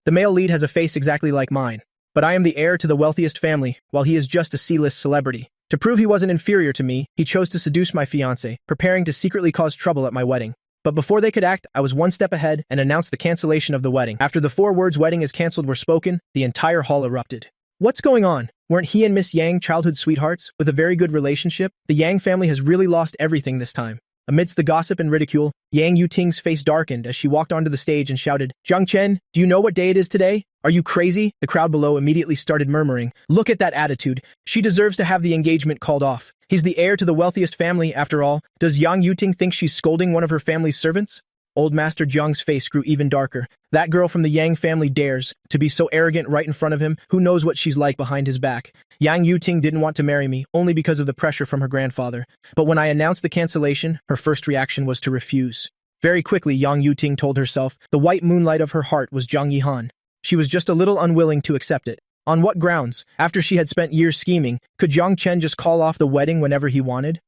The male lead has a face exactly like mine, but I am the heir to the wealthiest family, while he is just a C-list celebrity. To prove he wasn't inferior to me, he chose to seduce my fiancée, preparing to secretly cause trouble at my wedding. But before they could act, I was one step ahead and announced the cancellation of the wedding. After the 4 words "wedding is cancelled" were spoken, the entire hall erupted. What's going on? Weren't he and Miss Yang childhood sweethearts, with a very good relationship? The Yang family has really lost everything this time. Amidst the gossip and ridicule, Yang Yuting's face darkened as she walked onto the stage and shouted, "Jiang Chen, do you know what day it is today? Are you crazy?" The crowd below immediately started murmuring, "Look at that attitude. She deserves to have the engagement called off. He's the heir to the wealthiest family, after all. Does Yang Yuting think she's scolding one of her family's servants?" Old Master Jiang's face grew even darker. That girl from the Yang family dares to be so arrogant right in front of him. Who knows what she's like behind his back? Yang Yuting didn't want to marry me, only because of the pressure from her grandfather. But when I announced the cancellation, her first reaction was to refuse. Very quickly, Yang Yuting told herself the white moonlight of her heart was Zhang Yihan. She was just a little unwilling to accept it. On what grounds? After she had spent years scheming, could Jiang Chen just call off the wedding whenever he wanted?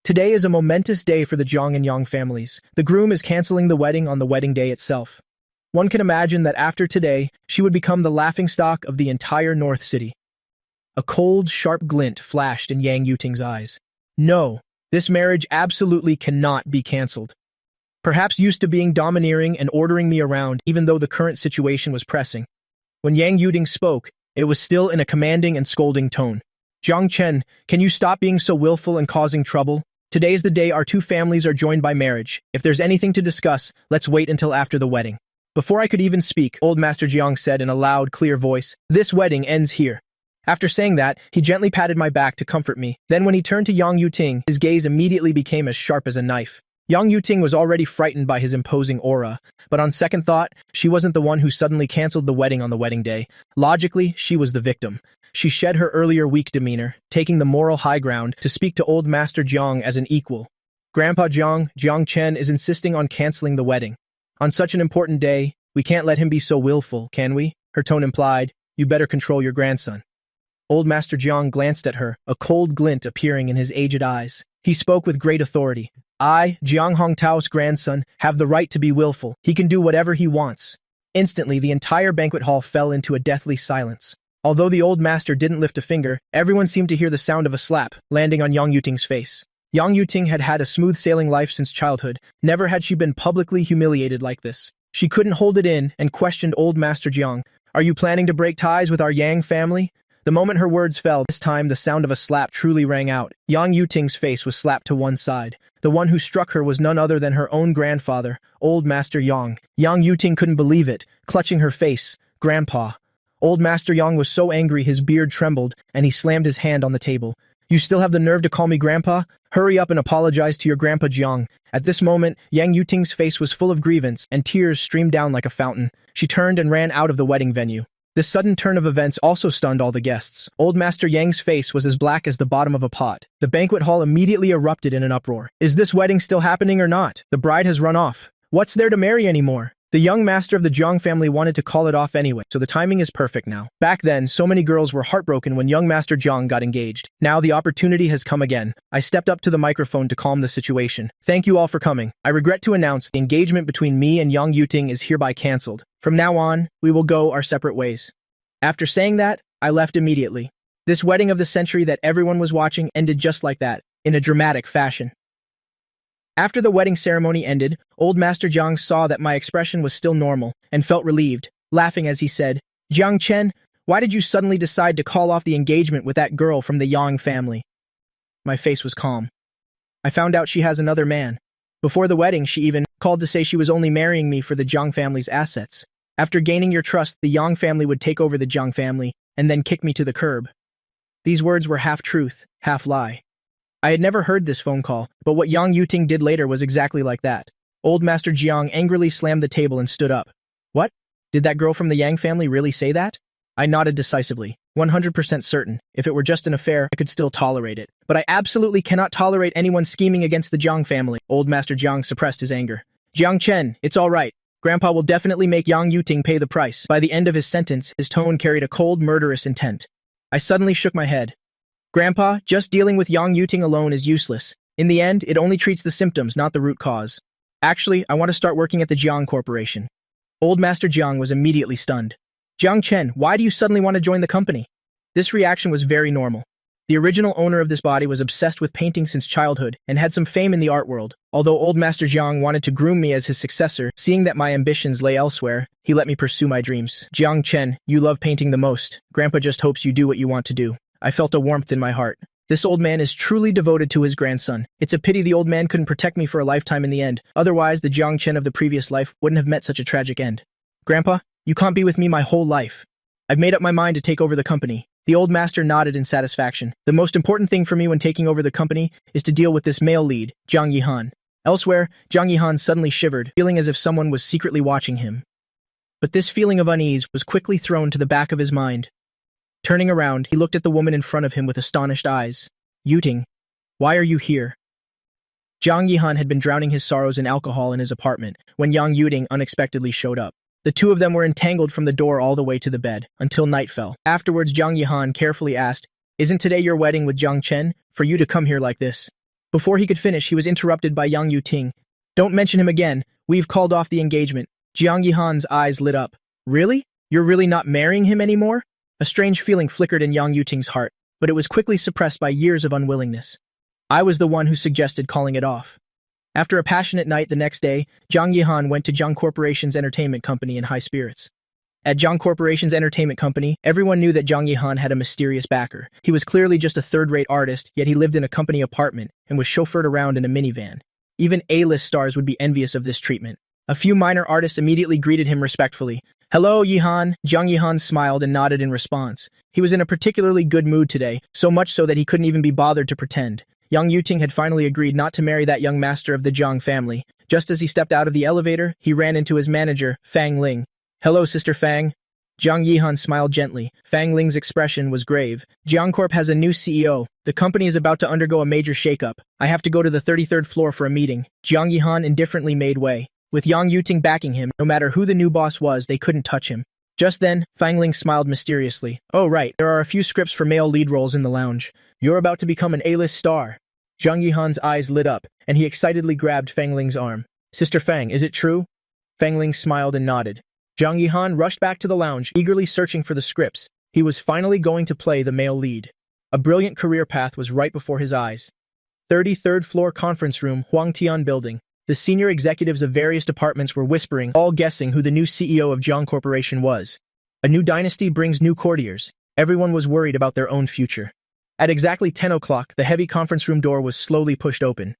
Today is a momentous day for the Jiang and Yang families. The groom is canceling the wedding on the wedding day itself. One can imagine that after today, she would become the laughingstock of the entire North City. A cold, sharp glint flashed in Yang Yuting's eyes. No, this marriage absolutely cannot be cancelled. Perhaps used to being domineering and ordering me around even though the current situation was pressing. When Yang Yuting spoke, it was still in a commanding and scolding tone. "Jiang Chen, can you stop being so willful and causing trouble? Today is the day our 2 families are joined by marriage. If there's anything to discuss, let's wait until after the wedding." Before I could even speak, Old Master Jiang said in a loud, clear voice, "This wedding ends here." After saying that, he gently patted my back to comfort me. Then when he turned to Yang Yuting, his gaze immediately became as sharp as a knife. Yang Yuting was already frightened by his imposing aura, but on second thought, she wasn't the one who suddenly canceled the wedding on the wedding day. Logically, she was the victim. She shed her earlier weak demeanor, taking the moral high ground to speak to Old Master Jiang as an equal. "Grandpa Jiang, Jiang Chen is insisting on canceling the wedding. On such an important day, we can't let him be so willful, can we?" Her tone implied, "You better control your grandson." Old Master Jiang glanced at her, a cold glint appearing in his aged eyes. He spoke with great authority. "I, Jiang Hongtao's grandson, have the right to be willful. He can do whatever he wants." Instantly, the entire banquet hall fell into a deathly silence. Although the old master didn't lift a finger, everyone seemed to hear the sound of a slap landing on Yang Yuting's face. Yang Yuting had had a smooth-sailing life since childhood. Never had she been publicly humiliated like this. She couldn't hold it in and questioned Old Master Jiang. "Are you planning to break ties with our Yang family?" The moment her words fell, this time the sound of a slap truly rang out. Yang Yuting's face was slapped to one side. The one who struck her was none other than her own grandfather, Old Master Yang. Yang Yuting couldn't believe it, clutching her face. "Grandpa." Old Master Yang was so angry his beard trembled, and he slammed his hand on the table. "You still have the nerve to call me grandpa? Hurry up and apologize to your grandpa Jiang." At this moment, Yang Yuting's face was full of grievance, and tears streamed down like a fountain. She turned and ran out of the wedding venue. This sudden turn of events also stunned all the guests. Old Master Yang's face was as black as the bottom of a pot. The banquet hall immediately erupted in an uproar. "Is this wedding still happening or not? The bride has run off. What's there to marry anymore?" The young master of the Jiang family wanted to call it off anyway, so the timing is perfect now. Back then, so many girls were heartbroken when young Master Jiang got engaged. Now the opportunity has come again. I stepped up to the microphone to calm the situation. "Thank you all for coming. I regret to announce the engagement between me and Yang Yuting is hereby cancelled. From now on, we will go our separate ways." After saying that, I left immediately. This wedding of the century that everyone was watching ended just like that, in a dramatic fashion. After the wedding ceremony ended, Old Master Jiang saw that my expression was still normal and felt relieved, laughing as he said, "Jiang Chen, why did you suddenly decide to call off the engagement with that girl from the Yang family?" My face was calm. "I found out she has another man. Before the wedding, she even called to say she was only marrying me for the Jiang family's assets. After gaining your trust, the Yang family would take over the Jiang family and then kick me to the curb." These words were half truth, half lie. I had never heard this phone call, but what Yang Yuting did later was exactly like that. Old Master Jiang angrily slammed the table and stood up. "What? Did that girl from the Yang family really say that?" I nodded decisively, 100% certain. If it were just an affair, I could still tolerate it. But I absolutely cannot tolerate anyone scheming against the Jiang family. Old Master Jiang suppressed his anger. "Jiang Chen, it's all right. Grandpa will definitely make Yang Yuting pay the price." By the end of his sentence, his tone carried a cold, murderous intent. I suddenly shook my head. "Grandpa, just dealing with Yang Yuting alone is useless. In the end, it only treats the symptoms, not the root cause. Actually, I want to start working at the Jiang Corporation." Old Master Jiang was immediately stunned. Jiang Chen, why do you suddenly want to join the company? This reaction was very normal. The original owner of this body was obsessed with painting since childhood and had some fame in the art world. Although old Master Jiang wanted to groom me as his successor, seeing that my ambitions lay elsewhere, he let me pursue my dreams. Jiang Chen, you love painting the most. Grandpa just hopes you do what you want to do. I felt a warmth in my heart. This old man is truly devoted to his grandson. It's a pity the old man couldn't protect me for a lifetime in the end. Otherwise, the Jiang Chen of the previous life wouldn't have met such a tragic end. Grandpa, you can't be with me my whole life. I've made up my mind to take over the company. The old master nodded in satisfaction. The most important thing for me when taking over the company is to deal with this male lead, Zhang Yihan. Elsewhere, Zhang Yihan suddenly shivered, feeling as if someone was secretly watching him. But this feeling of unease was quickly thrown to the back of his mind. Turning around, he looked at the woman in front of him with astonished eyes. Yuting, why are you here? Zhang Yihan had been drowning his sorrows in alcohol in his apartment when Yang Yuting unexpectedly showed up. The two of them were entangled from the door all the way to the bed, until night fell. Afterwards, Zhang Yihan carefully asked, "Isn't today your wedding with Jiang Chen, for you to come here like this?" Before he could finish, he was interrupted by Yang Yuting. "Don't mention him again. We've called off the engagement." Jiang Yihan's eyes lit up. "Really? You're really not marrying him anymore?" A strange feeling flickered in Yang Yuting's heart, but it was quickly suppressed by years of unwillingness. I was the one who suggested calling it off. After a passionate night the next day, Zhang Yihan went to Zhang Corporation's entertainment company in high spirits. At Zhang Corporation's entertainment company, everyone knew that Zhang Yihan had a mysterious backer. He was clearly just a third-rate artist, yet he lived in a company apartment and was chauffeured around in a minivan. Even A-list stars would be envious of this treatment. A few minor artists immediately greeted him respectfully. "Hello, Yihan." Zhang Yihan smiled and nodded in response. He was in a particularly good mood today, so much so that he couldn't even be bothered to pretend. Yang Yuting had finally agreed not to marry that young master of the Zhang family. Just as he stepped out of the elevator, he ran into his manager, Fang Ling. "Hello, Sister Fang." Zhang Yihan smiled gently. Fang Ling's expression was grave. "Jiangcorp has a new CEO. The company is about to undergo a major shakeup. I have to go to the 33rd floor for a meeting." Zhang Yihan indifferently made way. With Yang Yuting backing him, no matter who the new boss was, they couldn't touch him. Just then, Fang Ling smiled mysteriously. "Oh right, there are a few scripts for male lead roles in the lounge. You're about to become an A-list star." Zhang Yihan's eyes lit up, and he excitedly grabbed Fang Ling's arm. "Sister Fang, is it true?" Fang Ling smiled and nodded. Zhang Yihan rushed back to the lounge, eagerly searching for the scripts. He was finally going to play the male lead. A brilliant career path was right before his eyes. 33rd floor conference room, Huangtian building. The senior executives of various departments were whispering, all guessing who the new CEO of Zhang Corporation was. A new dynasty brings new courtiers. Everyone was worried about their own future. At exactly 10 o'clock, the heavy conference room door was slowly pushed open.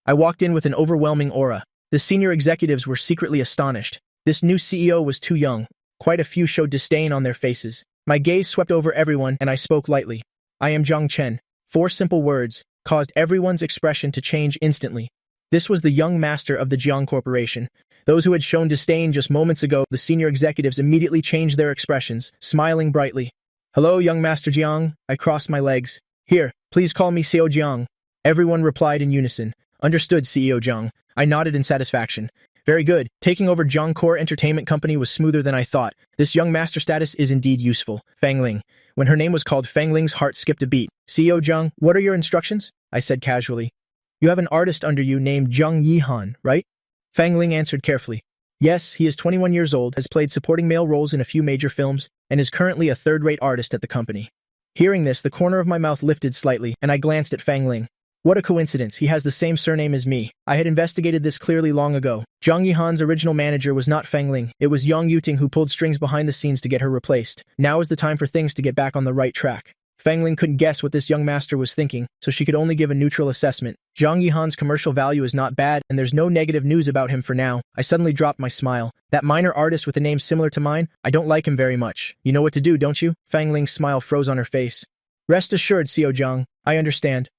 I walked in with an overwhelming aura. The senior executives were secretly astonished. This new CEO was too young. Quite a few showed disdain on their faces. My gaze swept over everyone, and I spoke lightly. "I am Jiang Chen." 4 simple words caused everyone's expression to change instantly. This was the young master of the Jiang Corporation. Those who had shown disdain just moments ago, the senior executives immediately changed their expressions, smiling brightly. "Hello, young Master Jiang." I crossed my legs. "Here, please call me CEO Jiang." Everyone replied in unison. "Understood, CEO Jiang." I nodded in satisfaction. "Very good. Taking over Jiang Core Entertainment Company was smoother than I thought. This young master status is indeed useful." Fang Ling. When her name was called, Fang Ling's heart skipped a beat. "CEO Jiang, what are your instructions?" I said casually. "You have an artist under you named Zhang Yihan, right?" Fang Ling answered carefully. "Yes, he is 21 years old, has played supporting male roles in a few major films, and is currently a third-rate artist at the company." Hearing this, the corner of my mouth lifted slightly, and I glanced at Fang Ling. What a coincidence, he has the same surname as me. I had investigated this clearly long ago. Zhang Yihan's original manager was not Fang Ling. It was Yang Yuting who pulled strings behind the scenes to get her replaced. Now is the time for things to get back on the right track. Fang Ling couldn't guess what this young master was thinking, so she could only give a neutral assessment. Zhang Yihan's commercial value is not bad, and there's no negative news about him for now. I suddenly dropped my smile. That minor artist with a name similar to mine, I don't like him very much. You know what to do, don't you? Fang Ling's smile froze on her face. "Rest assured, CEO Zhang, I understand."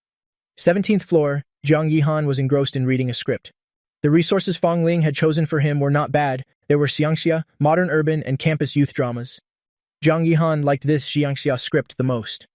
17th floor, Zhang Yihan was engrossed in reading a script. The resources Fang Ling had chosen for him were not bad. There were xiangxia, modern urban, and campus youth dramas. Zhang Yihan liked this xiangxia script the most.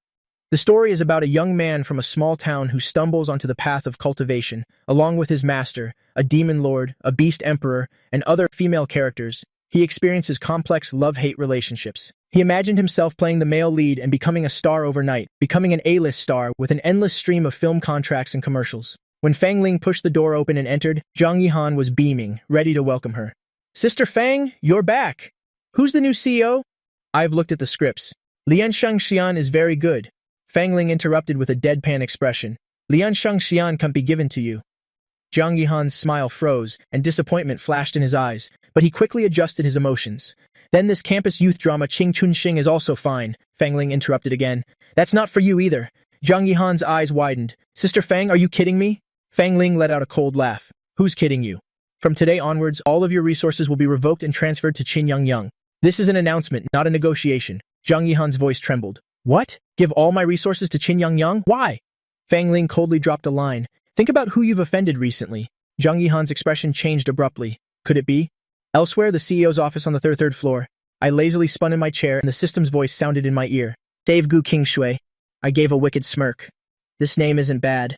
The story is about a young man from a small town who stumbles onto the path of cultivation, along with his master, a demon lord, a beast emperor, and other female characters. He experiences complex love-hate relationships. He imagined himself playing the male lead and becoming a star overnight, becoming an A-list star with an endless stream of film contracts and commercials. When Fang Ling pushed the door open and entered, Zhang Yihan was beaming, ready to welcome her. "Sister Fang, you're back! Who's the new CEO?" I've looked at the scripts. Lian Shangxian is very good. Fang Ling interrupted with a deadpan expression. Lian Shangxian can't be given to you. Zhang Yihan's smile froze, and disappointment flashed in his eyes, but he quickly adjusted his emotions. Then this campus youth drama Qing Chunxing is also fine, Fang Ling interrupted again. That's not for you either. Zhang Yihan's eyes widened. Sister Fang, are you kidding me? Fang Ling let out a cold laugh. Who's kidding you? From today onwards, all of your resources will be revoked and transferred to Qin Yangyang. This is an announcement, not a negotiation. Zhang Yihan's voice trembled. What? Give all my resources to Qin Yangyang? Why? Fang Ling coldly dropped a line. Think about who you've offended recently. Zhang Yihan's expression changed abruptly. Could it be? Elsewhere, the CEO's office on the third floor. I lazily spun in my chair, and the system's voice sounded in my ear. Save Gu Qingshui. I gave a wicked smirk. This name isn't bad.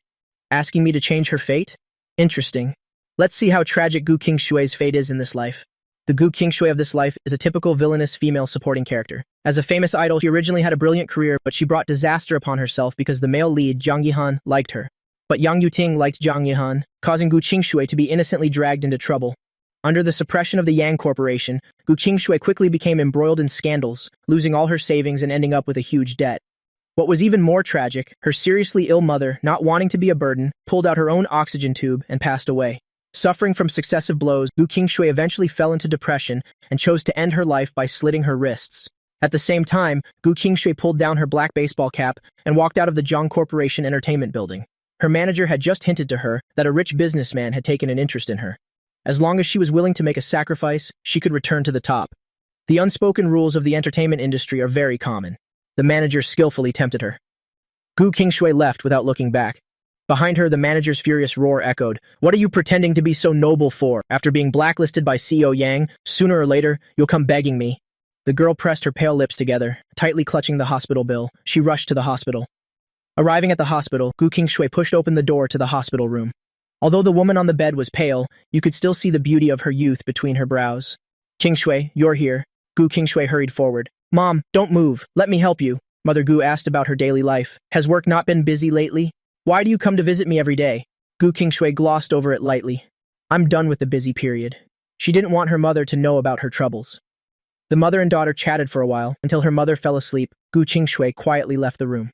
Asking me to change her fate? Interesting. Let's see how tragic Gu Qingshui's fate is in this life. The Gu Qingshui of this life is a typical villainous female supporting character. As a famous idol, she originally had a brilliant career, but she brought disaster upon herself because the male lead, Zhang Yihan, liked her. But Yang Yuting liked Zhang Yihan, causing Gu Qingshui to be innocently dragged into trouble. Under the suppression of the Yang Corporation, Gu Qingshui quickly became embroiled in scandals, losing all her savings and ending up with a huge debt. What was even more tragic, her seriously ill mother, not wanting to be a burden, pulled out her own oxygen tube and passed away. Suffering from successive blows, Gu Qingshui eventually fell into depression and chose to end her life by slitting her wrists. At the same time, Gu Qingshui pulled down her black baseball cap and walked out of the Zhang Corporation entertainment building. Her manager had just hinted to her that a rich businessman had taken an interest in her. As long as she was willing to make a sacrifice, she could return to the top. The unspoken rules of the entertainment industry are very common. The manager skillfully tempted her. Gu Qingshui left without looking back. Behind her, the manager's furious roar echoed. What are you pretending to be so noble for? After being blacklisted by CEO Yang, sooner or later, you'll come begging me. The girl pressed her pale lips together, tightly clutching the hospital bill. She rushed to the hospital. Arriving at the hospital, Gu Qingshui pushed open the door to the hospital room. Although the woman on the bed was pale, you could still see the beauty of her youth between her brows. Qingshui, you're here. Gu Qingshui hurried forward. Mom, don't move. Let me help you. Mother Gu asked about her daily life. Has work not been busy lately? Why do you come to visit me every day? Gu Qingshui glossed over it lightly. I'm done with the busy period. She didn't want her mother to know about her troubles. The mother and daughter chatted for a while until her mother fell asleep. Gu Qingshui quietly left the room.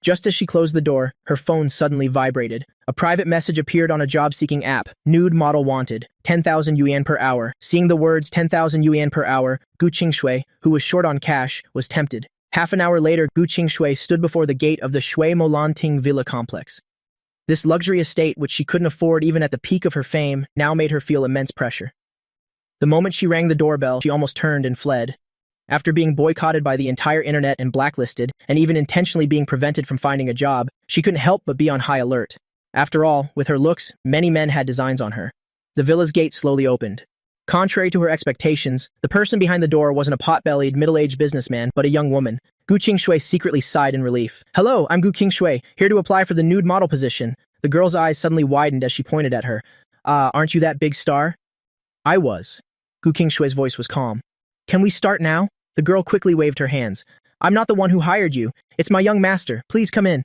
Just as she closed the door, her phone suddenly vibrated. A private message appeared on a job-seeking app. Nude model wanted. 10,000 yuan per hour. Seeing the words 10,000 yuan per hour, Gu Qingshui, who was short on cash, was tempted. Half an hour later, Gu Qingshui stood before the gate of the Shui Molanting Villa complex. This luxury estate, which she couldn't afford even at the peak of her fame, now made her feel immense pressure. The moment she rang the doorbell, she almost turned and fled. After being boycotted by the entire internet and blacklisted, and even intentionally being prevented from finding a job, she couldn't help but be on high alert. After all, with her looks, many men had designs on her. The villa's gate slowly opened. Contrary to her expectations, the person behind the door wasn't a pot-bellied, middle-aged businessman, but a young woman. Gu Qingshui secretly sighed in relief. Hello, I'm Gu Qingshui, here to apply for the nude model position. The girl's eyes suddenly widened as she pointed at her. Aren't you that big star? I was. Gu Qingshui's voice was calm. Can we start now? The girl quickly waved her hands. I'm not the one who hired you. It's my young master. Please come in.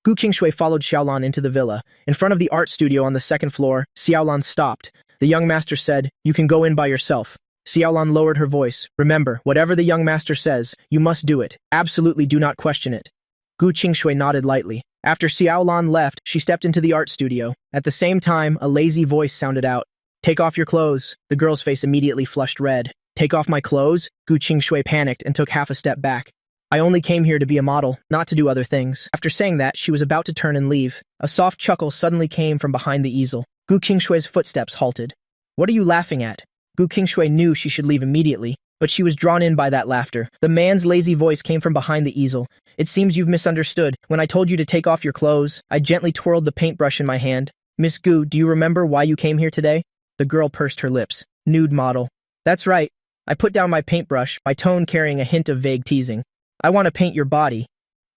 Gu Qingshui followed Xiaolan into the villa. In front of the art studio on the second floor, Xiaolan stopped. The young master said, You can go in by yourself. Xiaolan lowered her voice. Remember, whatever the young master says, you must do it. Absolutely do not question it. Gu Qingshui nodded lightly. After Xiaolan left, she stepped into the art studio. At the same time, a lazy voice sounded out. Take off your clothes. The girl's face immediately flushed red. Take off my clothes? Gu Qingshui panicked and took half a step back. I only came here to be a model, not to do other things. After saying that, she was about to turn and leave. A soft chuckle suddenly came from behind the easel. Gu Qingshui's footsteps halted. What are you laughing at? Gu Qingshui knew she should leave immediately, but she was drawn in by that laughter. The man's lazy voice came from behind the easel. It seems you've misunderstood. When I told you to take off your clothes, I gently twirled the paintbrush in my hand. Miss Gu, do you remember why you came here today? The girl pursed her lips. Nude model. That's right. I put down my paintbrush, my tone carrying a hint of vague teasing. I want to paint your body.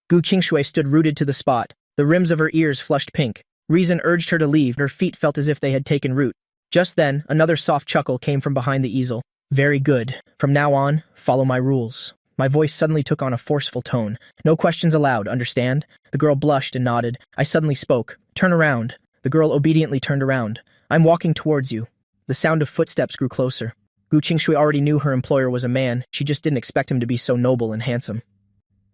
Gu Qingshui stood rooted to the spot. The rims of her ears flushed pink. Reason urged her to leave. Her feet felt as if they had taken root. Just then, another soft chuckle came from behind the easel. Very good. From now on, follow my rules. My voice suddenly took on a forceful tone. No questions allowed, understand? The girl blushed and nodded. I suddenly spoke. Turn around. The girl obediently turned around. I'm walking towards you. The sound of footsteps grew closer. Gu Qingshui already knew her employer was a man, she just didn't expect him to be so noble and handsome.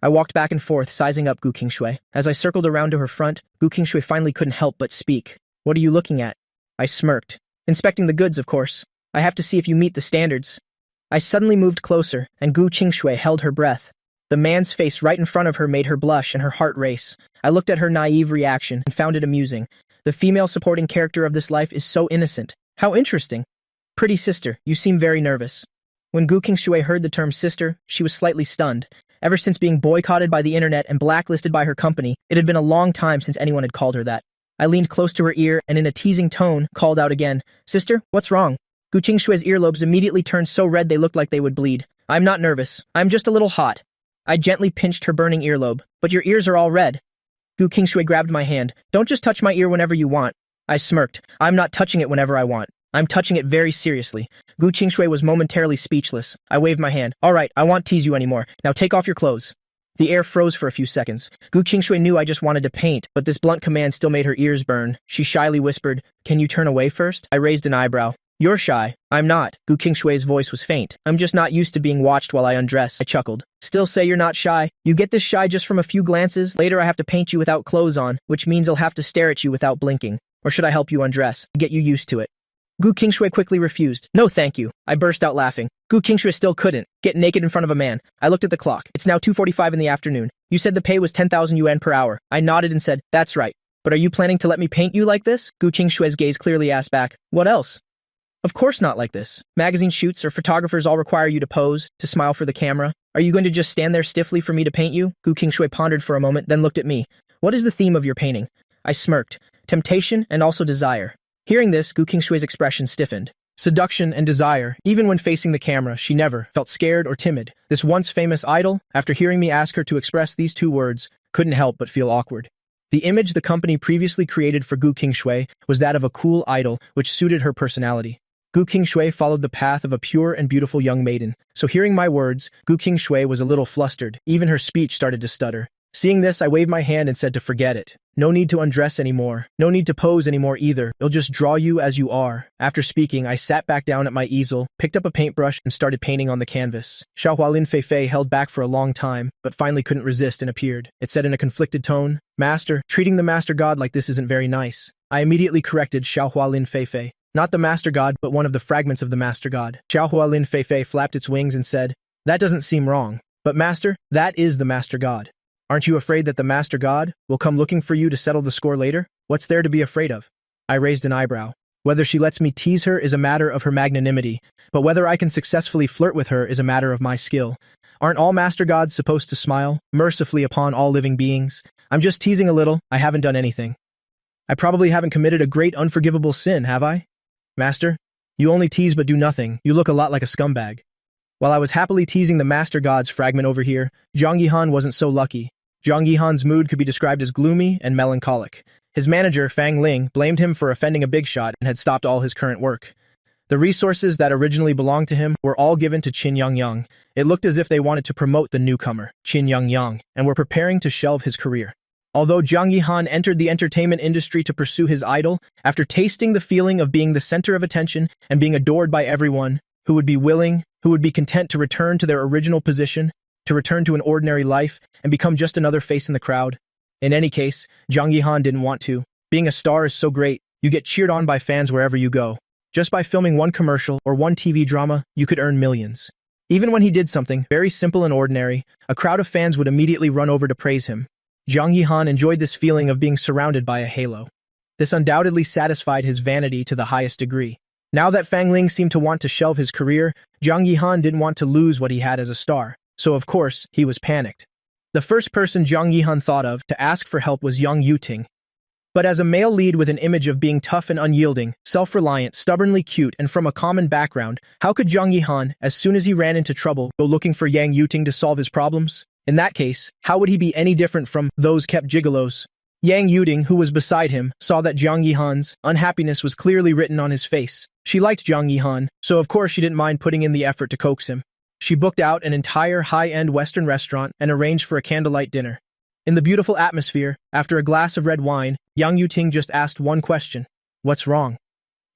I walked back and forth, sizing up Gu Qingshui. As I circled around to her front, Gu Qingshui finally couldn't help but speak. "What are you looking at?" I smirked. "Inspecting the goods, of course. I have to see if you meet the standards." I suddenly moved closer, and Gu Qingshui held her breath. The man's face right in front of her made her blush and her heart race. I looked at her naive reaction and found it amusing. The female supporting character of this life is so innocent. How interesting. "Pretty sister, you seem very nervous." When Gu Qingshui heard the term sister, she was slightly stunned. Ever since being boycotted by the internet and blacklisted by her company, it had been a long time since anyone had called her that. I leaned close to her ear and in a teasing tone called out again, "Sister, what's wrong?" Gu Qingshui's earlobes immediately turned so red they looked like they would bleed. "I'm not nervous. I'm just a little hot." I gently pinched her burning earlobe. "But your ears are all red." Gu Qingshui grabbed my hand. "Don't just touch my ear whenever you want." I smirked. "I'm not touching it whenever I want. I'm touching it very seriously." Gu Qingshui was momentarily speechless. I waved my hand. "All right, I won't tease you anymore. Now take off your clothes." The air froze for a few seconds. Gu Qingshui knew I just wanted to paint, but this blunt command still made her ears burn. She shyly whispered, "Can you turn away first?" I raised an eyebrow. "You're shy." "I'm not." Gu Qingshui's voice was faint. "I'm just not used to being watched while I undress." I chuckled. "Still say you're not shy? You get this shy just from a few glances? Later I have to paint you without clothes on, which means I'll have to stare at you without blinking. Or should I help you undress? Get you used to it." Gu Qingshui quickly refused. "No thank you." I burst out laughing. Gu Qingshui still couldn't get naked in front of a man. I looked at the clock. It's now 2:45 in the afternoon. "You said the pay was 10,000 yuan per hour." I nodded and said, "That's right. But are you planning to let me paint you like this?" Gu Qingshui's gaze clearly asked back, "What else?" "Of course not like this. Magazine shoots or photographers all require you to pose, to smile for the camera. Are you going to just stand there stiffly for me to paint you?" Gu Qingshui pondered for a moment, then looked at me. "What is the theme of your painting?" I smirked. "Temptation and also desire." Hearing this, Gu Qingshui's expression stiffened. Seduction and desire. Even when facing the camera, she never felt scared or timid. This once famous idol, after hearing me ask her to express these two words, couldn't help but feel awkward. The image the company previously created for Gu Qingshui was that of a cool idol which suited her personality. Gu Qingshui followed the path of a pure and beautiful young maiden, so hearing my words, Gu Qingshui was a little flustered. Even her speech started to stutter. Seeing this, I waved my hand and said to forget it. No need to undress anymore. No need to pose anymore either. It'll just draw you as you are. After speaking, I sat back down at my easel, picked up a paintbrush, and started painting on the canvas. Xiaohualin Feifei held back for a long time, but finally couldn't resist and appeared. It said in a conflicted tone, "Master, treating the Master God like this isn't very nice." I immediately corrected Xiaohualin Feifei. "Not the Master God, but one of the fragments of the Master God." Xiaohualin Feifei flapped its wings and said, "That doesn't seem wrong. But Master, that is the Master God. Aren't you afraid that the Master God will come looking for you to settle the score later? What's there to be afraid of?" I raised an eyebrow. Whether she lets me tease her is a matter of her magnanimity, but whether I can successfully flirt with her is a matter of my skill. Aren't all Master Gods supposed to smile mercifully upon all living beings? I'm just teasing a little. I haven't done anything. I probably haven't committed a great unforgivable sin, have I? Master, you only tease but do nothing. You look a lot like a scumbag. While I was happily teasing the Master God's fragment over here, Zhang Yihan wasn't so lucky. Zhang Yihan's mood could be described as gloomy and melancholic. His manager, Fang Ling, blamed him for offending a big shot and had stopped all his current work. The resources that originally belonged to him were all given to Qin Yangyang. It looked as if they wanted to promote the newcomer, Qin Yangyang, and were preparing to shelve his career. Although Zhang Yihan entered the entertainment industry to pursue his idol, after tasting the feeling of being the center of attention and being adored by everyone, who would be content to return to their original position, to return to an ordinary life, and become just another face in the crowd. In any case, Zhang Yihan didn't want to. Being a star is so great, you get cheered on by fans wherever you go. Just by filming one commercial or one TV drama, you could earn millions. Even when he did something very simple and ordinary, a crowd of fans would immediately run over to praise him. Zhang Yihan enjoyed this feeling of being surrounded by a halo. This undoubtedly satisfied his vanity to the highest degree. Now that Fang Ling seemed to want to shelve his career, Zhang Yihan didn't want to lose what he had as a star. So of course, he was panicked. The first person Zhang Yihan thought of to ask for help was Yang Yuting. But as a male lead with an image of being tough and unyielding, self-reliant, stubbornly cute, and from a common background, how could Zhang Yihan, as soon as he ran into trouble, go looking for Yang Yuting to solve his problems? In that case, how would he be any different from those kept gigolos? Yang Yuting, who was beside him, saw that Zhang Yihan's unhappiness was clearly written on his face. She liked Zhang Yihan, so of course she didn't mind putting in the effort to coax him. She booked out an entire high-end Western restaurant and arranged for a candlelight dinner. In the beautiful atmosphere, after a glass of red wine, Yang Yuting just asked one question. "What's wrong?"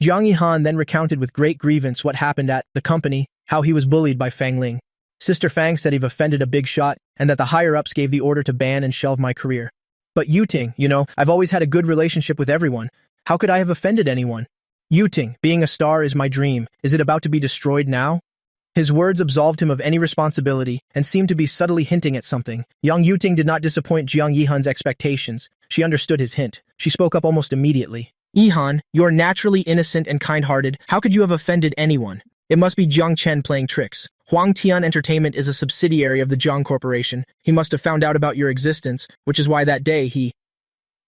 Jiang Yihan then recounted with great grievance what happened at the company, how he was bullied by Fang Ling. Sister Fang said he've offended a big shot and that the higher-ups gave the order to ban and shelve my career. But Yuting, I've always had a good relationship with everyone. How could I have offended anyone? Yuting, being a star is my dream. Is it about to be destroyed now? His words absolved him of any responsibility and seemed to be subtly hinting at something. Young Yuting did not disappoint Jiang Yihan's expectations. She understood his hint. She spoke up almost immediately. Yihan, you are naturally innocent and kind-hearted. How could you have offended anyone? It must be Jiang Chen playing tricks. Huang Tian Entertainment is a subsidiary of the Jiang Corporation. He must have found out about your existence, which is why that day he...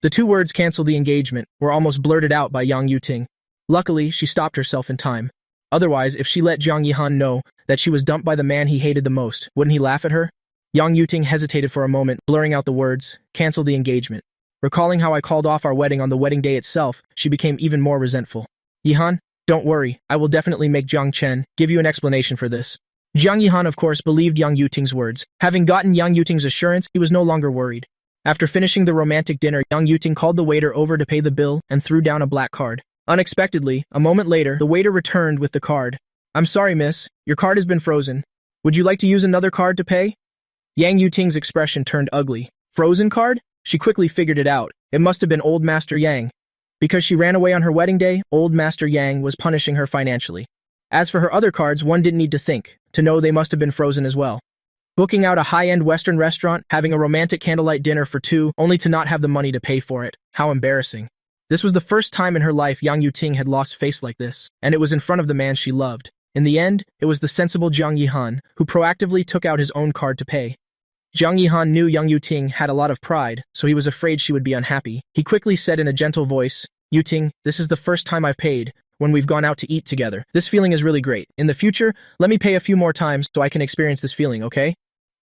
The two words cancel the engagement were almost blurted out by Yang Yuting. Luckily, she stopped herself in time. Otherwise, if she let Jiang Yihan know that she was dumped by the man he hated the most, wouldn't he laugh at her? Yang Yuting hesitated for a moment, blurring out the words, cancel the engagement. Recalling how I called off our wedding on the wedding day itself, she became even more resentful. Yihan, don't worry, I will definitely make Jiang Chen give you an explanation for this. Jiang Yihan, of course, believed Yang Yuting's words. Having gotten Yang Yuting's assurance, he was no longer worried. After finishing the romantic dinner, Yang Yuting called the waiter over to pay the bill and threw down a black card. Unexpectedly, a moment later, the waiter returned with the card. I'm sorry, miss. Your card has been frozen. Would you like to use another card to pay? Yang Yuting's expression turned ugly. Frozen card? She quickly figured it out. It must have been Old Master Yang. Because she ran away on her wedding day, Old Master Yang was punishing her financially. As for her other cards, one didn't need to think, to know they must have been frozen as well. Booking out a high-end Western restaurant, having a romantic candlelight dinner for two, only to not have the money to pay for it. How embarrassing. This was the first time in her life Yang Yuting had lost face like this, and it was in front of the man she loved. In the end, it was the sensible Jiang Yihan who proactively took out his own card to pay. Jiang Yihan knew Yang Yuting had a lot of pride, so he was afraid she would be unhappy. He quickly said in a gentle voice, Yuting, this is the first time I've paid, when we've gone out to eat together. This feeling is really great. In the future, let me pay a few more times so I can experience this feeling, okay?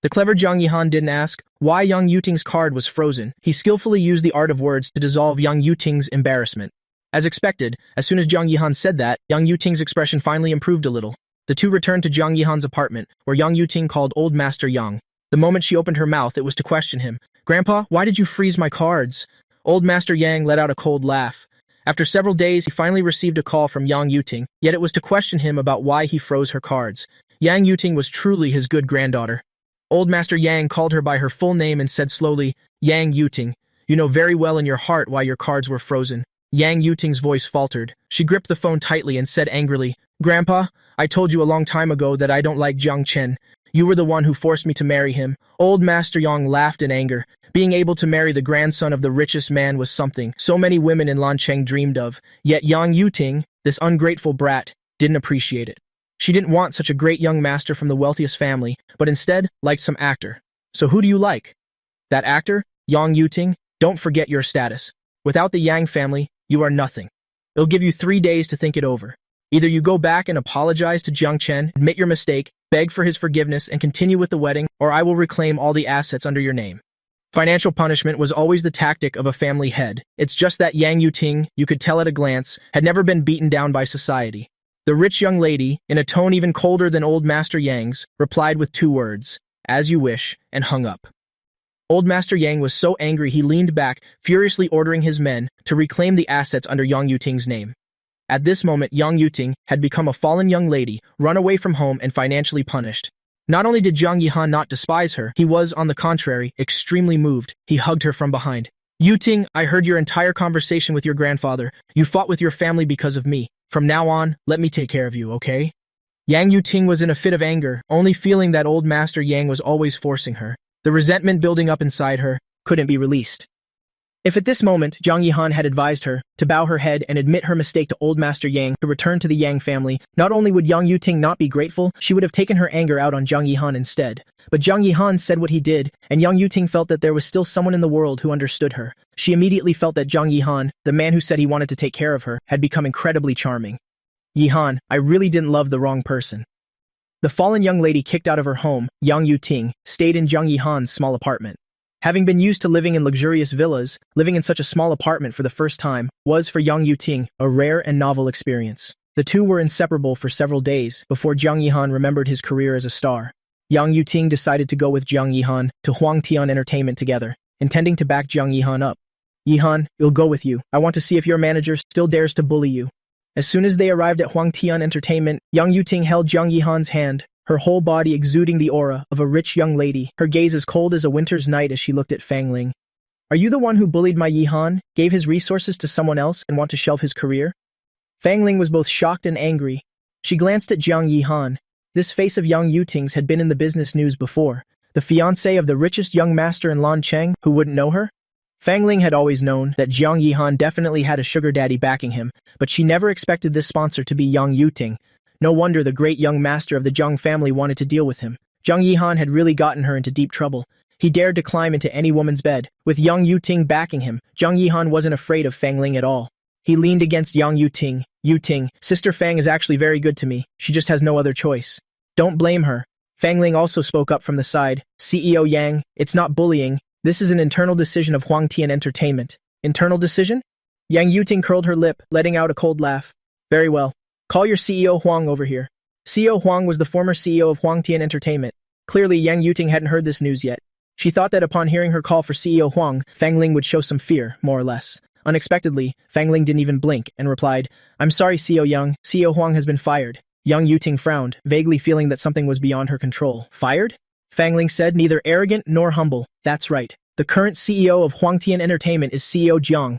The clever Jiang Yihan didn't ask why Yang Yuting's card was frozen. He skillfully used the art of words to dissolve Yang Yuting's embarrassment. As expected, as soon as Jiang Yihan said that, Yang Yuting's expression finally improved a little. The two returned to Jiang Yihan's apartment, where Yang Yuting called Old Master Yang. The moment she opened her mouth, it was to question him. Grandpa, why did you freeze my cards? Old Master Yang let out a cold laugh. After several days, he finally received a call from Yang Yuting, yet it was to question him about why he froze her cards. Yang Yuting was truly his good granddaughter. Old Master Yang called her by her full name and said slowly, Yang Yuting, you know very well in your heart why your cards were frozen. Yang Yuting's voice faltered. She gripped the phone tightly and said angrily, Grandpa, I told you a long time ago that I don't like Jiang Chen. You were the one who forced me to marry him. Old Master Yang laughed in anger. Being able to marry the grandson of the richest man was something so many women in Lancheng dreamed of. Yet Yang Yuting, this ungrateful brat, didn't appreciate it. She didn't want such a great young master from the wealthiest family, but instead liked some actor. So who do you like? That actor? Yang Yuting? Don't forget your status. Without the Yang family, you are nothing. It'll give you 3 days to think it over. Either you go back and apologize to Jiang Chen, admit your mistake, beg for his forgiveness, and continue with the wedding, or I will reclaim all the assets under your name. Financial punishment was always the tactic of a family head. It's just that Yang Yuting, you could tell at a glance, had never been beaten down by society. The rich young lady, in a tone even colder than Old Master Yang's, replied with 2 words, as you wish, and hung up. Old Master Yang was so angry he leaned back, furiously ordering his men to reclaim the assets under Yang Yuting's name. At this moment, Yang Yuting had become a fallen young lady, run away from home and financially punished. Not only did Jiang Yihan not despise her, he was, on the contrary, extremely moved. He hugged her from behind. Yuting, I heard your entire conversation with your grandfather. You fought with your family because of me. From now on, let me take care of you, okay? Yang Yuting was in a fit of anger, only feeling that Old Master Yang was always forcing her. The resentment building up inside her couldn't be released. If at this moment Jiang Yihan had advised her to bow her head and admit her mistake to Old Master Yang to return to the Yang family, not only would Yang Yuting not be grateful, she would have taken her anger out on Jiang Yihan instead. But Jiang Yihan said what he did, and Yang Yuting felt that there was still someone in the world who understood her. She immediately felt that Jiang Yihan, the man who said he wanted to take care of her, had become incredibly charming. Yihan, I really didn't love the wrong person. The fallen young lady kicked out of her home, Yang Yuting, stayed in Jiang Yihan's small apartment. Having been used to living in luxurious villas, living in such a small apartment for the first time was, for Yang Yuting, a rare and novel experience. The two were inseparable for several days before Jiang Yihan remembered his career as a star. Yang Yuting decided to go with Jiang Yihan to Huang Tian Entertainment together, intending to back Jiang Yihan up. Yihan, you'll go with you. I want to see if your manager still dares to bully you. As soon as they arrived at Huangtian Entertainment, Yang Yuting held Jiang Yihan's hand, her whole body exuding the aura of a rich young lady, her gaze as cold as a winter's night as she looked at Fang Ling. Are you the one who bullied my Yihan, gave his resources to someone else, and want to shelve his career? Fang Ling was both shocked and angry. She glanced at Jiang Yihan. This face of Yang Yuting's had been in the business news before. The fiancée of the richest young master in Lan Cheng, who wouldn't know her? Fang Ling had always known that Jiang Yihan definitely had a sugar daddy backing him, but she never expected this sponsor to be Yang Yuting. No wonder the great young master of the Jiang family wanted to deal with him. Jiang Yihan had really gotten her into deep trouble. He dared to climb into any woman's bed. With Yang Yuting backing him, Jiang Yihan wasn't afraid of Fang Ling at all. He leaned against Yang Yuting. Yuting, Sister Fang is actually very good to me. She just has no other choice. Don't blame her. Fang Ling also spoke up from the side. CEO Yang, it's not bullying. This is an internal decision of Huangtian Entertainment. Internal decision? Yang Yuting curled her lip, letting out a cold laugh. Very well. Call your CEO Huang over here. CEO Huang was the former CEO of Huangtian Entertainment. Clearly, Yang Yuting hadn't heard this news yet. She thought that upon hearing her call for CEO Huang, Fang Ling would show some fear, more or less. Unexpectedly, Fang Ling didn't even blink and replied, I'm sorry, CEO Yang. CEO Huang has been fired. Yang Yuting frowned, vaguely feeling that something was beyond her control. Fired? Fang Ling said, neither arrogant nor humble. That's right. The current CEO of Huangtian Entertainment is CEO Jiang.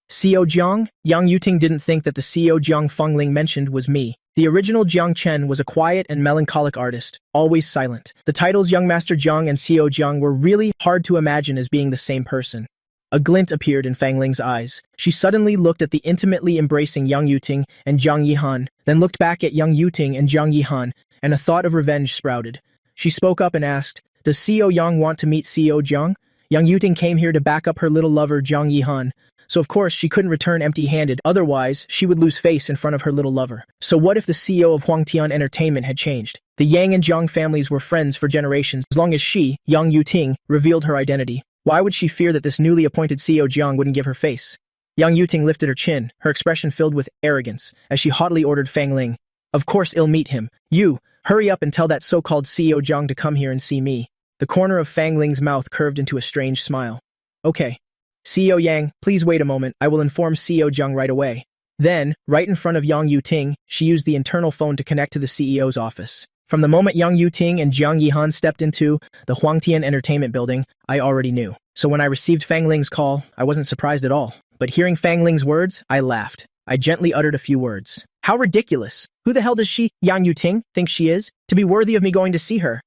CEO Jiang? Yang Yuting didn't think that the CEO Jiang Fang Ling mentioned was me. The original Jiang Chen was a quiet and melancholic artist, always silent. The titles Young Master Jiang and CEO Jiang were really hard to imagine as being the same person. A glint appeared in Fang Ling's eyes. She suddenly looked at the intimately embracing Yang Yuting and Jiang Yihan, then looked back at Yang Yuting and Jiang Yihan, and a thought of revenge sprouted. She spoke up and asked, does CEO Yang want to meet CEO Jiang? Yang Yuting came here to back up her little lover Jiang Yihan, so of course she couldn't return empty-handed, otherwise she would lose face in front of her little lover. So what if the CEO of Huangtian Entertainment had changed? The Yang and Jiang families were friends for generations, as long as she, Yang Yuting, revealed her identity. Why would she fear that this newly appointed CEO Jiang wouldn't give her face? Yang Yuting lifted her chin, her expression filled with arrogance, as she haughtily ordered Fang Ling. Of course I'll meet him. You, hurry up and tell that so-called CEO Jiang to come here and see me. The corner of Fang Ling's mouth curved into a strange smile. Okay. CEO Yang, please wait a moment. I will inform CEO Jiang right away. Then, right in front of Yang Yuting, she used the internal phone to connect to the CEO's office. From the moment Yang Yuting and Jiang Yihan stepped into the Huangtian Entertainment building, I already knew. So when I received Fang Ling's call, I wasn't surprised at all. But hearing Fang Ling's words, I laughed. I gently uttered a few words. How ridiculous! Who the hell does she, Yang Yuting, think she is, to be worthy of me going to see her?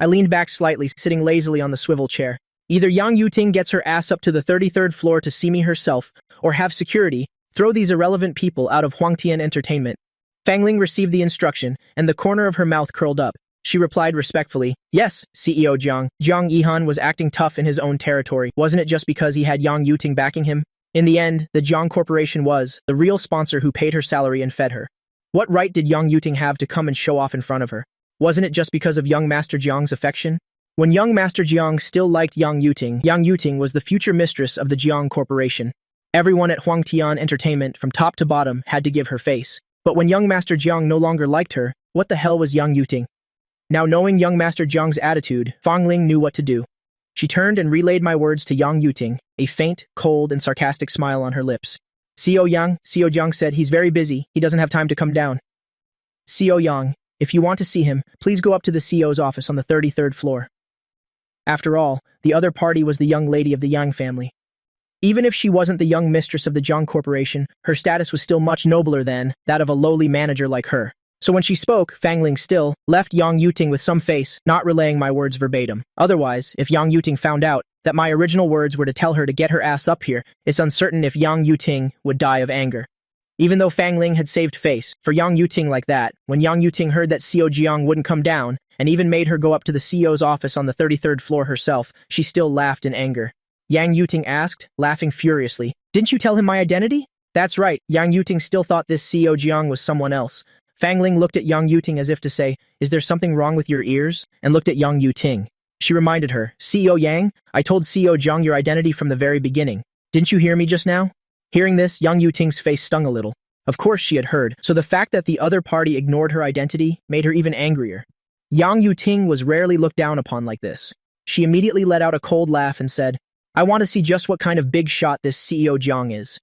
I leaned back slightly, sitting lazily on the swivel chair. Either Yang Yuting gets her ass up to the 33rd floor to see me herself, or have security, throw these irrelevant people out of Huangtian Entertainment. Fang Ling received the instruction, and the corner of her mouth curled up. She replied respectfully, yes, CEO Jiang. Jiang Yihan was acting tough in his own territory. Wasn't it just because he had Yang Yuting backing him? In the end, the Jiang Corporation was the real sponsor who paid her salary and fed her. What right did Yang Yuting have to come and show off in front of her? Wasn't it just because of young Master Jiang's affection? When young Master Jiang still liked Yang Yuting was the future mistress of the Jiang Corporation. Everyone at Huangtian Entertainment, from top to bottom, had to give her face. But when young Master Jiang no longer liked her, what the hell was Yang Yuting? Now knowing young Master Jiang's attitude, Fang Ling knew what to do. She turned and relayed my words to Yang Yuting, a faint, cold, and sarcastic smile on her lips. CEO Jiang said he's very busy, he doesn't have time to come down. CEO Yang, if you want to see him, please go up to the CEO's office on the 33rd floor. After all, the other party was the young lady of the Yang family. Even if she wasn't the young mistress of the Jiang Corporation, her status was still much nobler than that of a lowly manager like her. So when she spoke, Fang Ling still left Yang Yuting with some face, not relaying my words verbatim. Otherwise, if Yang Yuting found out that my original words were to tell her to get her ass up here, it's uncertain if Yang Yuting would die of anger. Even though Fang Ling had saved face for Yang Yuting like that, when Yang Yuting heard that CEO Jiang wouldn't come down, and even made her go up to the CEO's office on the 33rd floor herself, she still laughed in anger. Yang Yuting asked, laughing furiously, didn't you tell him my identity? That's right, Yang Yuting still thought this CEO Jiang was someone else. Fang Ling looked at Yang Yuting as if to say, is there something wrong with your ears? And looked at Yang Yuting. She reminded her, CEO Yang, I told CEO Jiang your identity from the very beginning. Didn't you hear me just now? Hearing this, Yang Yuting's face stung a little. Of course she had heard, so the fact that the other party ignored her identity made her even angrier. Yang Yuting was rarely looked down upon like this. She immediately let out a cold laugh and said, I want to see just what kind of big shot this CEO Jiang is.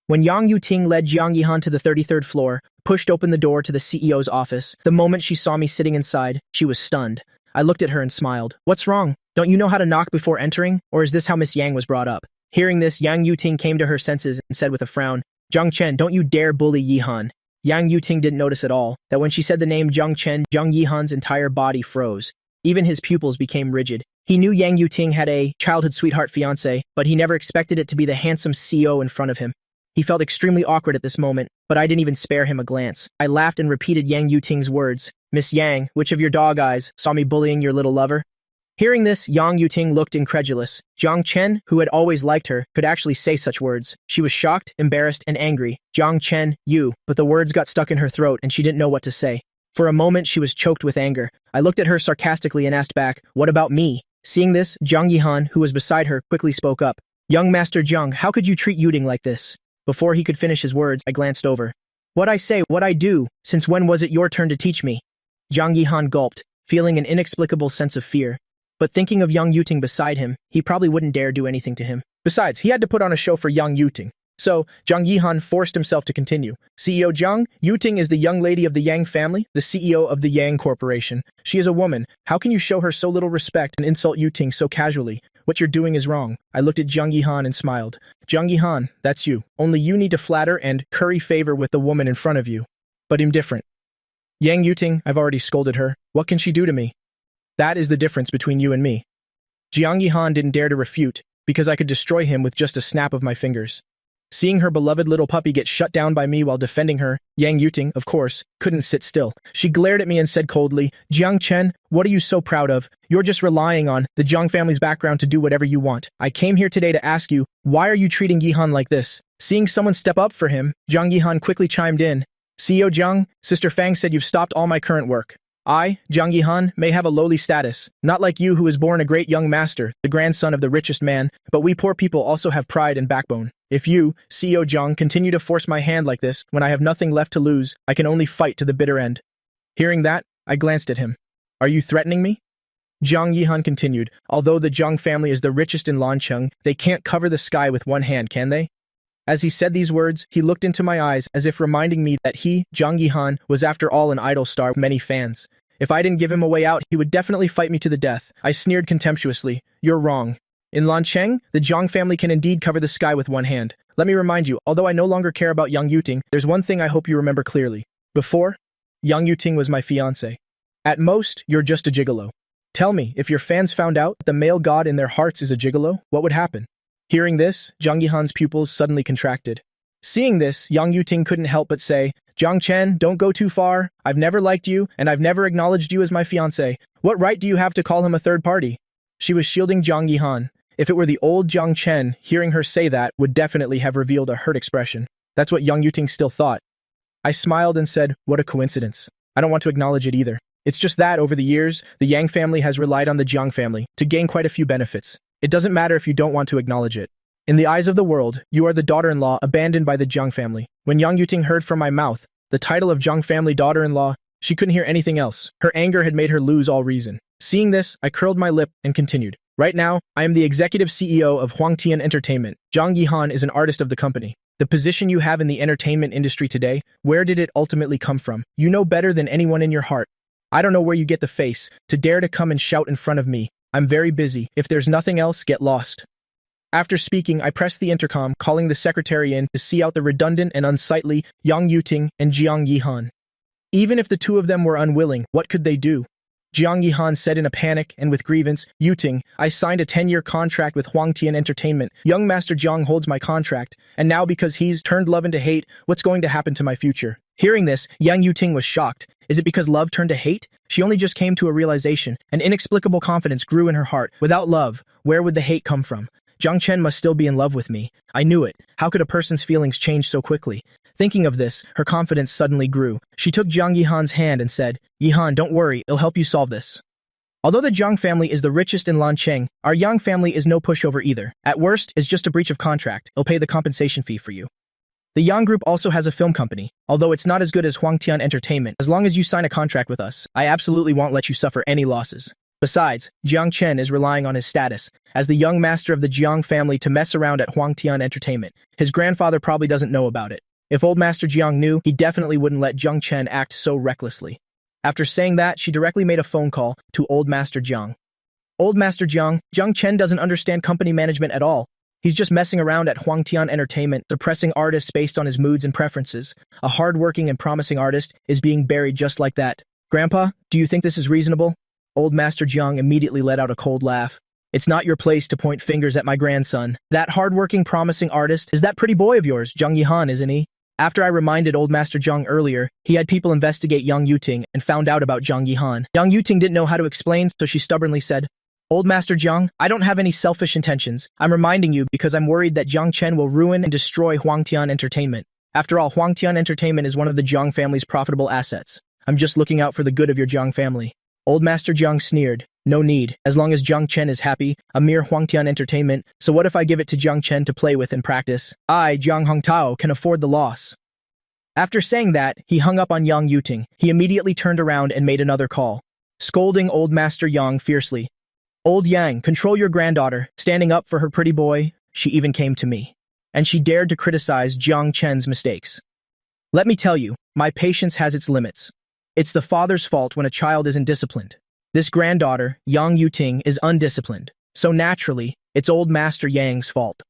When Yang Yuting led Jiang Yihan to the 33rd floor, pushed open the door to the CEO's office, the moment she saw me sitting inside, she was stunned. I looked at her and smiled. What's wrong? Don't you know how to knock before entering? Or is this how Miss Yang was brought up? Hearing this, Yang Yuting came to her senses and said with a frown, Zhang Chen, don't you dare bully Yihan. Yang Yuting didn't notice at all that when she said the name Zhang Chen, Zhang Yihan's entire body froze. Even his pupils became rigid. He knew Yang Yuting had a childhood sweetheart fiancé, but he never expected it to be the handsome CEO in front of him. He felt extremely awkward at this moment, but I didn't even spare him a glance. I laughed and repeated Yang Yuting's words. Miss Yang, which of your dog eyes saw me bullying your little lover? Hearing this, Yang Yuting looked incredulous. Zhang Chen, who had always liked her, could actually say such words. She was shocked, embarrassed, and angry. Zhang Chen, you. But the words got stuck in her throat and she didn't know what to say. For a moment, she was choked with anger. I looked at her sarcastically and asked back, what about me? Seeing this, Zhang Yihan, who was beside her, quickly spoke up. Young Master Zhang, how could you treat Yuting like this? Before he could finish his words, I glanced over. What I say, what I do, since when was it your turn to teach me? Zhang Yihan gulped, feeling an inexplicable sense of fear. But thinking of Yang Yuting beside him, he probably wouldn't dare do anything to him. Besides, he had to put on a show for Yang Yuting. So, Zhang Yihan forced himself to continue. CEO Zhang, Yuting is the young lady of the Yang family, the CEO of the Yang Corporation. She is a woman. How can you show her so little respect and insult Yuting so casually? What you're doing is wrong. I looked at Zhang Yihan and smiled. Zhang Yihan, that's you. Only you need to flatter and curry favor with the woman in front of you. But I'm different. Yang Yuting, I've already scolded her. What can she do to me? That is the difference between you and me. Jiang Yihan didn't dare to refute, because I could destroy him with just a snap of my fingers. Seeing her beloved little puppy get shut down by me while defending her, Yang Yuting, of course, couldn't sit still. She glared at me and said coldly, Jiang Chen, what are you so proud of? You're just relying on the Zhang family's background to do whatever you want. I came here today to ask you, why are you treating Yihan like this? Seeing someone step up for him, Zhang Yihan quickly chimed in. CEO Zhang, Sister Fang said you've stopped all my current work. I, Zhang Yihan, may have a lowly status, not like you who was born a great young master, the grandson of the richest man, but we poor people also have pride and backbone. If you, CEO Zhang, continue to force my hand like this, when I have nothing left to lose, I can only fight to the bitter end. Hearing that, I glanced at him. Are you threatening me? Zhang Yihan continued, although the Zhang family is the richest in Lancheng, they can't cover the sky with one hand, can they? As he said these words, he looked into my eyes as if reminding me that he, Zhang Yihan, was after all an idol star with many fans. If I didn't give him a way out, he would definitely fight me to the death. I sneered contemptuously. You're wrong. In Lancheng, the Zhang family can indeed cover the sky with one hand. Let me remind you, although I no longer care about Yang Yuting, there's one thing I hope you remember clearly. Before, Yang Yuting was my fiancé. At most, you're just a gigolo. Tell me, if your fans found out that the male god in their hearts is a gigolo, what would happen? Hearing this, Zhang Yihan's pupils suddenly contracted. Seeing this, Yang Yuting couldn't help but say, Zhang Chen, don't go too far. I've never liked you, and I've never acknowledged you as my fiancé. What right do you have to call him a third party? She was shielding Zhang Yihan. If it were the old Zhang Chen, hearing her say that would definitely have revealed a hurt expression. That's what Yang Yuting still thought. I smiled and said, what a coincidence. I don't want to acknowledge it either. It's just that, over the years, the Yang family has relied on the Jiang family to gain quite a few benefits. It doesn't matter if you don't want to acknowledge it. In the eyes of the world, you are the daughter-in-law abandoned by the Jiang family. When Yang Yuting heard from my mouth the title of Jiang family daughter-in-law, she couldn't hear anything else. Her anger had made her lose all reason. Seeing this, I curled my lip and continued. Right now, I am the executive CEO of Huangtian Entertainment. Zhang Yihan is an artist of the company. The position you have in the entertainment industry today, where did it ultimately come from? You know better than anyone in your heart. I don't know where you get the face to dare to come and shout in front of me. I'm very busy. If there's nothing else, get lost. After speaking, I pressed the intercom, calling the secretary in to see out the redundant and unsightly Yang Yuting and Jiang Yihan. Even if the two of them were unwilling, what could they do? Jiang Yihan said in a panic and with grievance, Yuting, I signed a 10-year contract with Huangtian Entertainment. Young Master Jiang holds my contract, and now because he's turned love into hate, what's going to happen to my future? Hearing this, Yang Yuting was shocked. Is it because love turned to hate? She only just came to a realization. An inexplicable confidence grew in her heart. Without love, where would the hate come from? Zhang Chen must still be in love with me. I knew it. How could a person's feelings change so quickly? Thinking of this, her confidence suddenly grew. She took Zhang Yihan's hand and said, Yihan, don't worry, it'll help you solve this. Although the Zhang family is the richest in Lancheng, our Yang family is no pushover either. At worst, it's just a breach of contract. It'll pay the compensation fee for you. The Yang Group also has a film company. Although it's not as good as Huangtian Entertainment, as long as you sign a contract with us, I absolutely won't let you suffer any losses. Besides, Jiang Chen is relying on his status as the young master of the Jiang family to mess around at Huangtian Entertainment. His grandfather probably doesn't know about it. If old Master Jiang knew, he definitely wouldn't let Jiang Chen act so recklessly. After saying that, she directly made a phone call to old Master Jiang. Old Master Jiang Chen doesn't understand company management at all. He's just messing around at Huangtian Entertainment, suppressing artists based on his moods and preferences. A hard-working and promising artist is being buried just like that. Grandpa, do you think this is reasonable? Old Master Jiang immediately let out a cold laugh. It's not your place to point fingers at my grandson. That hard-working, promising artist is that pretty boy of yours, Zhang Yihan, isn't he? After I reminded old Master Jiang earlier, he had people investigate Yang Yuting and found out about Zhang Yihan. Yang Yuting didn't know how to explain, so she stubbornly said, Old Master Jiang, I don't have any selfish intentions. I'm reminding you because I'm worried that Jiang Chen will ruin and destroy Huangtian Entertainment. After all, Huangtian Entertainment is one of the Jiang family's profitable assets. I'm just looking out for the good of your Jiang family. Old Master Jiang sneered. No need, as long as Jiang Chen is happy, a mere Huangtian Entertainment, so what if I give it to Jiang Chen to play with and practice? I, Jiang Hongtao, can afford the loss. After saying that, he hung up on Yang Yuting. He immediately turned around and made another call, scolding old Master Yang fiercely. Old Yang, control your granddaughter, standing up for her pretty boy. She even came to me. And she dared to criticize Jiang Chen's mistakes. Let me tell you, my patience has its limits. It's the father's fault when a child isn't disciplined. This granddaughter, Yang Yuting, is undisciplined. So naturally, it's old Master Yang's fault.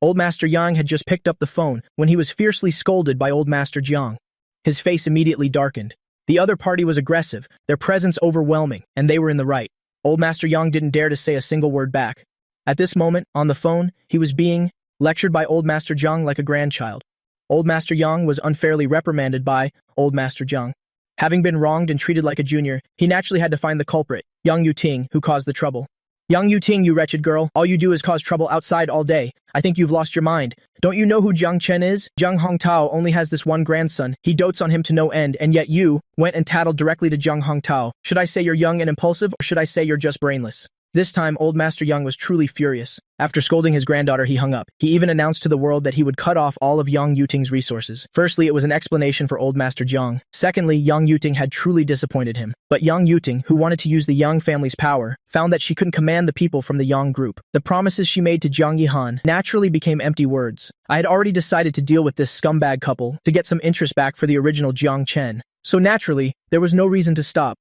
Old Master Yang had just picked up the phone when he was fiercely scolded by old Master Jiang. His face immediately darkened. The other party was aggressive, their presence overwhelming, and they were in the right. Old Master Yang didn't dare to say a single word back. At this moment, on the phone, he was being lectured by old Master Jiang like a grandchild. Old Master Yang was unfairly reprimanded by old Master Jiang. Having been wronged and treated like a junior, he naturally had to find the culprit, Yang Yuting, who caused the trouble. Yang Yuting, you wretched girl, all you do is cause trouble outside all day. I think you've lost your mind. Don't you know who Jiang Chen is? Jiang Hongtao only has this one grandson. He dotes on him to no end, and yet you went and tattled directly to Jiang Hongtao. Should I say you're young and impulsive, or should I say you're just brainless? This time, old Master Yang was truly furious. After scolding his granddaughter, he hung up. He even announced to the world that he would cut off all of Yang Yuting's resources. Firstly, it was an explanation for old Master Jiang. Secondly, Yang Yuting had truly disappointed him. But Yang Yuting, who wanted to use the Yang family's power, found that she couldn't command the people from the Yang group. The promises she made to Jiang Yihan naturally became empty words. I had already decided to deal with this scumbag couple to get some interest back for the original Jiang Chen. So naturally, there was no reason to stop.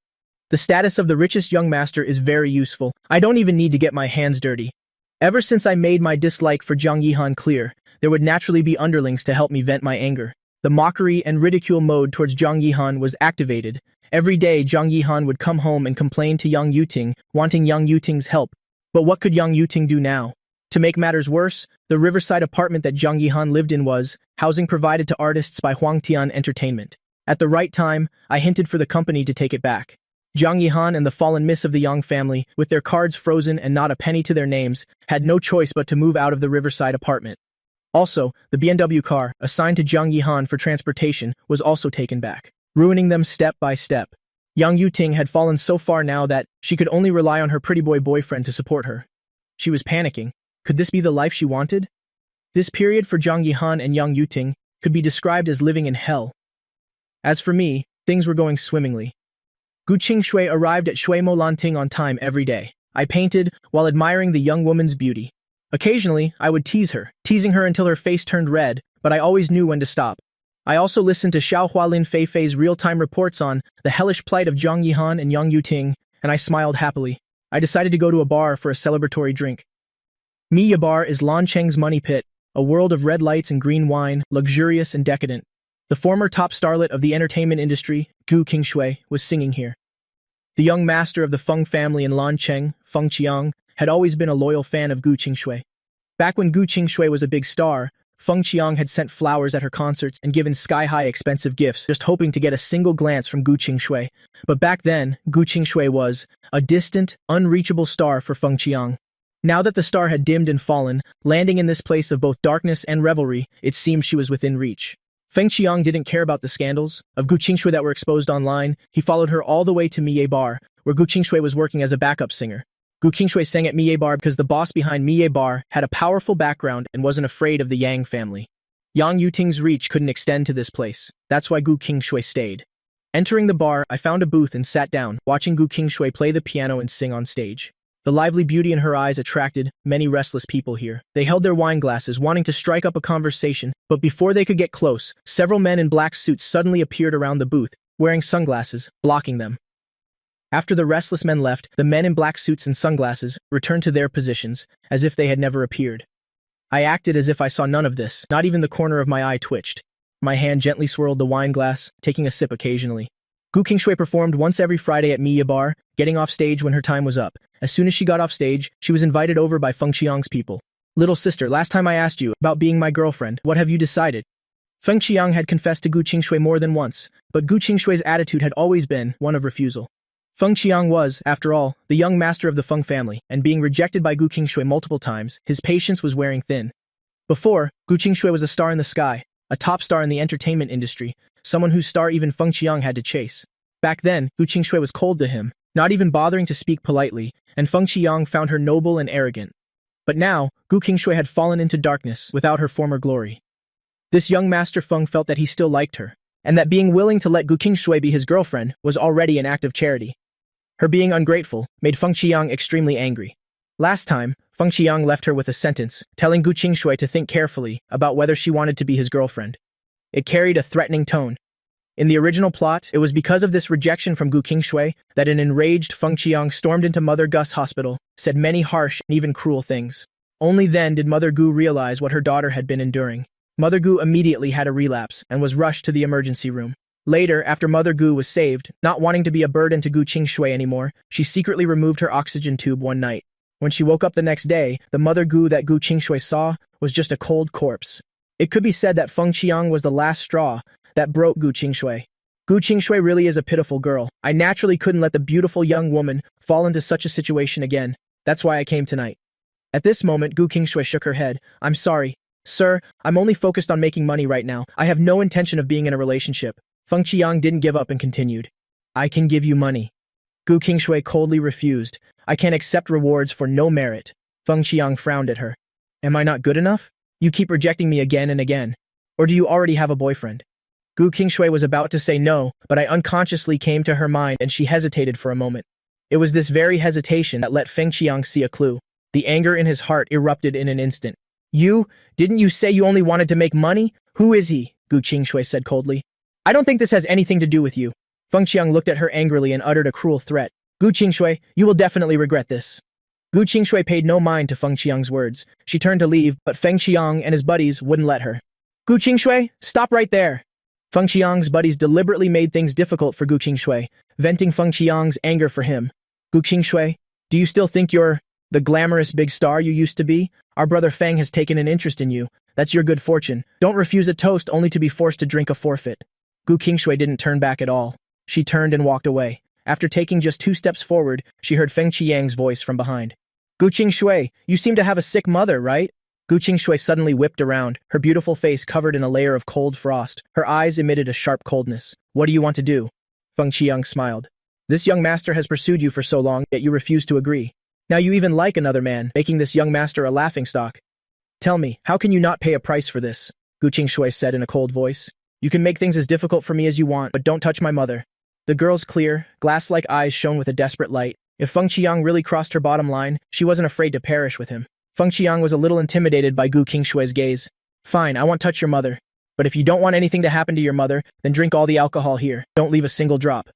The status of the richest young master is very useful. I don't even need to get my hands dirty. Ever since I made my dislike for Jiang Yihan clear, there would naturally be underlings to help me vent my anger. The mockery and ridicule mode towards Jiang Yihan was activated. Every day, Jiang Yihan would come home and complain to Yang Yuting, wanting Yang Yuting's help. But what could Yang Yuting do now? To make matters worse, the riverside apartment that Jiang Yihan lived in was housing provided to artists by Huangtian Entertainment. At the right time, I hinted for the company to take it back. Jiang Yihan and the fallen miss of the Yang family, with their cards frozen and not a penny to their names, had no choice but to move out of the riverside apartment. Also, the BMW car, assigned to Jiang Yihan for transportation, was also taken back, ruining them step by step. Yang Yuting had fallen so far now that she could only rely on her pretty boy boyfriend to support her. She was panicking. Could this be the life she wanted? This period for Jiang Yihan and Yang Yuting could be described as living in hell. As for me, things were going swimmingly. Gu Qingshui arrived at Shuimo Lanting on time every day. I painted while admiring the young woman's beauty. Occasionally, I would tease her, teasing her until her face turned red, but I always knew when to stop. I also listened to Xiao Hualin Feifei's real-time reports on the hellish plight of Jiang Yihan and Yang Yuting, and I smiled happily. I decided to go to a bar for a celebratory drink. Miya Bar is Lan Cheng's money pit, a world of red lights and green wine, luxurious and decadent. The former top starlet of the entertainment industry, Gu Qingshui, was singing here. The young master of the Feng family in Lan Cheng, Feng Qiang, had always been a loyal fan of Gu Qingshui. Back when Gu Qingshui was a big star, Feng Qiang had sent flowers at her concerts and given sky-high expensive gifts, just hoping to get a single glance from Gu Qingshui. But back then, Gu Qingshui was a distant, unreachable star for Feng Qiang. Now that the star had dimmed and fallen, landing in this place of both darkness and revelry, it seemed she was within reach. Feng Qiang didn't care about the scandals of Gu Qingshui that were exposed online. He followed her all the way to Miye Bar, where Gu Qingshui was working as a backup singer. Gu Qingshui sang at Miye Bar because the boss behind Miye Bar had a powerful background and wasn't afraid of the Yang family. Yang Yuting's reach couldn't extend to this place. That's why Gu Qingshui stayed. Entering the bar, I found a booth and sat down, watching Gu Qingshui play the piano and sing on stage. The lively beauty in her eyes attracted many restless people here. They held their wine glasses, wanting to strike up a conversation, but before they could get close, several men in black suits suddenly appeared around the booth, wearing sunglasses, blocking them. After the restless men left, the men in black suits and sunglasses returned to their positions, as if they had never appeared. I acted as if I saw none of this, not even the corner of my eye twitched. My hand gently swirled the wine glass, taking a sip occasionally. Gu Qingshui performed once every Friday at Miya Bar, getting off stage when her time was up. As soon as she got off stage, she was invited over by Feng Qiang's people. "Little sister, last time I asked you about being my girlfriend, what have you decided?" Feng Qiang had confessed to Gu Qingshui more than once, but Gu Qingshui's attitude had always been one of refusal. Feng Qiang was, after all, the young master of the Feng family, and being rejected by Gu Qingshui multiple times, his patience was wearing thin. Before, Gu Qingshui was a star in the sky, a top star in the entertainment industry, someone whose star even Feng Qiang had to chase. Back then, Gu Qingshui was cold to him, not even bothering to speak politely, and Feng Qiang found her noble and arrogant. But now, Gu Qingshui had fallen into darkness without her former glory. This young master Feng felt that he still liked her, and that being willing to let Gu Qingshui be his girlfriend was already an act of charity. Her being ungrateful made Feng Qiang extremely angry. Last time, Feng Qiang left her with a sentence, telling Gu Qingshui to think carefully about whether she wanted to be his girlfriend. It carried a threatening tone. In the original plot, it was because of this rejection from Gu Qingshui that an enraged Feng Qiang stormed into Mother Gu's hospital, said many harsh and even cruel things. Only then did Mother Gu realize what her daughter had been enduring. Mother Gu immediately had a relapse and was rushed to the emergency room. Later, after Mother Gu was saved, not wanting to be a burden to Gu Qingshui anymore, she secretly removed her oxygen tube one night. When she woke up the next day, the Mother Gu that Gu Qingshui saw was just a cold corpse. It could be said that Feng Qiang was the last straw that broke Gu Qingshui. Gu Qingshui really is a pitiful girl. I naturally couldn't let the beautiful young woman fall into such a situation again. That's why I came tonight. At this moment, Gu Qingshui shook her head. "I'm sorry. Sir, I'm only focused on making money right now. I have no intention of being in a relationship." Feng Qiang didn't give up and continued. "I can give you money." Gu Qingshui coldly refused. "I can't accept rewards for no merit." Feng Qiang frowned at her. "Am I not good enough? You keep rejecting me again and again. Or do you already have a boyfriend?" Gu Qingshui was about to say no, but I unconsciously came to her mind and she hesitated for a moment. It was this very hesitation that let Feng Qiang see a clue. The anger in his heart erupted in an instant. Didn't you say you only wanted to make money? Who is he?" Gu Qingshui said coldly. "I don't think this has anything to do with you." Feng Qiang looked at her angrily and uttered a cruel threat. "Gu Qingshui, you will definitely regret this." Gu Qingshui paid no mind to Feng Qiang's words. She turned to leave, but Feng Qiang and his buddies wouldn't let her. "Gu Qingshui, stop right there." Feng Qiang's buddies deliberately made things difficult for Gu Qingshui, venting Feng Qiang's anger for him. "Gu Qingshui, do you still think you're the glamorous big star you used to be? Our brother Feng has taken an interest in you. That's your good fortune. Don't refuse a toast only to be forced to drink a forfeit." Gu Qingshui didn't turn back at all. She turned and walked away. After taking just 2 steps forward, she heard Feng Qiang's voice from behind. "Gu Qingshui, you seem to have a sick mother, right?" Gu Qingshui suddenly whipped around, her beautiful face covered in a layer of cold frost. Her eyes emitted a sharp coldness. "What do you want to do?" Feng Qiang smiled. "This young master has pursued you for so long, yet you refuse to agree. Now you even like another man, making this young master a laughingstock. Tell me, how can you not pay a price for this?" Gu Qingshui said in a cold voice. "You can make things as difficult for me as you want, but don't touch my mother." The girl's clear, glass-like eyes shone with a desperate light. If Feng Qiang really crossed her bottom line, she wasn't afraid to perish with him. Feng Qiang was a little intimidated by Gu Qingshui's gaze. "Fine, I won't touch your mother. But if you don't want anything to happen to your mother, then drink all the alcohol here. Don't leave a single drop."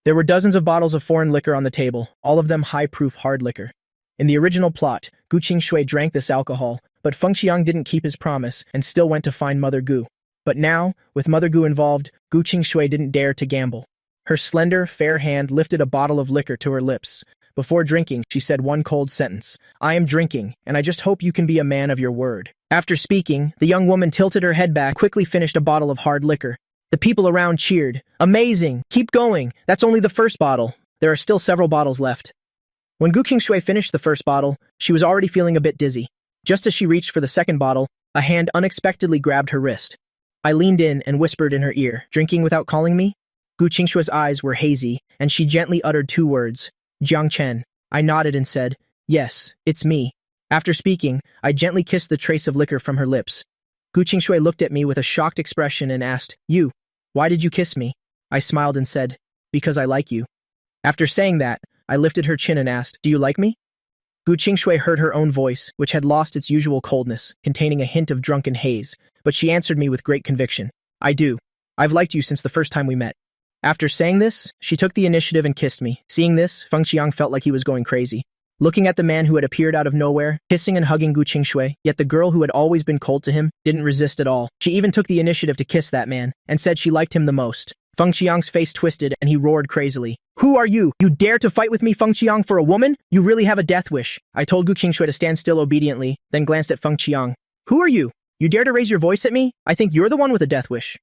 There were dozens of bottles of foreign liquor on the table, all of them high-proof hard liquor. In the original plot, Gu Qingshui drank this alcohol, but Feng Qiang didn't keep his promise and still went to find Mother Gu. But now, with Mother Gu involved, Gu Qingshui didn't dare to gamble. Her slender, fair hand lifted a bottle of liquor to her lips. Before drinking, she said one cold sentence. "I am drinking, and I just hope you can be a man of your word." After speaking, the young woman tilted her head back, quickly finished a bottle of hard liquor. The people around cheered. "Amazing! Keep going! That's only the first bottle. There are still several bottles left." When Gu Qingshui finished the first bottle, she was already feeling a bit dizzy. Just as she reached for the second bottle, a hand unexpectedly grabbed her wrist. I leaned in and whispered in her ear, "Drinking without calling me?" Gu Qingshui's eyes were hazy, and she gently uttered 2 words. "Jiang Chen." I nodded and said, "Yes, it's me." After speaking, I gently kissed the trace of liquor from her lips. Gu Qingshui looked at me with a shocked expression and asked, "You, why did you kiss me?" I smiled and said, because I like you. After saying that, I lifted her chin and asked, do you like me? Gu Qingshui heard her own voice, which had lost its usual coldness, containing a hint of drunken haze, but she answered me with great conviction. I do. I've liked you since the first time we met. After saying this, she took the initiative and kissed me. Seeing this, Feng Qiang felt like he was going crazy. Looking at the man who had appeared out of nowhere, kissing and hugging Gu Qingshui, yet the girl who had always been cold to him didn't resist at all. She even took the initiative to kiss that man, and said she liked him the most. Feng Qiang's face twisted and he roared crazily. Who are you? You dare to fight with me, Feng Qiang, for a woman? You really have a death wish. I told Gu Qingshui to stand still obediently, then glanced at Feng Qiang. Who are you? You dare to raise your voice at me? I think you're the one with a death wish.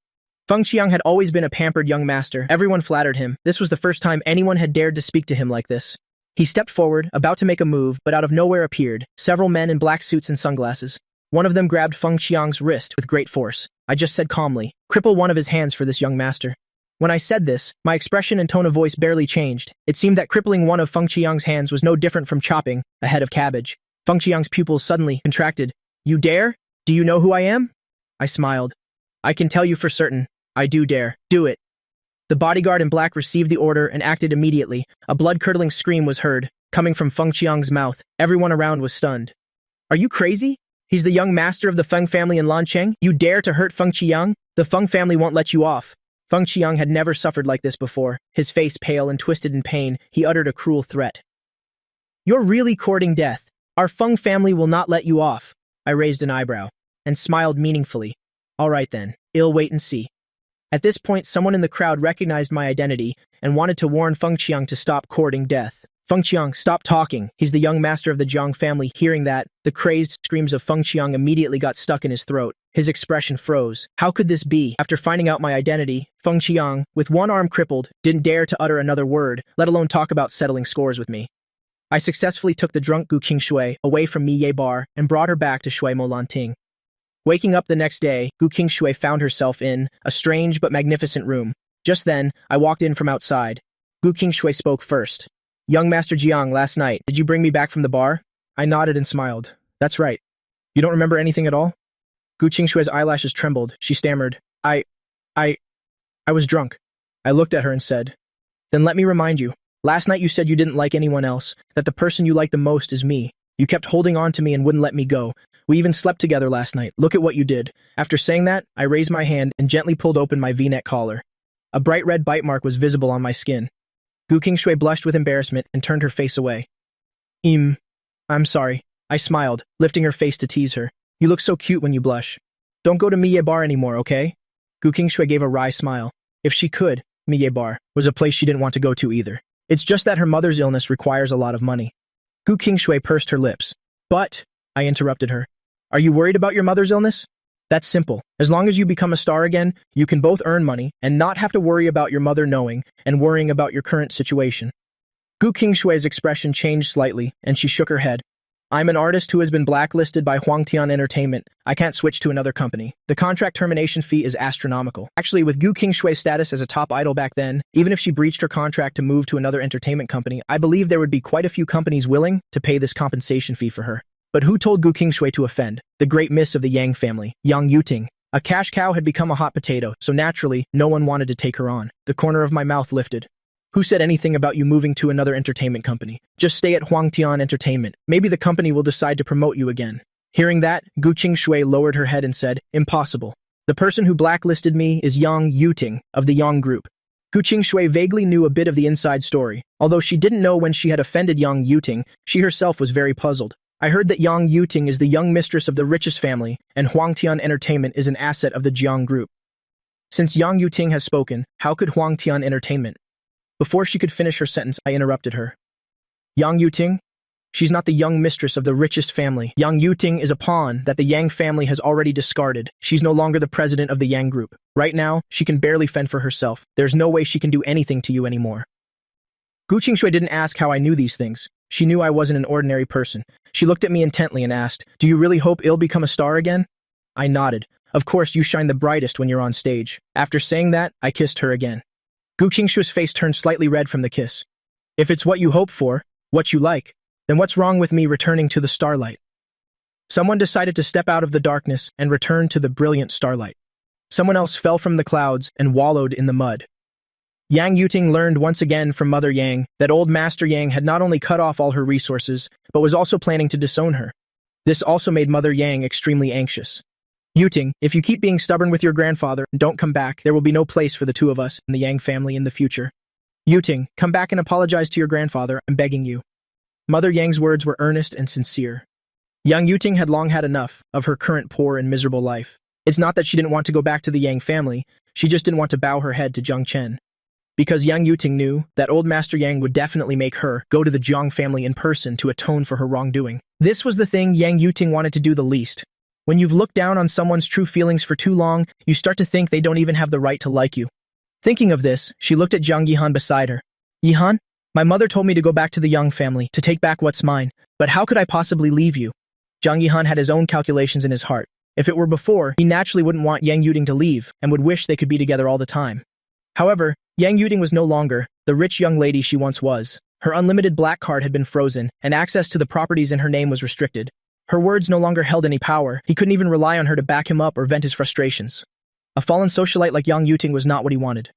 Feng Qiang had always been a pampered young master. Everyone flattered him. This was the first time anyone had dared to speak to him like this. He stepped forward, about to make a move, but out of nowhere appeared several men in black suits and sunglasses. One of them grabbed Feng Qiang's wrist with great force. I just said calmly, cripple one of his hands for this young master. When I said this, my expression and tone of voice barely changed. It seemed that crippling one of Feng Qiang's hands was no different from chopping a head of cabbage. Feng Qiang's pupils suddenly contracted. You dare? Do you know who I am? I smiled. I can tell you for certain. I do dare. Do it. The bodyguard in black received the order and acted immediately. A blood-curdling scream was heard, coming from Feng Qiang's mouth. Everyone around was stunned. Are you crazy? He's the young master of the Feng family in Lancheng. You dare to hurt Feng Qiang? The Feng family won't let you off. Feng Qiang had never suffered like this before. His face pale and twisted in pain, he uttered a cruel threat. You're really courting death. Our Feng family will not let you off. I raised an eyebrow and smiled meaningfully. All right then, I'll wait and see. At this point, someone in the crowd recognized my identity and wanted to warn Feng Qiang to stop courting death. Feng Qiang, stop talking. He's the young master of the Jiang family. Hearing that, the crazed screams of Feng Qiang immediately got stuck in his throat. His expression froze. How could this be? After finding out my identity, Feng Qiang, with one arm crippled, didn't dare to utter another word, let alone talk about settling scores with me. I successfully took the drunk Gu Qingshui away from Miye Bar and brought her back to Shui Mo Lanting. Waking up the next day, Gu Qingshui found herself in a strange but magnificent room. Just then, I walked in from outside. Gu Qingshui spoke first. Young Master Jiang, last night, did you bring me back from the bar? I nodded and smiled. That's right. You don't remember anything at all? Gu Qingshui's eyelashes trembled. She stammered. I was drunk. I looked at her and said, then let me remind you. Last night you said you didn't like anyone else, that the person you like the most is me. You kept holding on to me and wouldn't let me go. We even slept together last night. Look at what you did. After saying that, I raised my hand and gently pulled open my V-neck collar. A bright red bite mark was visible on my skin. Gu Qingshui blushed with embarrassment and turned her face away. I'm sorry. I smiled, lifting her face to tease her. You look so cute when you blush. Don't go to Miye Bar anymore, okay? Gu Qingshui gave a wry smile. If she could, Miye Bar was a place she didn't want to go to either. It's just that her mother's illness requires a lot of money. Gu Qingshui pursed her lips. But, I interrupted her. Are you worried about your mother's illness? That's simple. As long as you become a star again, you can both earn money and not have to worry about your mother knowing and worrying about your current situation. Gu Qingshui's expression changed slightly, and she shook her head. I'm an artist who has been blacklisted by Huangtian Entertainment. I can't switch to another company. The contract termination fee is astronomical. Actually, with Gu Qingshui's status as a top idol back then, even if she breached her contract to move to another entertainment company, I believe there would be quite a few companies willing to pay this compensation fee for her. But who told Gu Qingshui to offend? The great miss of the Yang family, Yang Yuting. A cash cow had become a hot potato, so naturally, no one wanted to take her on. The corner of my mouth lifted. Who said anything about you moving to another entertainment company? Just stay at Huangtian Entertainment. Maybe the company will decide to promote you again. Hearing that, Gu Qingshui lowered her head and said, Impossible. The person who blacklisted me is Yang Yuting of the Yang Group. Gu Qingshui vaguely knew a bit of the inside story. Although she didn't know when she had offended Yang Yuting, she herself was very puzzled. I heard that Yang Yuting is the young mistress of the richest family, and Huangtian Entertainment is an asset of the Jiang Group. Since Yang Yuting has spoken, how could Huangtian Entertainment? Before she could finish her sentence, I interrupted her. Yang Yuting? She's not the young mistress of the richest family. Yang Yuting is a pawn that the Yang family has already discarded. She's no longer the president of the Yang Group. Right now, she can barely fend for herself. There's no way she can do anything to you anymore. Gu Qingshui didn't ask how I knew these things. She knew I wasn't an ordinary person. She looked at me intently and asked, Do you really hope I'll become a star again? I nodded. Of course, you shine the brightest when you're on stage. After saying that, I kissed her again. Gu Qingshui's face turned slightly red from the kiss. If it's what you hope for, what you like, then what's wrong with me returning to the starlight? Someone decided to step out of the darkness and return to the brilliant starlight. Someone else fell from the clouds and wallowed in the mud. Yang Yuting learned once again from Mother Yang that old Master Yang had not only cut off all her resources, but was also planning to disown her. This also made Mother Yang extremely anxious. Yuting, if you keep being stubborn with your grandfather and don't come back, there will be no place for the two of us in the Yang family in the future. Yuting, come back and apologize to your grandfather, I'm begging you. Mother Yang's words were earnest and sincere. Young Yuting had long had enough of her current poor and miserable life. It's not that she didn't want to go back to the Yang family, she just didn't want to bow her head to Jiang Chen. Because Yang Yuting knew that old Master Yang would definitely make her go to the Jiang family in person to atone for her wrongdoing. This was the thing Yang Yuting wanted to do the least. When you've looked down on someone's true feelings for too long, you start to think they don't even have the right to like you. Thinking of this, she looked at Jiang Yihan beside her. Yihan, my mother told me to go back to the Yang family, to take back what's mine, but how could I possibly leave you? Jiang Yihan had his own calculations in his heart. If it were before, he naturally wouldn't want Yang Yuting to leave and would wish they could be together all the time. However, Yang Yuting was no longer the rich young lady she once was. Her unlimited black card had been frozen, and access to the properties in her name was restricted. Her words no longer held any power. He couldn't even rely on her to back him up or vent his frustrations. A fallen socialite like Yang Yuting was not what he wanted.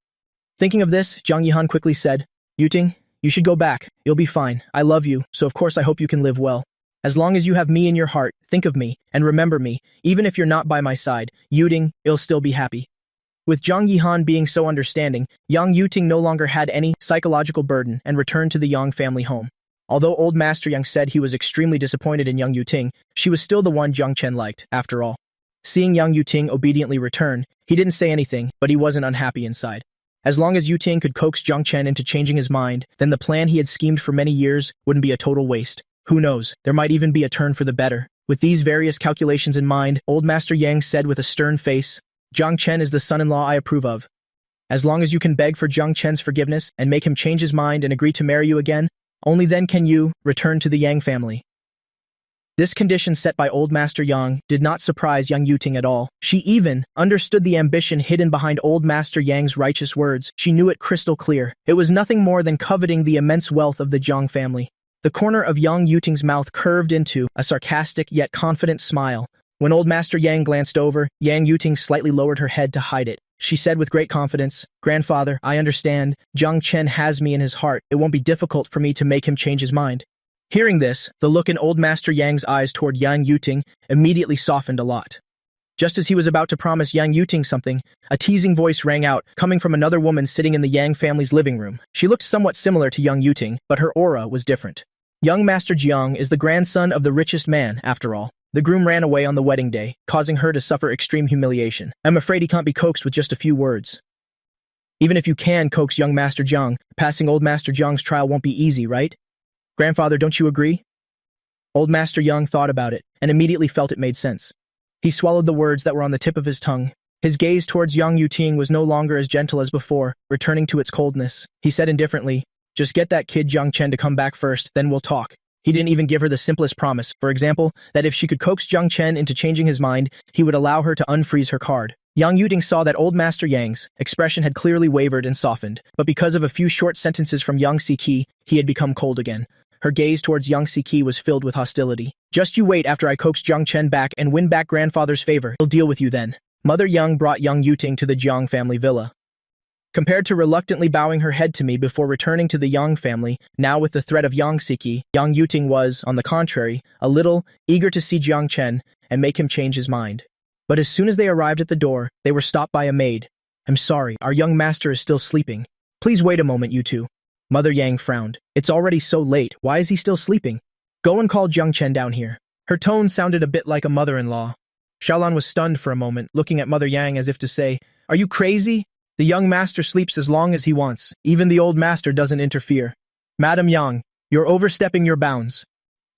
Thinking of this, Jiang Yihan quickly said, Yuting, you should go back. You'll be fine. I love you, so of course I hope you can live well. As long as you have me in your heart, think of me, and remember me. Even if you're not by my side, Yuting, you'll still be happy. With Jiang Yihan being so understanding, Yang Yuting no longer had any psychological burden and returned to the Yang family home. Although old Master Yang said he was extremely disappointed in Yang Yuting, she was still the one Jiang Chen liked, after all. Seeing Yang Yuting obediently return, he didn't say anything, but he wasn't unhappy inside. As long as Yuting could coax Jiang Chen into changing his mind, then the plan he had schemed for many years wouldn't be a total waste. Who knows, there might even be a turn for the better. With these various calculations in mind, old Master Yang said with a stern face, Jiang Chen is the son-in-law I approve of. As long as you can beg for Jiang Chen's forgiveness and make him change his mind and agree to marry you again, only then can you return to the Yang family. This condition set by old Master Yang did not surprise Yang Yuting at all. She even understood the ambition hidden behind old Master Yang's righteous words. She knew it crystal clear. It was nothing more than coveting the immense wealth of the Jiang family. The corner of Yang Yuting's mouth curved into a sarcastic yet confident smile. When old Master Yang glanced over, Yang Yuting slightly lowered her head to hide it. She said with great confidence, Grandfather, I understand. Jiang Chen has me in his heart. It won't be difficult for me to make him change his mind. Hearing this, the look in old Master Yang's eyes toward Yang Yuting immediately softened a lot. Just as he was about to promise Yang Yuting something, a teasing voice rang out, coming from another woman sitting in the Yang family's living room. She looked somewhat similar to Yang Yuting, but her aura was different. Young Master Jiang is the grandson of the richest man, after all. The groom ran away on the wedding day, causing her to suffer extreme humiliation. I'm afraid he can't be coaxed with just a few words. Even if you can coax young Master Jiang, passing old Master Jiang's trial won't be easy, right? Grandfather, don't you agree? Old Master Yang thought about it, and immediately felt it made sense. He swallowed the words that were on the tip of his tongue. His gaze towards Yang Yuting was no longer as gentle as before, returning to its coldness. He said indifferently, just get that kid Jiang Chen to come back first, then we'll talk. He didn't even give her the simplest promise, for example, that if she could coax Jiang Chen into changing his mind, he would allow her to unfreeze her card. Yang Yuting saw that old Master Yang's expression had clearly wavered and softened, but because of a few short sentences from Yang Siki, he had become cold again. Her gaze towards Yang Siki was filled with hostility. Just you wait after I coax Jiang Chen back and win back grandfather's favor. He'll deal with you then. Mother Yang brought Yang Yuting to the Jiang family villa. Compared to reluctantly bowing her head to me before returning to the Yang family, now with the threat of Yang Siki, Yang Yuting was, on the contrary, a little eager to see Jiang Chen and make him change his mind. But as soon as they arrived at the door, they were stopped by a maid. I'm sorry, our young master is still sleeping. Please wait a moment, you two. Mother Yang frowned. It's already so late, why is he still sleeping? Go and call Jiang Chen down here. Her tone sounded a bit like a mother-in-law. Xiaolan was stunned for a moment, looking at Mother Yang as if to say, Are you crazy? The young master sleeps as long as he wants. Even the old master doesn't interfere. Madam Yang, you're overstepping your bounds.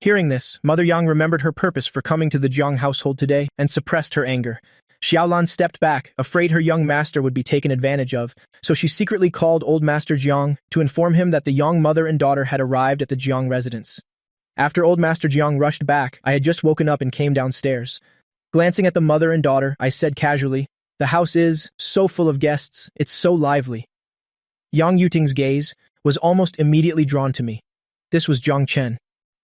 Hearing this, Mother Yang remembered her purpose for coming to the Jiang household today and suppressed her anger. Xiaolan stepped back, afraid her young master would be taken advantage of, so she secretly called old Master Jiang to inform him that the young mother and daughter had arrived at the Jiang residence. After old Master Jiang rushed back, I had just woken up and came downstairs. Glancing at the mother and daughter, I said casually, The house is so full of guests, it's so lively. Yang Yuting's gaze was almost immediately drawn to me. This was Jiang Chen.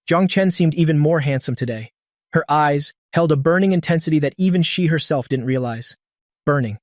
Jiang Chen seemed even more handsome today. Her eyes held a burning intensity that even she herself didn't realize. Burning.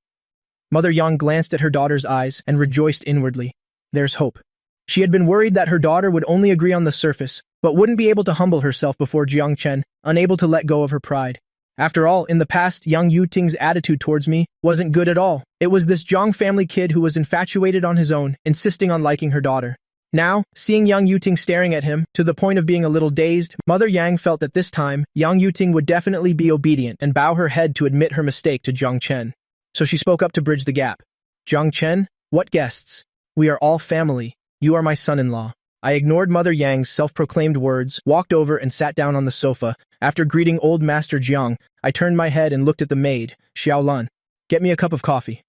Mother Yang glanced at her daughter's eyes and rejoiced inwardly. There's hope. She had been worried that her daughter would only agree on the surface, but wouldn't be able to humble herself before Jiang Chen, unable to let go of her pride. After all, in the past, Yang Yuting's attitude towards me wasn't good at all. It was this Jiang family kid who was infatuated on his own, insisting on liking her daughter. Now, seeing Yang Yuting staring at him, to the point of being a little dazed, Mother Yang felt that this time, Yang Yuting would definitely be obedient and bow her head to admit her mistake to Jiang Chen. So she spoke up to bridge the gap. Jiang Chen, what guests? We are all family. You are my son-in-law. I ignored Mother Yang's self-proclaimed words, walked over and sat down on the sofa. After greeting old Master Jiang, I turned my head and looked at the maid, Xiaolan. Get me a cup of coffee.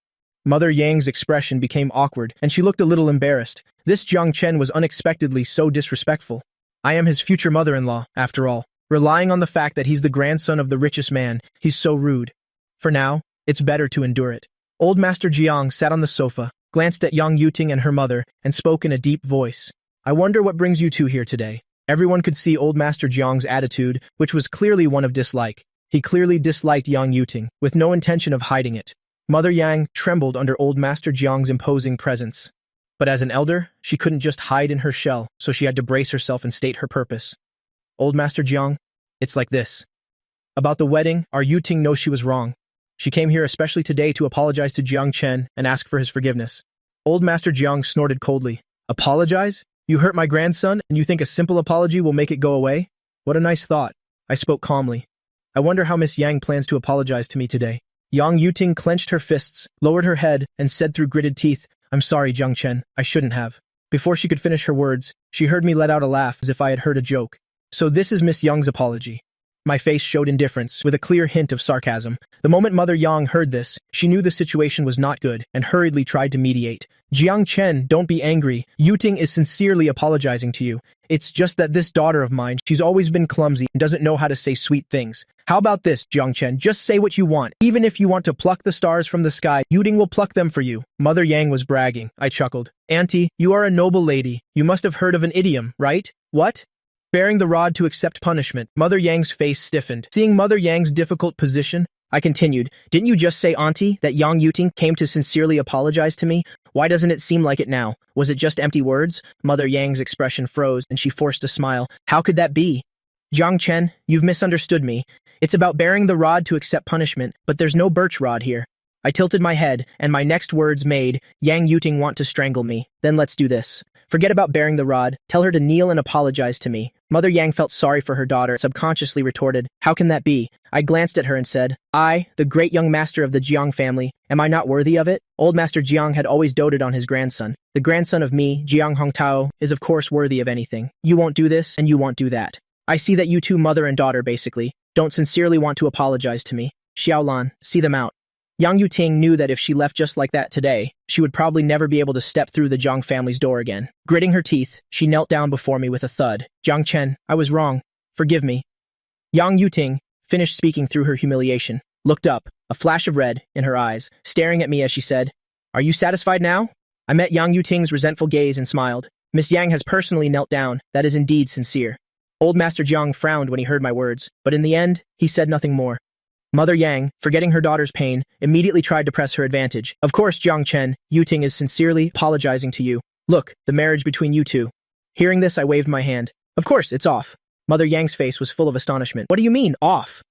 Mother Yang's expression became awkward, and she looked a little embarrassed. This Jiang Chen was unexpectedly so disrespectful. I am his future mother-in-law, after all. Relying on the fact that he's the grandson of the richest man, he's so rude. For now, it's better to endure it. Old Master Jiang sat on the sofa, glanced at Yang Yuting and her mother, and spoke in a deep voice. I wonder what brings you two here today. Everyone could see old Master Jiang's attitude, which was clearly one of dislike. He clearly disliked Yang Yuting, with no intention of hiding it. Mother Yang trembled under old Master Jiang's imposing presence. But as an elder, she couldn't just hide in her shell, so she had to brace herself and state her purpose. Old Master Jiang, it's like this. About the wedding, our Yuting knows she was wrong. She came here especially today to apologize to Jiang Chen and ask for his forgiveness. Old Master Jiang snorted coldly. Apologize? You hurt my grandson, and you think a simple apology will make it go away? What a nice thought. I spoke calmly. I wonder how Miss Yang plans to apologize to me today. Yang Yuting clenched her fists, lowered her head, and said through gritted teeth, I'm sorry, Jiang Chen, I shouldn't have. Before she could finish her words, she heard me let out a laugh as if I had heard a joke. So this is Miss Yang's apology. My face showed indifference, with a clear hint of sarcasm. The moment Mother Yang heard this, she knew the situation was not good and hurriedly tried to mediate. Jiang Chen, don't be angry. Yuting is sincerely apologizing to you. It's just that this daughter of mine, she's always been clumsy and doesn't know how to say sweet things. How about this, Jiang Chen? Just say what you want. Even if you want to pluck the stars from the sky, Yuting will pluck them for you. Mother Yang was bragging. I chuckled. Auntie, you are a noble lady. You must have heard of an idiom, right? What? Bearing the rod to accept punishment. Mother Yang's face stiffened. Seeing Mother Yang's difficult position, I continued, didn't you just say, Auntie, that Yang Yuting came to sincerely apologize to me? Why doesn't it seem like it now? Was it just empty words? Mother Yang's expression froze, and she forced a smile. How could that be? Jiang Chen, you've misunderstood me. It's about bearing the rod to accept punishment, but there's no birch rod here. I tilted my head, and my next words made, Yang Yuting want to strangle me. Then let's do this. Forget about bearing the rod. Tell her to kneel and apologize to me. Mother Yang felt sorry for her daughter, subconsciously retorted, how can that be? I glanced at her and said, I, the great young master of the Jiang family, am I not worthy of it? Old Master Jiang had always doted on his grandson. The grandson of me, Jiang Hongtao, is of course worthy of anything. You won't do this, and you won't do that. I see that you two mother and daughter, basically, don't sincerely want to apologize to me. Xiaolan, see them out. Yang Yuting knew that if she left just like that today, she would probably never be able to step through the Jiang family's door again. Gritting her teeth, she knelt down before me with a thud. Jiang Chen, I was wrong. Forgive me. Yang Yuting finished speaking through her humiliation, looked up, a flash of red in her eyes, staring at me as she said, Are you satisfied now? I met Yang Yuting's resentful gaze and smiled. Miss Yang has personally knelt down. That is indeed sincere. Old Master Jiang frowned when he heard my words, but in the end, he said nothing more. Mother Yang, forgetting her daughter's pain, immediately tried to press her advantage. Of course, Jiang Chen, Yuting is sincerely apologizing to you. Look, the marriage between you two. Hearing this, I waved my hand. Of course, it's off. Mother Yang's face was full of astonishment. What do you mean, off?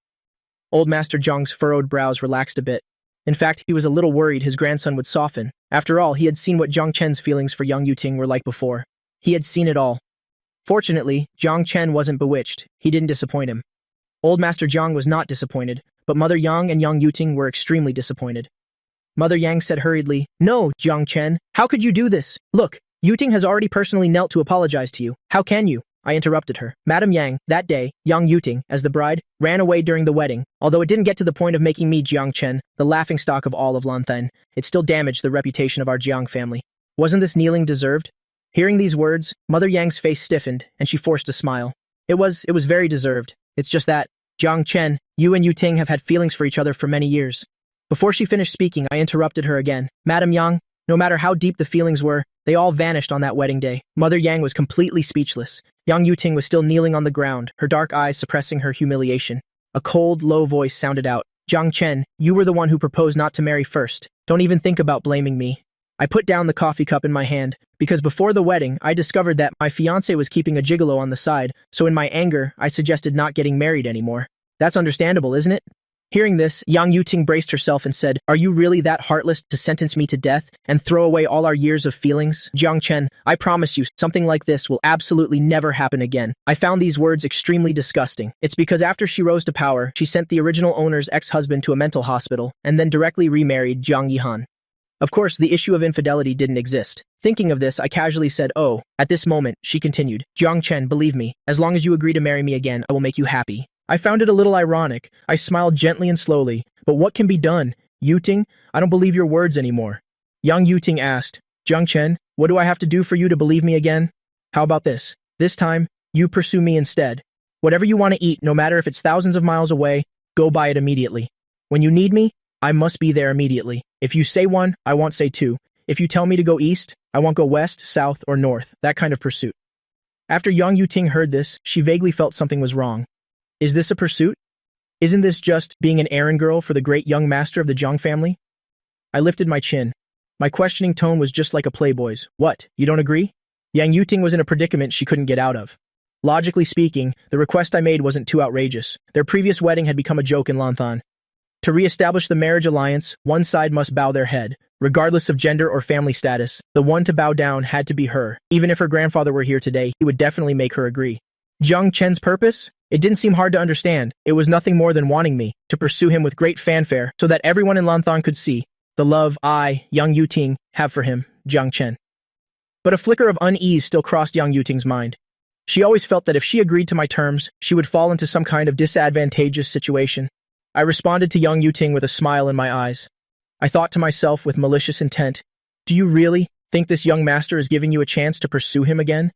Old Master Jiang's furrowed brows relaxed a bit. In fact, he was a little worried his grandson would soften. After all, he had seen what Jiang Chen's feelings for young Yuting were like before. He had seen it all. Fortunately, Jiang Chen wasn't bewitched. He didn't disappoint him. Old Master Jiang was not disappointed, but Mother Yang and Yang Yuting were extremely disappointed. Mother Yang said hurriedly, No, Jiang Chen, how could you do this? Look, Yuting has already personally knelt to apologize to you. How can you? I interrupted her. Madam Yang, that day, Yang Yuting, as the bride, ran away during the wedding. Although it didn't get to the point of making me Jiang Chen, the laughingstock of all of Lanthen, it still damaged the reputation of our Jiang family. Wasn't this kneeling deserved? Hearing these words, Mother Yang's face stiffened, and she forced a smile. It was very deserved. It's just that, Jiang Chen, you and Yuting have had feelings for each other for many years. Before she finished speaking, I interrupted her again. Madam Yang, no matter how deep the feelings were, they all vanished on that wedding day. Mother Yang was completely speechless. Yang Yuting was still kneeling on the ground, her dark eyes suppressing her humiliation. A cold, low voice sounded out. Jiang Chen, you were the one who proposed not to marry first. Don't even think about blaming me. I put down the coffee cup in my hand, because before the wedding, I discovered that my fiancé was keeping a gigolo on the side, so in my anger, I suggested not getting married anymore. That's understandable, isn't it? Hearing this, Yang Yuting braced herself and said, "Are you really that heartless to sentence me to death and throw away all our years of feelings? Jiang Chen, I promise you, something like this will absolutely never happen again." I found these words extremely disgusting. It's because after she rose to power, she sent the original owner's ex-husband to a mental hospital and then directly remarried Jiang Yihan. Of course, the issue of infidelity didn't exist. Thinking of this, I casually said, "Oh." At this moment, she continued, "Jiang Chen, believe me, as long as you agree to marry me again, I will make you happy." I found it a little ironic. I smiled gently and slowly. "But what can be done? Yuting, I don't believe your words anymore." Yang Yuting asked, "Jiang Chen, what do I have to do for you to believe me again? How about this? This time, you pursue me instead. Whatever you want to eat, no matter if it's thousands of miles away, go buy it immediately. When you need me, I must be there immediately. If you say one, I won't say two. If you tell me to go east, I won't go west, south, or north. That kind of pursuit." After Yang Yuting heard this, she vaguely felt something was wrong. Is this a pursuit? Isn't this just being an errand girl for the great young master of the Jiang family? I lifted my chin. My questioning tone was just like a playboy's. "What, you don't agree?" Yang Yuting was in a predicament she couldn't get out of. Logically speaking, the request I made wasn't too outrageous. Their previous wedding had become a joke in Lanthan. To re-establish the marriage alliance, one side must bow their head. Regardless of gender or family status, the one to bow down had to be her. Even if her grandfather were here today, he would definitely make her agree. Jiang Chen's purpose? It didn't seem hard to understand. It was nothing more than wanting me to pursue him with great fanfare so that everyone in Lanthan could see the love I, Yang Yuting, have for him, Jiang Chen. But a flicker of unease still crossed Yang Yuting's mind. She always felt that if she agreed to my terms, she would fall into some kind of disadvantageous situation. I responded to Yang Yuting with a smile in my eyes. I thought to myself with malicious intent, "Do you really think this young master is giving you a chance to pursue him again?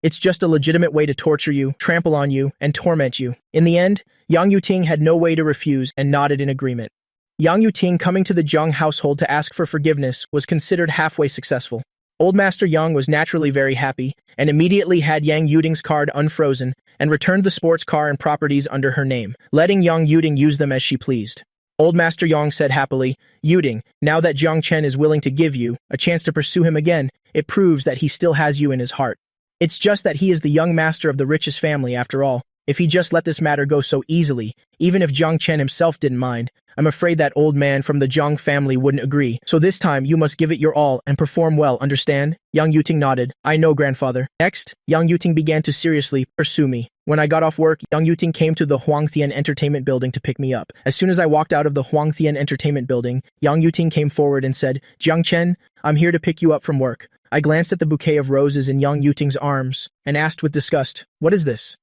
It's just a legitimate way to torture you, trample on you, and torment you." In the end, Yang Yuting had no way to refuse and nodded in agreement. Yang Yuting coming to the Jiang household to ask for forgiveness was considered halfway successful. Old Master Yang was naturally very happy and immediately had Yang Yuting's card unfrozen and returned the sports car and properties under her name, letting Yang Yuting use them as she pleased. Old Master Yang said happily, "Yuting, now that Jiang Chen is willing to give you a chance to pursue him again, it proves that he still has you in his heart. It's just that he is the young master of the richest family after all. If he just let this matter go so easily, even if Jiang Chen himself didn't mind, I'm afraid that old man from the Jiang family wouldn't agree. So this time, you must give it your all and perform well, understand?" Yang Yuting nodded. "I know, grandfather." Next, Yang Yuting began to seriously pursue me. When I got off work, Yang Yuting came to the Huangtian Entertainment Building to pick me up. As soon as I walked out of the Huangtian Entertainment Building, Yang Yuting came forward and said, "Jiang Chen, I'm here to pick you up from work." I glanced at the bouquet of roses in Yang Yuting's arms and asked with disgust, "What is this?"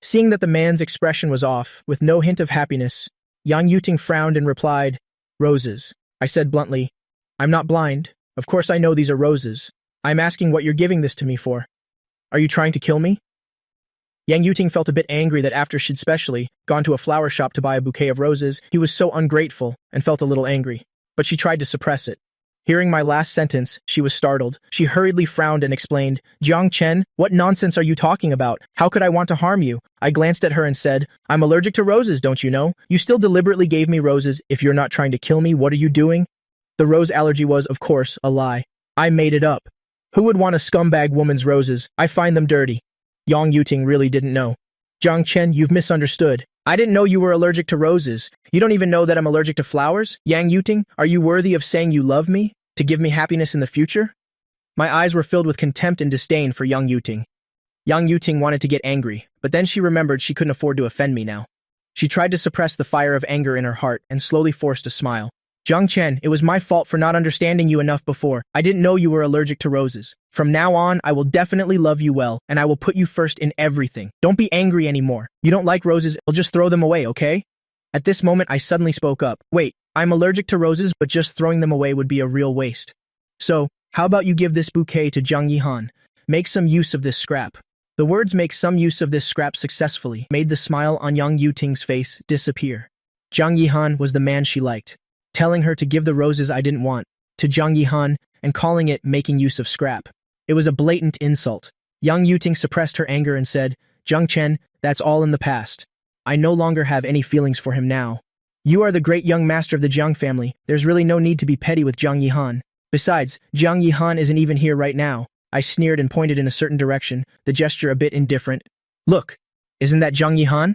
Seeing that the man's expression was off, with no hint of happiness, Yang Yuting frowned and replied, "Roses." I said bluntly, "I'm not blind. Of course I know these are roses. I'm asking what you're giving this to me for. Are you trying to kill me?" Yang Yuting felt a bit angry that after she'd specially gone to a flower shop to buy a bouquet of roses, he was so ungrateful and felt a little angry. But she tried to suppress it. Hearing my last sentence, she was startled. She hurriedly frowned and explained, "Jiang Chen, what nonsense are you talking about? How could I want to harm you?" I glanced at her and said, "I'm allergic to roses, don't you know? You still deliberately gave me roses. If you're not trying to kill me, what are you doing?" The rose allergy was, of course, a lie. I made it up. Who would want a scumbag woman's roses? I find them dirty. Yang Yuting really didn't know. "Jiang Chen, you've misunderstood. I didn't know you were allergic to roses. You don't even know that I'm allergic to flowers? Yang Yuting, are you worthy of saying you love me? To give me happiness in the future?" My eyes were filled with contempt and disdain for Yang Yuting. Yang Yuting wanted to get angry, but then she remembered she couldn't afford to offend me now. She tried to suppress the fire of anger in her heart and slowly forced a smile. "Jiang Chen, it was my fault for not understanding you enough before. I didn't know you were allergic to roses. From now on, I will definitely love you well, and I will put you first in everything. Don't be angry anymore. You don't like roses, I'll just throw them away, okay?" At this moment, I suddenly spoke up. "Wait, I'm allergic to roses, but just throwing them away would be a real waste. So, how about you give this bouquet to Jiang Yihan? Make some use of this scrap." The words "make some use of this scrap" successfully made the smile on Yang Yuting's face disappear. Jiang Yihan was the man she liked. Telling her to give the roses I didn't want to Jiang Yihan and calling it making use of scrap. It was a blatant insult. Yang Yuting suppressed her anger and said, "Jiang Chen, that's all in the past. I no longer have any feelings for him now." You are the great young master of the Jiang family. There's really no need to be petty with Jiang Yihan. Besides, Jiang Yihan isn't even here right now. I sneered and pointed in a certain direction, the gesture a bit indifferent. Look, isn't that Jiang Yihan?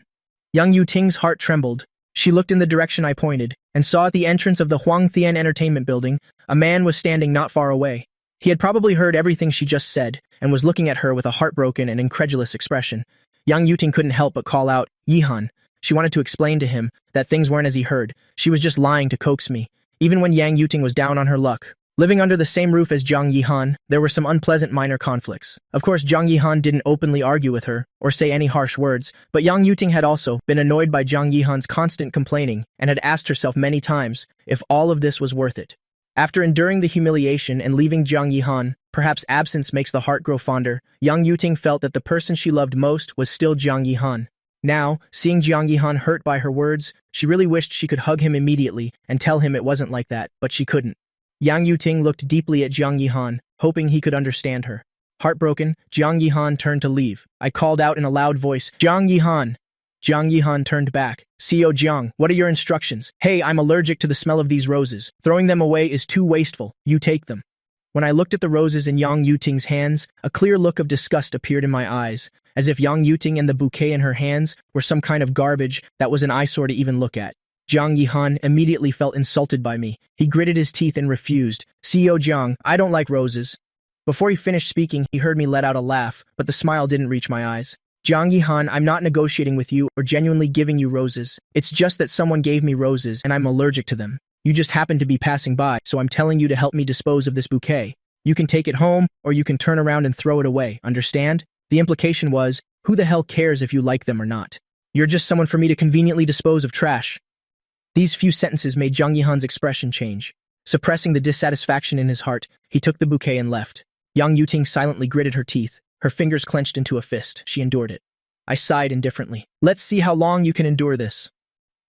Yang Yuting's heart trembled. She looked in the direction I pointed, and saw at the entrance of the Huangtian Entertainment Building, a man was standing not far away. He had probably heard everything she just said, and was looking at her with a heartbroken and incredulous expression. Yang Yuting couldn't help but call out, Yihan. She wanted to explain to him that things weren't as he heard. She was just lying to coax me. Even when Yang Yuting was down on her luck, living under the same roof as Jiang Yihan, there were some unpleasant minor conflicts. Of course, Jiang Yihan didn't openly argue with her, or say any harsh words, but Yang Yuting had also been annoyed by Jiang Yihan's constant complaining, and had asked herself many times if all of this was worth it. After enduring the humiliation and leaving Jiang Yihan, perhaps absence makes the heart grow fonder, Yang Yuting felt that the person she loved most was still Jiang Yihan. Now, seeing Jiang Yihan hurt by her words, she really wished she could hug him immediately and tell him it wasn't like that, but she couldn't. Yang Yuting looked deeply at Jiang Yihan, hoping he could understand her. Heartbroken, Jiang Yihan turned to leave. I called out in a loud voice, Jiang Yihan! Jiang Yihan turned back. CEO Jiang, what are your instructions? Hey, I'm allergic to the smell of these roses. Throwing them away is too wasteful. You take them. When I looked at the roses in Yang Yuting's hands, a clear look of disgust appeared in my eyes, as if Yang Yuting and the bouquet in her hands were some kind of garbage that was an eyesore to even look at. Jiang Yihan immediately felt insulted by me. He gritted his teeth and refused. CEO Jiang, I don't like roses. Before he finished speaking, he heard me let out a laugh, but the smile didn't reach my eyes. Jiang Yihan, I'm not negotiating with you or genuinely giving you roses. It's just that someone gave me roses and I'm allergic to them. You just happen to be passing by, so I'm telling you to help me dispose of this bouquet. You can take it home, or you can turn around and throw it away, understand? The implication was, who the hell cares if you like them or not? You're just someone for me to conveniently dispose of trash. These few sentences made Jiang Yihan's expression change. Suppressing the dissatisfaction in his heart, he took the bouquet and left. Yang Yuting silently gritted her teeth. Her fingers clenched into a fist. She endured it. I sighed indifferently. Let's see how long you can endure this.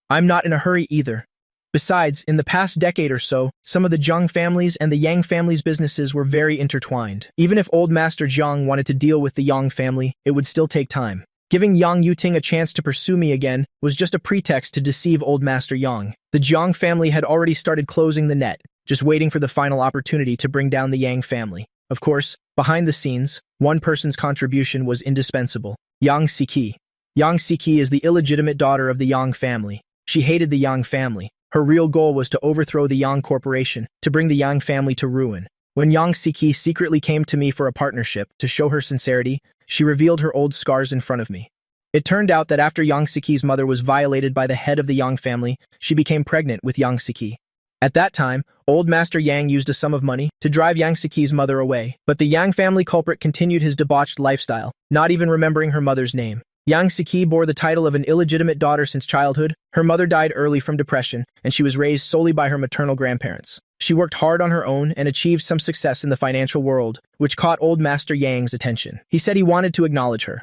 I'm not in a hurry either. Besides, in the past decade or so, some of the Jiang families and the Yang family's businesses were very intertwined. Even if old Master Jiang wanted to deal with the Yang family, it would still take time. Giving Yang Yuting a chance to pursue me again was just a pretext to deceive old Master Yang. The Jiang family had already started closing the net, just waiting for the final opportunity to bring down the Yang family. Of course, behind the scenes, one person's contribution was indispensable. Yang Siki. Yang Siki is the illegitimate daughter of the Yang family. She hated the Yang family. Her real goal was to overthrow the Yang Corporation, to bring the Yang family to ruin. When Yang Siki secretly came to me for a partnership, to show her sincerity, she revealed her old scars in front of me. It turned out that after Yang Siki's mother was violated by the head of the Yang family, she became pregnant with Yang Siki. At that time, old Master Yang used a sum of money to drive Yang Siki's mother away, but the Yang family culprit continued his debauched lifestyle, not even remembering her mother's name. Yang Siki bore the title of an illegitimate daughter since childhood. Her mother died early from depression, and she was raised solely by her maternal grandparents. She worked hard on her own and achieved some success in the financial world, which caught old Master Yang's attention. He said he wanted to acknowledge her.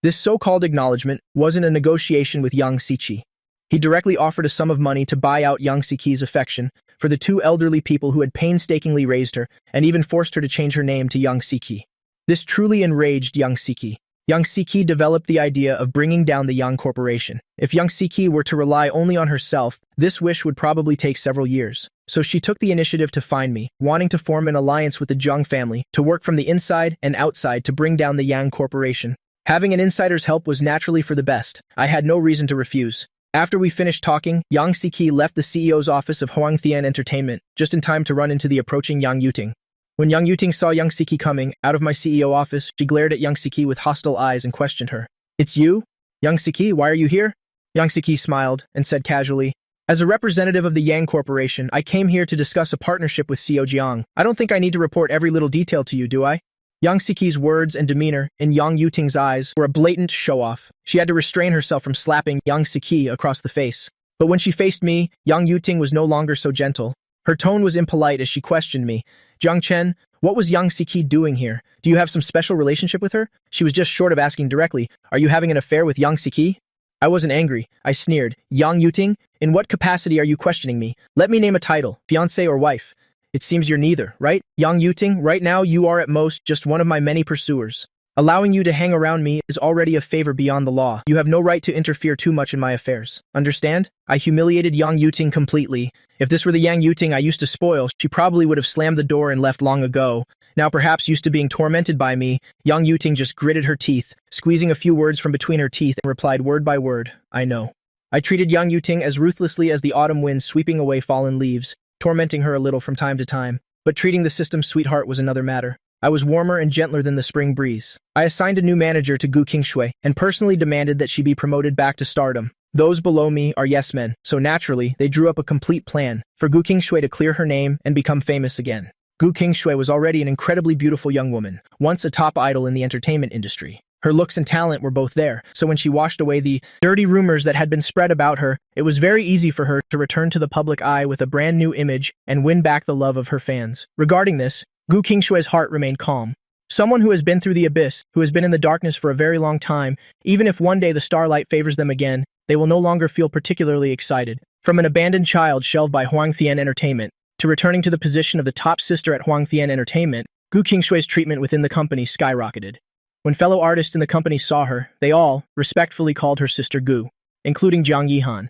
This so-called acknowledgement wasn't a negotiation with Yang Siqi. He directly offered a sum of money to buy out Yang Siqi's affection for the two elderly people who had painstakingly raised her and even forced her to change her name to Yang Siqi. This truly enraged Yang Siqi. Yang Siqi developed the idea of bringing down the Yang Corporation. If Yang Siqi were to rely only on herself, this wish would probably take several years. So she took the initiative to find me, wanting to form an alliance with the Jiang family, to work from the inside and outside to bring down the Yang Corporation. Having an insider's help was naturally for the best. I had no reason to refuse. After we finished talking, Yang Siqi left the CEO's office of Huangtian Entertainment, just in time to run into the approaching Yang Yuting. When Yang Yuting saw Yang Siqi coming out of my CEO office, she glared at Yang Siqi with hostile eyes and questioned her. It's you? Yang Siqi, why are you here? Yang Siqi smiled and said casually, as a representative of the Yang Corporation, I came here to discuss a partnership with CEO Jiang. I don't think I need to report every little detail to you, do I? Yang Siqi's words and demeanor in Yang Yuting's eyes were a blatant show-off. She had to restrain herself from slapping Yang Siqi across the face. But when she faced me, Yang Yuting was no longer so gentle. Her tone was impolite as she questioned me. Jiang Chen, what was Yang Siqi doing here? Do you have some special relationship with her? She was just short of asking directly, are you having an affair with Yang Siqi? I wasn't angry. I sneered. Yang Yuting, in what capacity are you questioning me? Let me name a title, fiancé or wife. It seems you're neither, right? Yang Yuting, right now you are at most just one of my many pursuers. Allowing you to hang around me is already a favor beyond the law. You have no right to interfere too much in my affairs. Understand? I humiliated Yang Yuting completely. If this were the Yang Yuting I used to spoil, she probably would have slammed the door and left long ago. Now perhaps used to being tormented by me, Yang Yuting just gritted her teeth, squeezing a few words from between her teeth and replied word by word, I know. I treated Yang Yuting as ruthlessly as the autumn wind sweeping away fallen leaves, tormenting her a little from time to time. But treating the system's sweetheart was another matter. I was warmer and gentler than the spring breeze. I assigned a new manager to Gu Qingshui and personally demanded that she be promoted back to stardom. Those below me are yes men, so naturally, they drew up a complete plan for Gu Qingshui to clear her name and become famous again. Gu Qingshui was already an incredibly beautiful young woman, once a top idol in the entertainment industry. Her looks and talent were both there, so when she washed away the dirty rumors that had been spread about her, it was very easy for her to return to the public eye with a brand new image and win back the love of her fans. Regarding this, Gu Qingshui's heart remained calm. Someone who has been through the abyss, who has been in the darkness for a very long time, even if one day the starlight favors them again, they will no longer feel particularly excited. From an abandoned child shelved by Huangtian Entertainment, to returning to the position of the top sister at Huangtian Entertainment, Gu Qingshui's treatment within the company skyrocketed. When fellow artists in the company saw her, they all respectfully called her Sister Gu, including Zhang Yihan.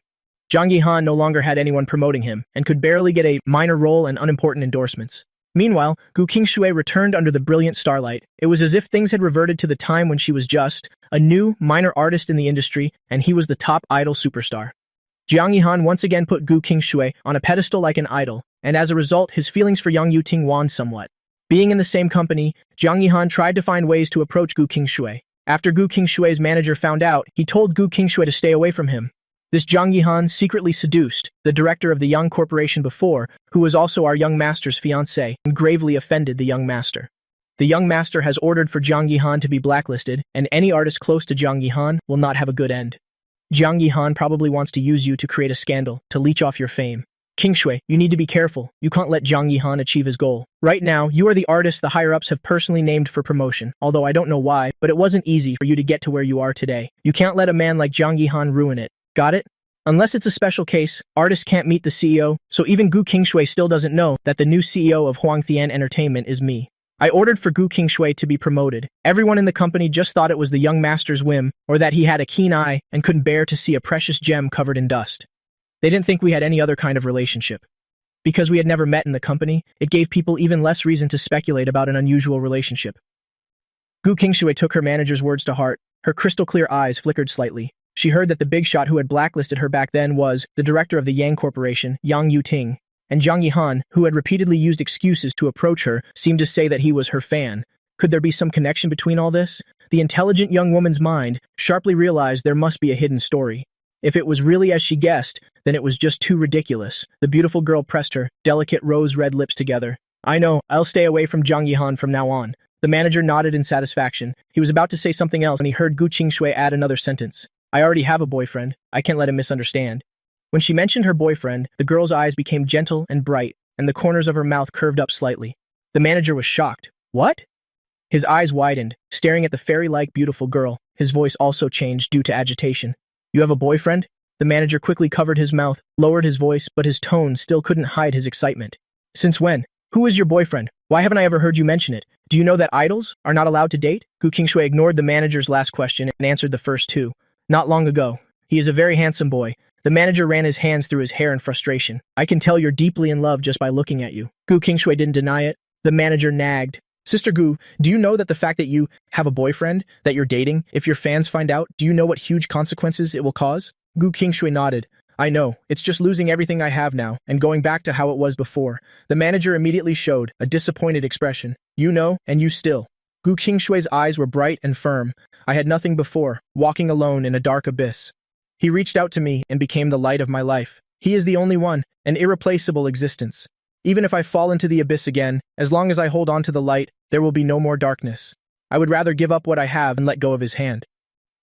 Zhang Yihan no longer had anyone promoting him, and could barely get a minor role and unimportant endorsements. Meanwhile, Gu Qingshui returned under the brilliant starlight. It was as if things had reverted to the time when she was just a new, minor artist in the industry, and he was the top idol superstar. Jiang Yihan once again put Gu Qingshui on a pedestal like an idol, and as a result, his feelings for Yang Yuting waned somewhat. Being in the same company, Jiang Yihan tried to find ways to approach Gu Qingshui. After Gu Qingshui's manager found out, he told Gu Qingshui to stay away from him. This Jiang Yihan secretly seduced the director of the Yang Corporation before, who was also our young master's fiancé, and gravely offended the young master. The young master has ordered for Jiang Yihan to be blacklisted, and any artist close to Jiang Yihan will not have a good end. Jiang Yihan probably wants to use you to create a scandal, to leech off your fame. Qingshui, you need to be careful. You can't let Jiang Yihan achieve his goal. Right now, you are the artist the higher-ups have personally named for promotion, although I don't know why, but it wasn't easy for you to get to where you are today. You can't let a man like Jiang Yihan ruin it. Got it? Unless it's a special case, artists can't meet the CEO, so even Gu Qingshui still doesn't know that the new CEO of Huangtian Entertainment is me. I ordered for Gu Qingshui to be promoted. Everyone in the company just thought it was the young master's whim, or that he had a keen eye and couldn't bear to see a precious gem covered in dust. They didn't think we had any other kind of relationship. Because we had never met in the company, it gave people even less reason to speculate about an unusual relationship. Gu Qingshui took her manager's words to heart. Her crystal-clear eyes flickered slightly. She heard that the big shot who had blacklisted her back then was the director of the Yang Corporation, Yang Yuting, and Zhang Yihan, who had repeatedly used excuses to approach her, seemed to say that he was her fan. Could there be some connection between all this? The intelligent young woman's mind sharply realized there must be a hidden story. If it was really as she guessed, then it was just too ridiculous. The beautiful girl pressed her delicate rose-red lips together. I know, I'll stay away from Zhang Yihan from now on. The manager nodded in satisfaction. He was about to say something else when he heard Gu Qingshui add another sentence. I already have a boyfriend. I can't let him misunderstand. When she mentioned her boyfriend, the girl's eyes became gentle and bright, and the corners of her mouth curved up slightly. The manager was shocked. What? His eyes widened, staring at the fairy-like beautiful girl. His voice also changed due to agitation. You have a boyfriend? The manager quickly covered his mouth, lowered his voice, but his tone still couldn't hide his excitement. Since when? Who is your boyfriend? Why haven't I ever heard you mention it? Do you know that idols are not allowed to date? Gu Qingshui ignored the manager's last question and answered the first two. Not long ago. He is a very handsome boy. The manager ran his hands through his hair in frustration. I can tell you're deeply in love just by looking at you. Gu Qingshui didn't deny it. The manager nagged. Sister Gu, do you know that the fact that you have a boyfriend, that you're dating, if your fans find out, do you know what huge consequences it will cause? Gu Qingshui nodded. I know. It's just losing everything I have now, and going back to how it was before. The manager immediately showed a disappointed expression. You know, and you still. Gu Qingshui's eyes were bright and firm. I had nothing before, walking alone in a dark abyss. He reached out to me and became the light of my life. He is the only one, an irreplaceable existence. Even if I fall into the abyss again, as long as I hold on to the light, there will be no more darkness. I would rather give up what I have and let go of his hand.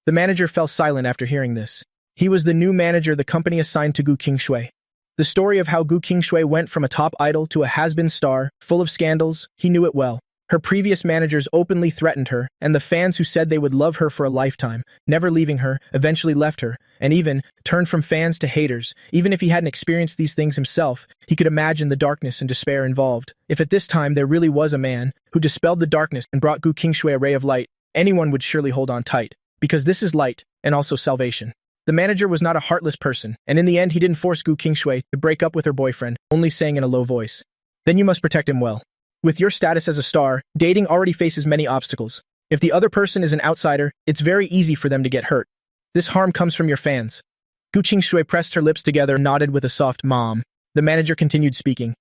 The manager fell silent after hearing this. He was the new manager the company assigned to Gu Qingshui. The story of how Gu Qingshui went from a top idol to a has-been star, full of scandals, he knew it well. Her previous managers openly threatened her, and the fans who said they would love her for a lifetime, never leaving her, eventually left her, and even turned from fans to haters. Even if he hadn't experienced these things himself, he could imagine the darkness and despair involved. If at this time there really was a man who dispelled the darkness and brought Gu Qingshui a ray of light, anyone would surely hold on tight, because this is light, and also salvation. The manager was not a heartless person, and in the end he didn't force Gu Qingshui to break up with her boyfriend, only saying in a low voice, "Then you must protect him well. With your status as a star, dating already faces many obstacles. If the other person is an outsider, it's very easy for them to get hurt. This harm comes from your fans." Gu Qingshui pressed her lips together and nodded with a soft mom. The manager continued speaking.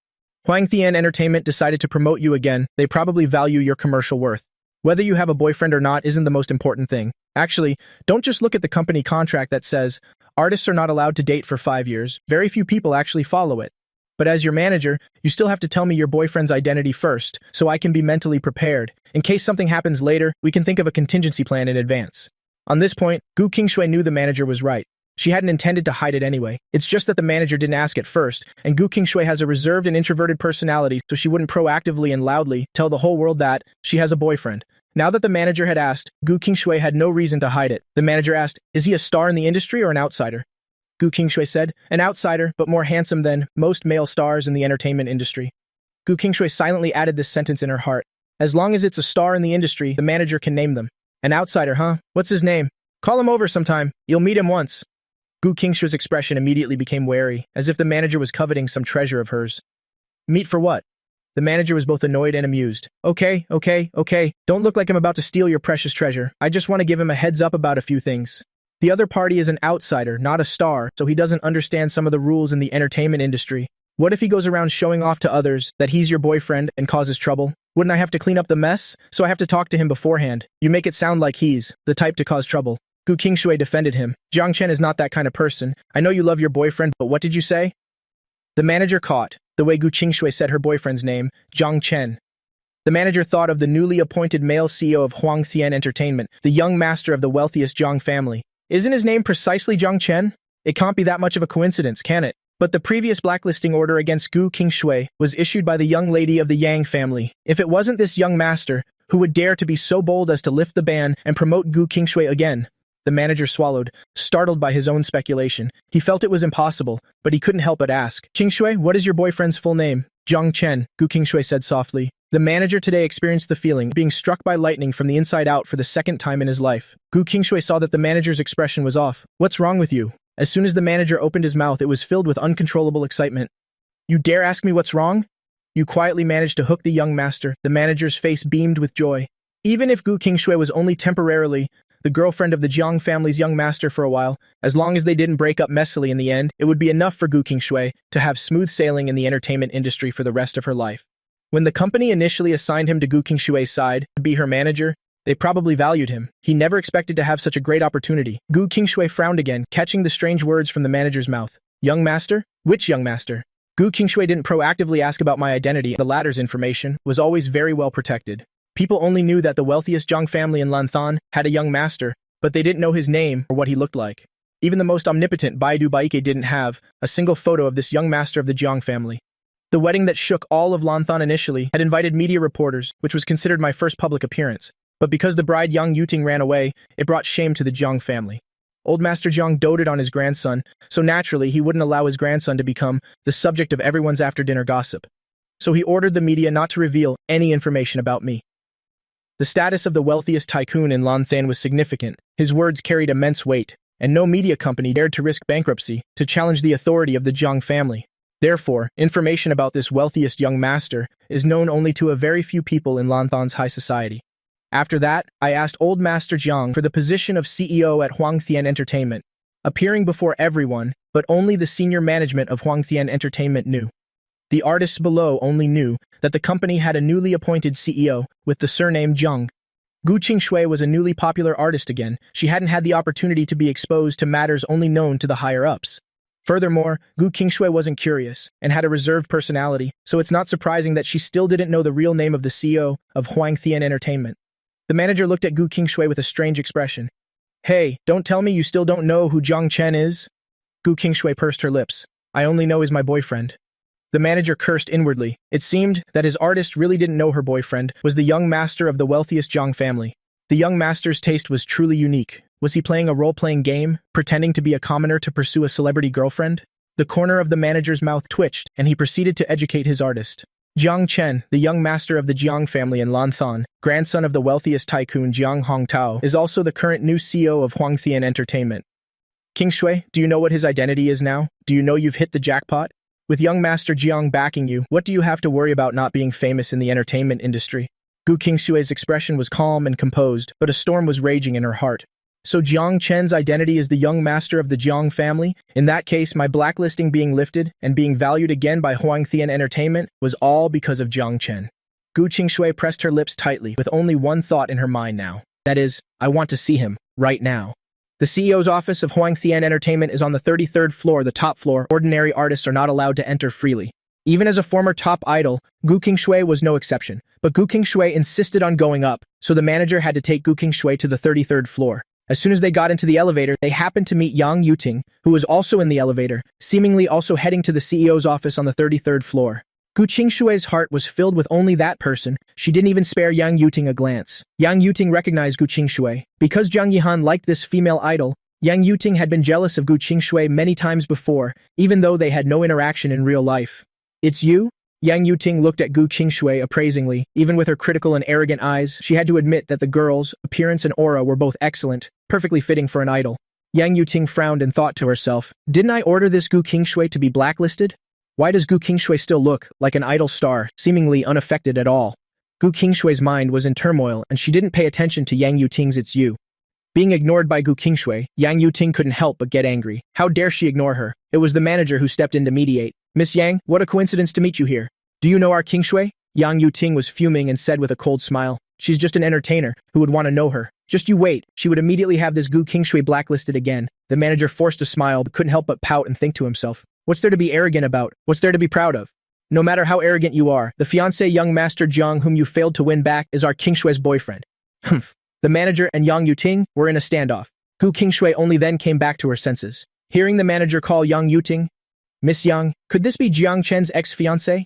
"Huang Thian Entertainment decided to promote you again. They probably value your commercial worth. Whether you have a boyfriend or not isn't the most important thing. Actually, don't just look at the company contract that says, artists are not allowed to date for 5 years. Very few people actually follow it. But as your manager, you still have to tell me your boyfriend's identity first, so I can be mentally prepared. In case something happens later, we can think of a contingency plan in advance." On this point, Gu Qingshui knew the manager was right. She hadn't intended to hide it anyway. It's just that the manager didn't ask at first, and Gu Qingshui has a reserved and introverted personality, so she wouldn't proactively and loudly tell the whole world that she has a boyfriend. Now that the manager had asked, Gu Qingshui had no reason to hide it. The manager asked, "Is he a star in the industry or an outsider?" Gu Qingshui said, "An outsider, but more handsome than most male stars in the entertainment industry." Gu Qingshui silently added this sentence in her heart. As long as it's a star in the industry, the manager can name them. "An outsider, huh? What's his name? Call him over sometime. You'll meet him once." Gu Qingshui's expression immediately became wary, as if the manager was coveting some treasure of hers. "Meet for what?" The manager was both annoyed and amused. Okay. Don't look like I'm about to steal your precious treasure. I just want to give him a heads up about a few things. The other party is an outsider, not a star, so he doesn't understand some of the rules in the entertainment industry. What if he goes around showing off to others that he's your boyfriend and causes trouble? Wouldn't I have to clean up the mess? So I have to talk to him beforehand. You make it sound like he's the type to cause trouble. Gu Qingshui defended him. "Jiang Chen is not that kind of person. I know you love your boyfriend, but what did you say?" The manager caught the way Gu Qingshui said her boyfriend's name, Jiang Chen. The manager thought of the newly appointed male CEO of Huang Thian Entertainment, the young master of the wealthiest Jiang family. Isn't his name precisely Jiang Chen? It can't be that much of a coincidence, can it? But the previous blacklisting order against Gu Qingshui was issued by the young lady of the Yang family. If it wasn't this young master, who would dare to be so bold as to lift the ban and promote Gu Qingshui again? The manager swallowed, startled by his own speculation. He felt it was impossible, but he couldn't help but ask. "Qingshui, what is your boyfriend's full name?" "Jiang Chen," Gu Qingshui said softly. The manager today experienced the feeling of being struck by lightning from the inside out for the second time in his life. Gu Qingshui saw that the manager's expression was off. "What's wrong with you?" As soon as the manager opened his mouth, it was filled with uncontrollable excitement. "You dare ask me what's wrong?" You quietly managed to hook the young master. The manager's face beamed with joy. Even if Gu Qingshui was only temporarily the girlfriend of the Jiang family's young master for a while, as long as they didn't break up messily in the end, it would be enough for Gu Qingshui to have smooth sailing in the entertainment industry for the rest of her life. When the company initially assigned him to Gu Qingshui's side to be her manager, they probably valued him. He never expected to have such a great opportunity. Gu Qingshui frowned again, catching the strange words from the manager's mouth. "Young master? Which young master?" Gu Qingshui didn't proactively ask about my identity. The latter's information was always very well protected. People only knew that the wealthiest Jiang family in Lanthan had a young master, but they didn't know his name or what he looked like. Even the most omnipotent Baidu Baike didn't have a single photo of this young master of the Jiang family. The wedding that shook all of Lanthan initially had invited media reporters, which was considered my first public appearance. But because the bride Yang Yuting ran away, it brought shame to the Jiang family. Old Master Jiang doted on his grandson, so naturally he wouldn't allow his grandson to become the subject of everyone's after-dinner gossip. So he ordered the media not to reveal any information about me. The status of the wealthiest tycoon in Lanthan was significant. His words carried immense weight, and no media company dared to risk bankruptcy to challenge the authority of the Jiang family. Therefore, information about this wealthiest young master is known only to a very few people in Lanthan's high society. After that, I asked Old Master Jiang for the position of CEO at Huang Thian Entertainment, appearing before everyone, but only the senior management of Huang Thian Entertainment knew. The artists below only knew that the company had a newly appointed CEO with the surname Jiang. Gu Qingshui was a newly popular artist again. She hadn't had the opportunity to be exposed to matters only known to the higher-ups. Furthermore, Gu Qingshui wasn't curious and had a reserved personality, so it's not surprising that she still didn't know the real name of the CEO of Huang Thian Entertainment. The manager looked at Gu Qingshui with a strange expression. "Hey, don't tell me you still don't know who Jiang Chen is?" Gu Qingshui pursed her lips. "I only know he's my boyfriend." The manager cursed inwardly. It seemed that his artist really didn't know her boyfriend was the young master of the wealthiest Jiang family. The young master's taste was truly unique. Was he playing a role-playing game, pretending to be a commoner to pursue a celebrity girlfriend? The corner of the manager's mouth twitched, and he proceeded to educate his artist. Jiang Chen, the young master of the Jiang family in Lanthon, grandson of the wealthiest tycoon Jiang Hongtao, is also the current new CEO of Huangthian Entertainment. King Shui, do you know what his identity is now? Do you know you've hit the jackpot? With young master Jiang backing you, what do you have to worry about not being famous in the entertainment industry? Gu Qingshui's expression was calm and composed, but a storm was raging in her heart. So Jiang Chen's identity is the young master of the Jiang family? In that case, my blacklisting being lifted and being valued again by Huangthian Entertainment was all because of Jiang Chen. Gu Qingshui pressed her lips tightly, with only one thought in her mind now. That is, I want to see him, right now. The CEO's office of Huangthian Entertainment is on the 33rd floor, the top floor. Ordinary artists are not allowed to enter freely. Even as a former top idol, Gu Qingshui was no exception. But Gu Qingshui insisted on going up, so the manager had to take Gu Qingshui to the 33rd floor. As soon as they got into the elevator, they happened to meet Yang Yuting, who was also in the elevator, seemingly also heading to the CEO's office on the 33rd floor. Gu Qingshui's heart was filled with only that person. She didn't even spare Yang Yuting a glance. Yang Yuting recognized Gu Qingshui. Because Zhang Yihan liked this female idol, Yang Yuting had been jealous of Gu Qingshui many times before, even though they had no interaction in real life. It's you? Yang Yuting looked at Gu Qingshui appraisingly. Even with her critical and arrogant eyes, she had to admit that the girl's appearance and aura were both excellent, perfectly fitting for an idol. Yang Yuting frowned and thought to herself, didn't I order this Gu Qingshui to be blacklisted? Why does Gu Qingshui still look like an idol star, seemingly unaffected at all? Gu Qingshui's mind was in turmoil, and she didn't pay attention to Yang Yuting's "it's you." Being ignored by Gu Qingshui, Yang Yuting couldn't help but get angry. How dare she ignore her? It was the manager who stepped in to mediate. Miss Yang, what a coincidence to meet you here. Do you know our Qingshui? Yang Yuting was fuming and said with a cold smile, she's just an entertainer who would want to know her. Just you wait, she would immediately have this Gu Qingshui blacklisted again. The manager forced a smile but couldn't help but pout and think to himself, what's there to be arrogant about? What's there to be proud of? No matter how arrogant you are, the fiancé young master Jiang whom you failed to win back is our Qingshui's boyfriend. Humph. The manager and Yang Yuting were in a standoff. Gu Qingshui only then came back to her senses. Hearing the manager call Yang Yuting, Miss Yang, could this be Jiang Chen's ex-fiancé?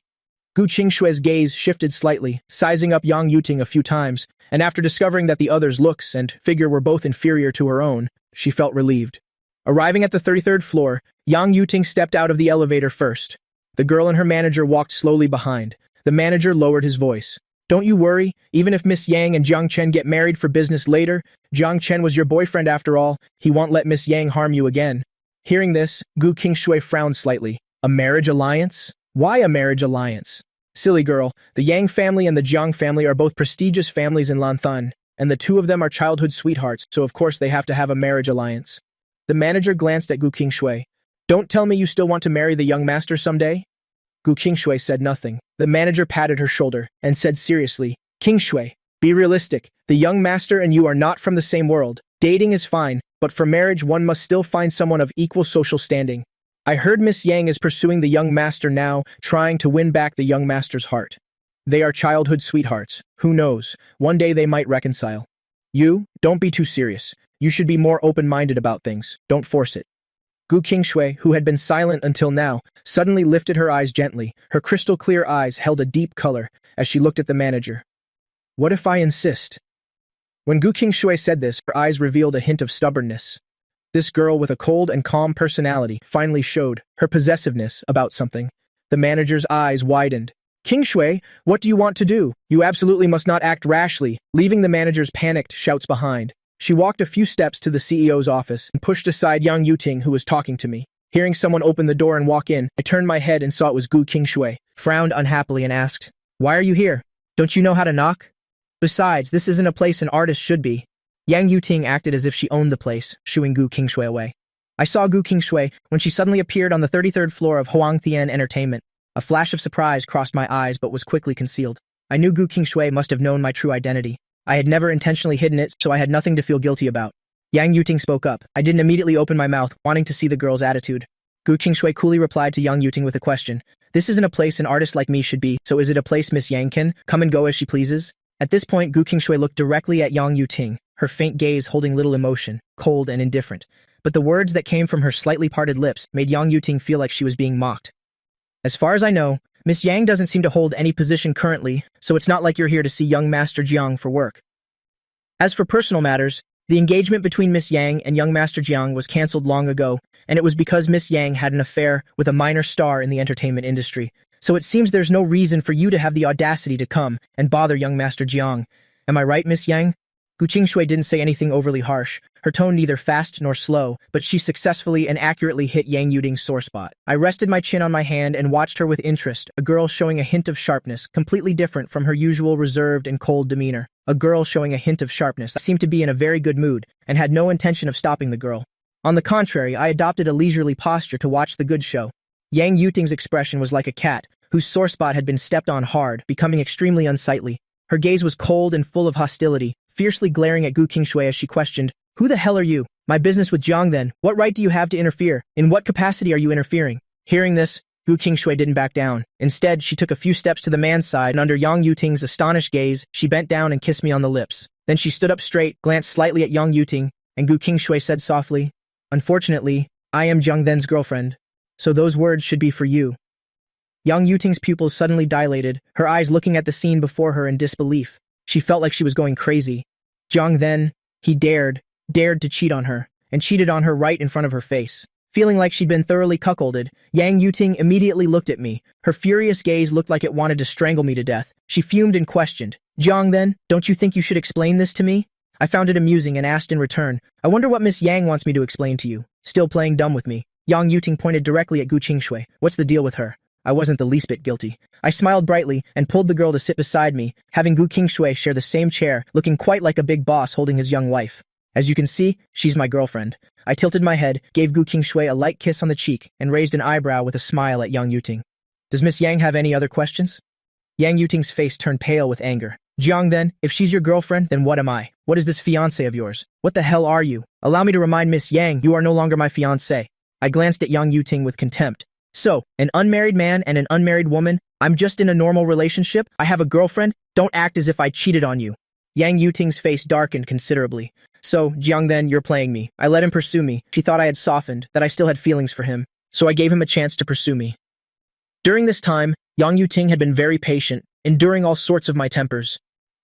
Gu Qingshui's gaze shifted slightly, sizing up Yang Yuting a few times, and after discovering that the other's looks and figure were both inferior to her own, she felt relieved. Arriving at the 33rd floor, Yang Yuting stepped out of the elevator first. The girl and her manager walked slowly behind. The manager lowered his voice. Don't you worry, even if Miss Yang and Jiang Chen get married for business later, Jiang Chen was your boyfriend after all, he won't let Miss Yang harm you again. Hearing this, Gu Qingshui frowned slightly. A marriage alliance? Why a marriage alliance? Silly girl, the Yang family and the Jiang family are both prestigious families in Lanthun, and the two of them are childhood sweethearts, so of course they have to have a marriage alliance. The manager glanced at Gu Qingshui. Don't tell me you still want to marry the young master someday? Gu Qingshui said nothing. The manager patted her shoulder and said seriously, Qingshui, be realistic. The young master and you are not from the same world. Dating is fine, but for marriage one must still find someone of equal social standing. I heard Miss Yang is pursuing the young master now, trying to win back the young master's heart. They are childhood sweethearts. Who knows? One day they might reconcile. You, don't be too serious. You should be more open-minded about things. Don't force it. Gu Qingshui, who had been silent until now, suddenly lifted her eyes gently. Her crystal-clear eyes held a deep color as she looked at the manager. What if I insist? When Gu Qingshui said this, her eyes revealed a hint of stubbornness. This girl with a cold and calm personality finally showed her possessiveness about something. The manager's eyes widened. Qingshui, what do you want to do? You absolutely must not act rashly, leaving the manager's panicked shouts behind. She walked a few steps to the CEO's office and pushed aside Yang Yuting, who was talking to me. Hearing someone open the door and walk in, I turned my head and saw it was Gu Qingshui. Frowned unhappily and asked, Why are you here? Don't you know how to knock? Besides, this isn't a place an artist should be. Yang Yuting acted as if she owned the place, shooing Gu Qingshui away. I saw Gu Qingshui when she suddenly appeared on the 33rd floor of Huangthian Entertainment. A flash of surprise crossed my eyes but was quickly concealed. I knew Gu Qingshui must have known my true identity. I had never intentionally hidden it, so I had nothing to feel guilty about. Yang Yuting spoke up. I didn't immediately open my mouth, wanting to see the girl's attitude. Gu Qingshui coolly replied to Yang Yuting with a question. This isn't a place an artist like me should be, so is it a place Miss Yang can come and go as she pleases? At this point, Gu Qingshui looked directly at Yang Yuting, her faint gaze holding little emotion, cold and indifferent. But the words that came from her slightly parted lips made Yang Yuting feel like she was being mocked. As far as I know, Miss Yang doesn't seem to hold any position currently, so it's not like you're here to see young Master Jiang for work. As for personal matters, the engagement between Miss Yang and young Master Jiang was cancelled long ago, and it was because Miss Yang had an affair with a minor star in the entertainment industry, So it seems there's no reason for you to have the audacity to come and bother young Master Jiang. Am I right, Miss Yang? Gu Qingshui didn't say anything overly harsh, her tone neither fast nor slow, but she successfully and accurately hit Yang Yuting's sore spot. I rested my chin on my hand and watched her with interest, a girl showing a hint of sharpness, completely different from her usual reserved and cold demeanor. A girl showing a hint of sharpness seemed to be in a very good mood, and had no intention of stopping the girl. On the contrary, I adopted a leisurely posture to watch the good show. Yang Yuting's expression was like a cat, whose sore spot had been stepped on hard, becoming extremely unsightly. Her gaze was cold and full of hostility, fiercely glaring at Gu Qingshui as she questioned, "Who the hell are you? My business with Jiang then. What right do you have to interfere? In what capacity are you interfering?" Hearing this, Gu Qingshui didn't back down. Instead, she took a few steps to the man's side, and under Yang Yuting's astonished gaze, she bent down and kissed me on the lips. Then she stood up straight, glanced slightly at Yang Yuting, and Gu Qingshui said softly, "Unfortunately, I am Jiang Then's girlfriend, so those words should be for you." Yang Yuting's pupils suddenly dilated, her eyes looking at the scene before her in disbelief. She felt like she was going crazy. Jiang Then, he dared to cheat on her, and cheated on her right in front of her face. Feeling like she'd been thoroughly cuckolded, Yang Yuting immediately looked at me. Her furious gaze looked like it wanted to strangle me to death. She fumed and questioned, "Jiang Then, don't you think you should explain this to me?" I found it amusing and asked in return, "I wonder what Miss Yang wants me to explain to you." Still playing dumb with me, Yang Yuting pointed directly at Gu Qingshui. "What's the deal with her?" I wasn't the least bit guilty. I smiled brightly and pulled the girl to sit beside me, having Gu Qingshui share the same chair, looking quite like a big boss holding his young wife. "As you can see, she's my girlfriend." I tilted my head, gave Gu Qingshui a light kiss on the cheek, and raised an eyebrow with a smile at Yang Yuting. "Does Miss Yang have any other questions?" Yang Yuting's face turned pale with anger. "Jiang Then, if she's your girlfriend, then what am I? What is this fiancé of yours? What the hell are you? Allow me to remind Miss Yang, you are no longer my fiancé." I glanced at Yang Yuting with contempt. "So, an unmarried man and an unmarried woman? I'm just in a normal relationship? I have a girlfriend? Don't act as if I cheated on you." Yang Yuting's face darkened considerably. "So, Jiang Then, you're playing me." I let him pursue me. She thought I had softened, that I still had feelings for him. So I gave him a chance to pursue me. During this time, Yang Yuting had been very patient, enduring all sorts of my tempers.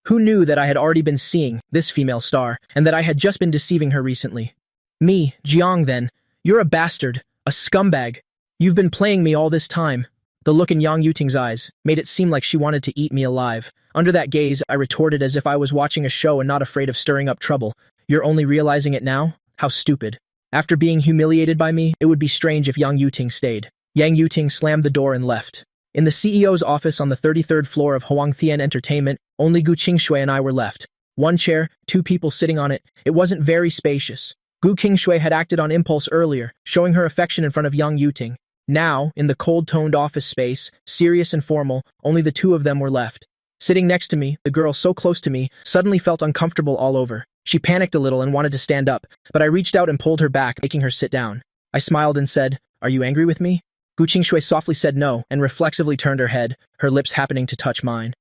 Who knew that I had already been seeing this female star, and that I had just been deceiving her recently? Me, Jiang Then, you're a bastard, a scumbag. You've been playing me all this time. The look in Yang Yuting's eyes made it seem like she wanted to eat me alive. Under that gaze, I retorted as if I was watching a show and not afraid of stirring up trouble. "You're only realizing it now? How stupid. After being humiliated by me, it would be strange if Yang Yuting stayed." Yang Yuting slammed the door and left. In the CEO's office on the 33rd floor of Huangtian Entertainment, only Gu Qingshui and I were left. One chair, two people sitting on it. It wasn't very spacious. Gu Qingshui had acted on impulse earlier, showing her affection in front of Yang Yuting. Now, in the cold-toned office space, serious and formal, only the two of them were left. Sitting next to me, the girl so close to me, suddenly felt uncomfortable all over. She panicked a little and wanted to stand up, but I reached out and pulled her back, making her sit down. I smiled and said, "Are you angry with me?" Gu Qingshui softly said no and reflexively turned her head, her lips happening to touch mine.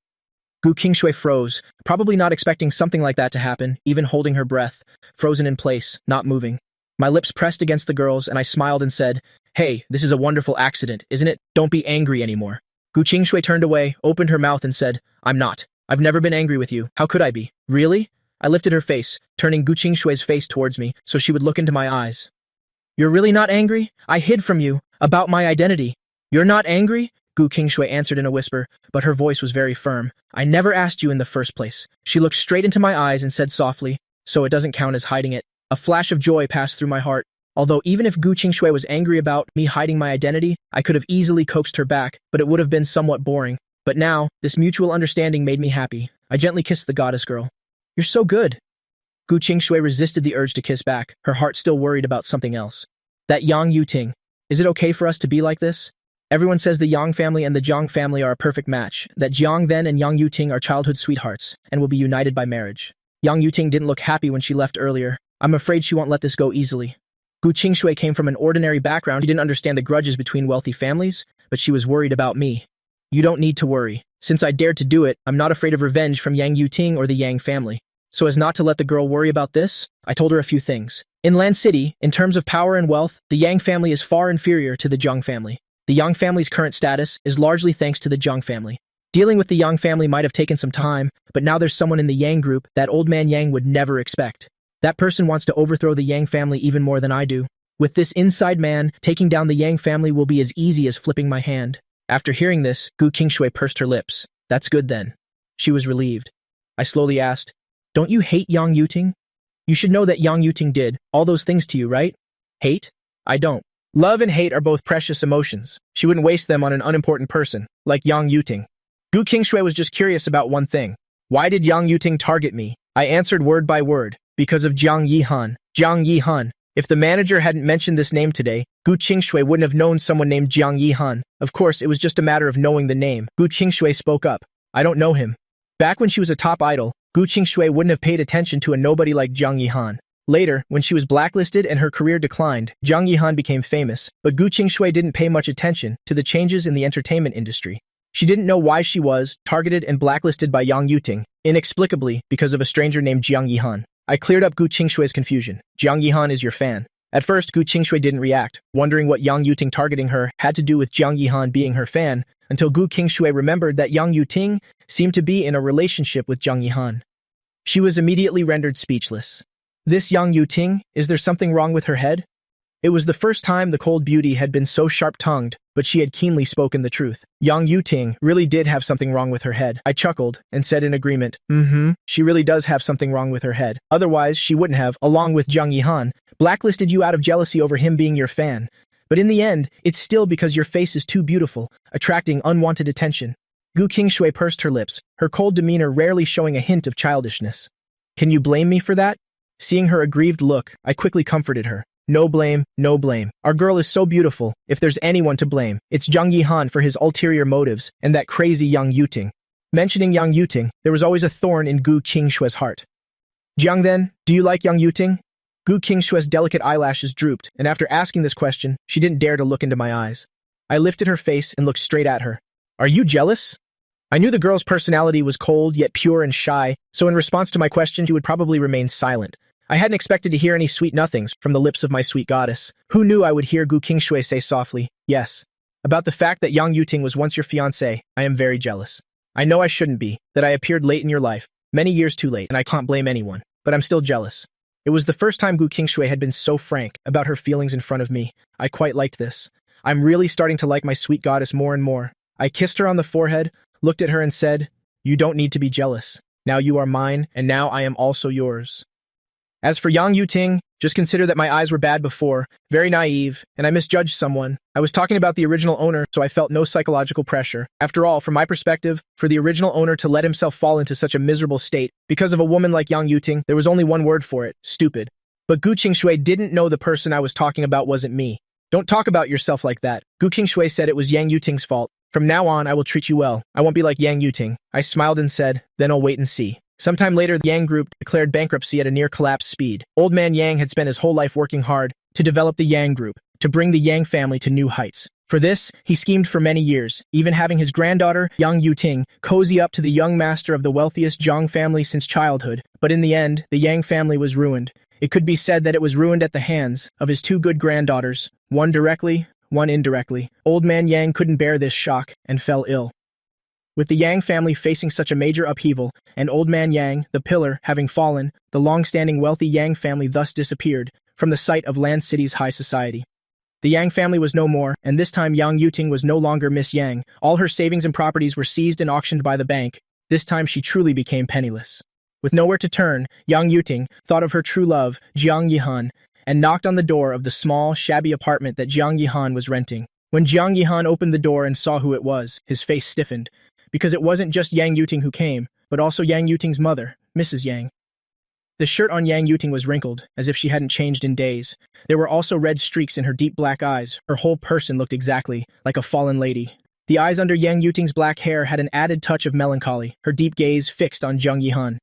Gu Qingshui froze, probably not expecting something like that to happen, even holding her breath, frozen in place, not moving. My lips pressed against the girl's and I smiled and said, "Hey, this is a wonderful accident, isn't it? Don't be angry anymore." Gu Qingshui turned away, opened her mouth and said, "I'm not. I've never been angry with you. How could I be? Really?" I lifted her face, turning Gu Qingshui's face towards me so she would look into my eyes. "You're really not angry? I hid from you about my identity. You're not angry?" Gu Qingshui answered in a whisper, but her voice was very firm. "I never asked you in the first place." She looked straight into my eyes and said softly, "So it doesn't count as hiding it." A flash of joy passed through my heart. Although even if Gu Qingshui was angry about me hiding my identity, I could have easily coaxed her back, but it would have been somewhat boring. But now, this mutual understanding made me happy. I gently kissed the goddess girl. "You're so good." Gu Qingshui resisted the urge to kiss back, her heart still worried about something else. "That Yang Yuting. Is it okay for us to be like this? Everyone says the Yang family and the Jiang family are a perfect match, that Jiang Then and Yang Yuting are childhood sweethearts, and will be united by marriage." Yang Yuting didn't look happy when she left earlier. I'm afraid she won't let this go easily. Gu Qingshui came from an ordinary background. She didn't understand the grudges between wealthy families, but she was worried about me. "You don't need to worry. Since I dared to do it, I'm not afraid of revenge from Yang Yuting or the Yang family." So as not to let the girl worry about this, I told her a few things. In Land City, in terms of power and wealth, the Yang family is far inferior to the Jiang family. The Yang family's current status is largely thanks to the Jiang family. Dealing with the Yang family might have taken some time, but now there's someone in the Yang group that old man Yang would never expect. That person wants to overthrow the Yang family even more than I do. With this inside man, taking down the Yang family will be as easy as flipping my hand. After hearing this, Gu Qingshui pursed her lips. That's good then. She was relieved. I slowly asked, don't you hate Yang Yuting? You should know that Yang Yuting did all those things to you, right? Hate? I don't. Love and hate are both precious emotions. She wouldn't waste them on an unimportant person, like Yang Yuting. Gu Qingshui was just curious about one thing. Why did Yang Yuting target me? I answered word by word. Because of Jiang Yihan. Jiang Yihan. If the manager hadn't mentioned this name today, Gu Qingshui wouldn't have known someone named Jiang Yihan. Of course, it was just a matter of knowing the name. Gu Qingshui spoke up. I don't know him. Back when she was a top idol, Gu Qingshui wouldn't have paid attention to a nobody like Jiang Yihan. Later, when she was blacklisted and her career declined, Jiang Yihan became famous, but Gu Qingshui didn't pay much attention to the changes in the entertainment industry. She didn't know why she was targeted and blacklisted by Yang Yuting, inexplicably because of a stranger named Jiang Yihan. I cleared up Gu Qingshui's confusion. Jiang Yihan is your fan. At first, Gu Qingshui didn't react, wondering what Yang Yuting targeting her had to do with Jiang Yihan being her fan, until Gu Qingshui remembered that Yang Yuting seemed to be in a relationship with Jiang Yihan. She was immediately rendered speechless. This Yang Yuting, is there something wrong with her head? It was the first time the cold beauty had been so sharp-tongued, but she had keenly spoken the truth. Yang Yuting really did have something wrong with her head. I chuckled and said in agreement, she really does have something wrong with her head. Otherwise, she wouldn't have, along with Jiang Yihan, blacklisted you out of jealousy over him being your fan. But in the end, it's still because your face is too beautiful, attracting unwanted attention. Gu Qingshui pursed her lips, her cold demeanor rarely showing a hint of childishness. Can you blame me for that? Seeing her aggrieved look, I quickly comforted her. No blame, no blame. Our girl is so beautiful. If there's anyone to blame, it's Jiang Yihan for his ulterior motives and that crazy Yang Yuting. Mentioning Yang Yuting, there was always a thorn in Gu Qingshui's heart. Jiang then, do you like Yang Yuting? Gu Qingshui's delicate eyelashes drooped, and after asking this question, she didn't dare to look into my eyes. I lifted her face and looked straight at her. Are you jealous? I knew the girl's personality was cold yet pure and shy, so in response to my question, she would probably remain silent. I hadn't expected to hear any sweet nothings from the lips of my sweet goddess. Who knew I would hear Gu Qingshui say softly, yes. About the fact that Yang Yuting was once your fiancé, I am very jealous. I know I shouldn't be, that I appeared late in your life, many years too late, and I can't blame anyone, but I'm still jealous. It was the first time Gu Qingshui had been so frank about her feelings in front of me. I quite liked this. I'm really starting to like my sweet goddess more and more. I kissed her on the forehead, looked at her and said, you don't need to be jealous. Now you are mine, and now I am also yours. As for Yang Yuting, just consider that my eyes were bad before, very naive, and I misjudged someone. I was talking about the original owner, so I felt no psychological pressure. After all, from my perspective, for the original owner to let himself fall into such a miserable state because of a woman like Yang Yuting, there was only one word for it, stupid. But Gu Qingshui didn't know the person I was talking about wasn't me. Don't talk about yourself like that. Gu Qingshui said it was Yang Yuting's fault. From now on, I will treat you well. I won't be like Yang Yuting. I smiled and said, then I'll wait and see. Sometime later, the Yang Group declared bankruptcy at a near-collapse speed. Old man Yang had spent his whole life working hard to develop the Yang Group, to bring the Yang family to new heights. For this, he schemed for many years, even having his granddaughter, Yang Yuting, cozy up to the young master of the wealthiest Zhang family since childhood. But in the end, the Yang family was ruined. It could be said that it was ruined at the hands of his two good granddaughters, one directly, one indirectly. Old man Yang couldn't bear this shock and fell ill. With the Yang family facing such a major upheaval, and old man Yang, the pillar, having fallen, the long-standing wealthy Yang family thus disappeared from the sight of Land City's high society. The Yang family was no more, and this time Yang Yuting was no longer Miss Yang. All her savings and properties were seized and auctioned by the bank. This time she truly became penniless. With nowhere to turn, Yang Yuting thought of her true love, Jiang Yihan, and knocked on the door of the small, shabby apartment that Jiang Yihan was renting. When Jiang Yihan opened the door and saw who it was, his face stiffened, because it wasn't just Yang Yuting who came, but also Yang Yuting's mother, Mrs. Yang. The shirt on Yang Yuting was wrinkled, as if she hadn't changed in days. There were also red streaks in her deep black eyes. Her whole person looked exactly like a fallen lady. The eyes under Yang Yuting's black hair had an added touch of melancholy, her deep gaze fixed on Jiang Yihan.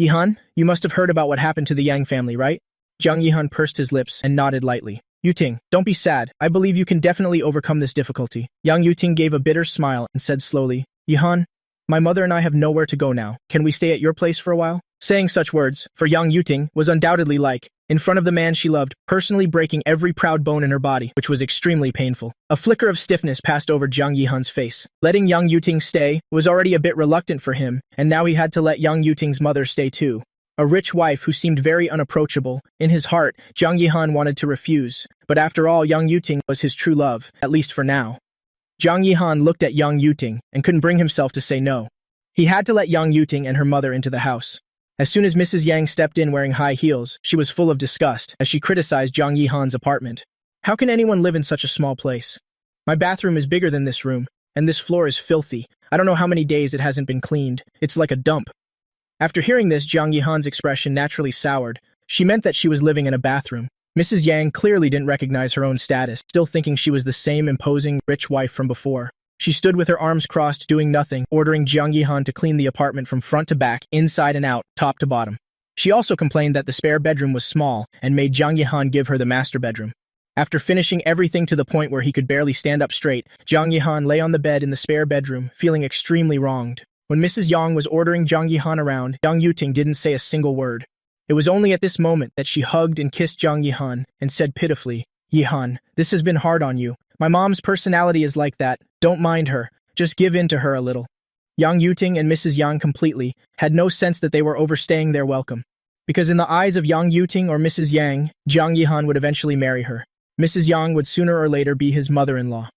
Yihan, you must have heard about what happened to the Yang family, right? Jiang Yihan pursed his lips and nodded lightly. Yuting, don't be sad. I believe you can definitely overcome this difficulty. Yang Yuting gave a bitter smile and said slowly, Yihan, my mother and I have nowhere to go now. Can we stay at your place for a while? Saying such words, for Yang Yuting, was undoubtedly like, in front of the man she loved, personally breaking every proud bone in her body, which was extremely painful. A flicker of stiffness passed over Jiang Yihan's face. Letting Yang Yuting stay was already a bit reluctant for him, and now he had to let Yang Yuting's mother stay too. A rich wife who seemed very unapproachable. In his heart, Jiang Yihan wanted to refuse, but after all, Yang Yuting was his true love, at least for now. Jiang Yihan looked at Yang Yuting and couldn't bring himself to say no. He had to let Yang Yuting and her mother into the house. As soon as Mrs. Yang stepped in wearing high heels, she was full of disgust as she criticized Jiang Yihan's apartment. How can anyone live in such a small place? My bathroom is bigger than this room, and this floor is filthy. I don't know how many days it hasn't been cleaned. It's like a dump. After hearing this, Jiang Yihan's expression naturally soured. She meant that she was living in a bathroom. Mrs. Yang clearly didn't recognize her own status, still thinking she was the same imposing, rich wife from before. She stood with her arms crossed, doing nothing, ordering Jiang Yihan to clean the apartment from front to back, inside and out, top to bottom. She also complained that the spare bedroom was small and made Jiang Yihan give her the master bedroom. After finishing everything to the point where he could barely stand up straight, Jiang Yihan lay on the bed in the spare bedroom, feeling extremely wronged. When Mrs. Yang was ordering Jiang Yihan around, Yang Yuting didn't say a single word. It was only at this moment that she hugged and kissed Jiang Yihan and said pitifully, "Yihan, this has been hard on you. My mom's personality is like that. Don't mind her. Just give in to her a little." Yang Yuting and Mrs. Yang completely had no sense that they were overstaying their welcome. Because in the eyes of Yang Yuting or Mrs. Yang, Jiang Yihan would eventually marry her. Mrs. Yang would sooner or later be his mother-in-law.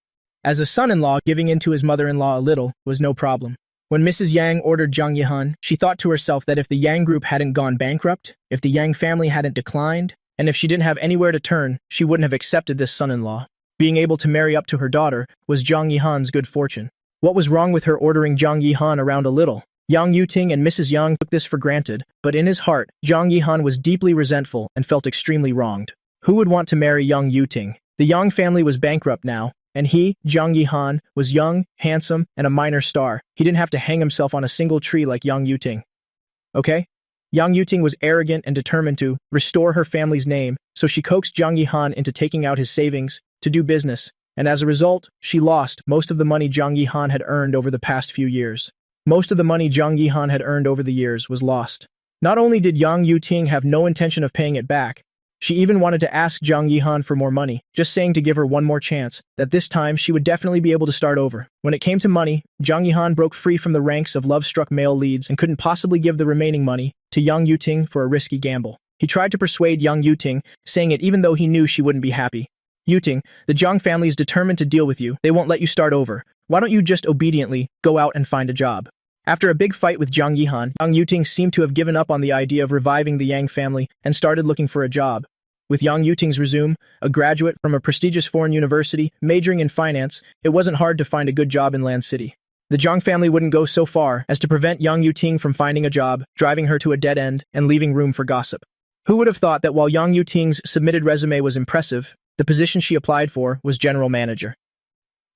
As a son-in-law, giving in to his mother-in-law a little was no problem. When Mrs. Yang ordered Jiang Yihan, she thought to herself that if the Yang group hadn't gone bankrupt, if the Yang family hadn't declined, and if she didn't have anywhere to turn, she wouldn't have accepted this son-in-law. Being able to marry up to her daughter was Jiang Yihan's good fortune. What was wrong with her ordering Jiang Yihan around a little? Yang Yuting and Mrs. Yang took this for granted, but in his heart, Jiang Yihan was deeply resentful and felt extremely wronged. Who would want to marry Yang Yuting? The Yang family was bankrupt now, and he, Jiang Yihan, was young, handsome, and a minor star. He didn't have to hang himself on a single tree like Yang Yuting. Okay? Yang Yuting was arrogant and determined to restore her family's name, so she coaxed Jiang Yihan into taking out his savings to do business, and as a result, she lost most of the money Jiang Yihan had earned over the past few years. Most of the money Jiang Yihan had earned over the years was lost. Not only did Yang Yuting have no intention of paying it back, she even wanted to ask Jiang Yihan for more money, just saying to give her one more chance, that this time she would definitely be able to start over. When it came to money, Jiang Yihan broke free from the ranks of love-struck male leads and couldn't possibly give the remaining money to Yang Yuting for a risky gamble. He tried to persuade Yang Yuting, saying it even though he knew she wouldn't be happy. "Yuting, the Jiang family is determined to deal with you. They won't let you start over. Why don't you just obediently go out and find a job?" After a big fight with Jiang Yihan, Yang Yuting seemed to have given up on the idea of reviving the Yang family and started looking for a job. With Yang Yuting's resume, a graduate from a prestigious foreign university, majoring in finance, it wasn't hard to find a good job in Land City. The Jiang family wouldn't go so far as to prevent Yang Yuting from finding a job, driving her to a dead end, and leaving room for gossip. Who would have thought that while Yang Yuting's submitted resume was impressive, the position she applied for was general manager?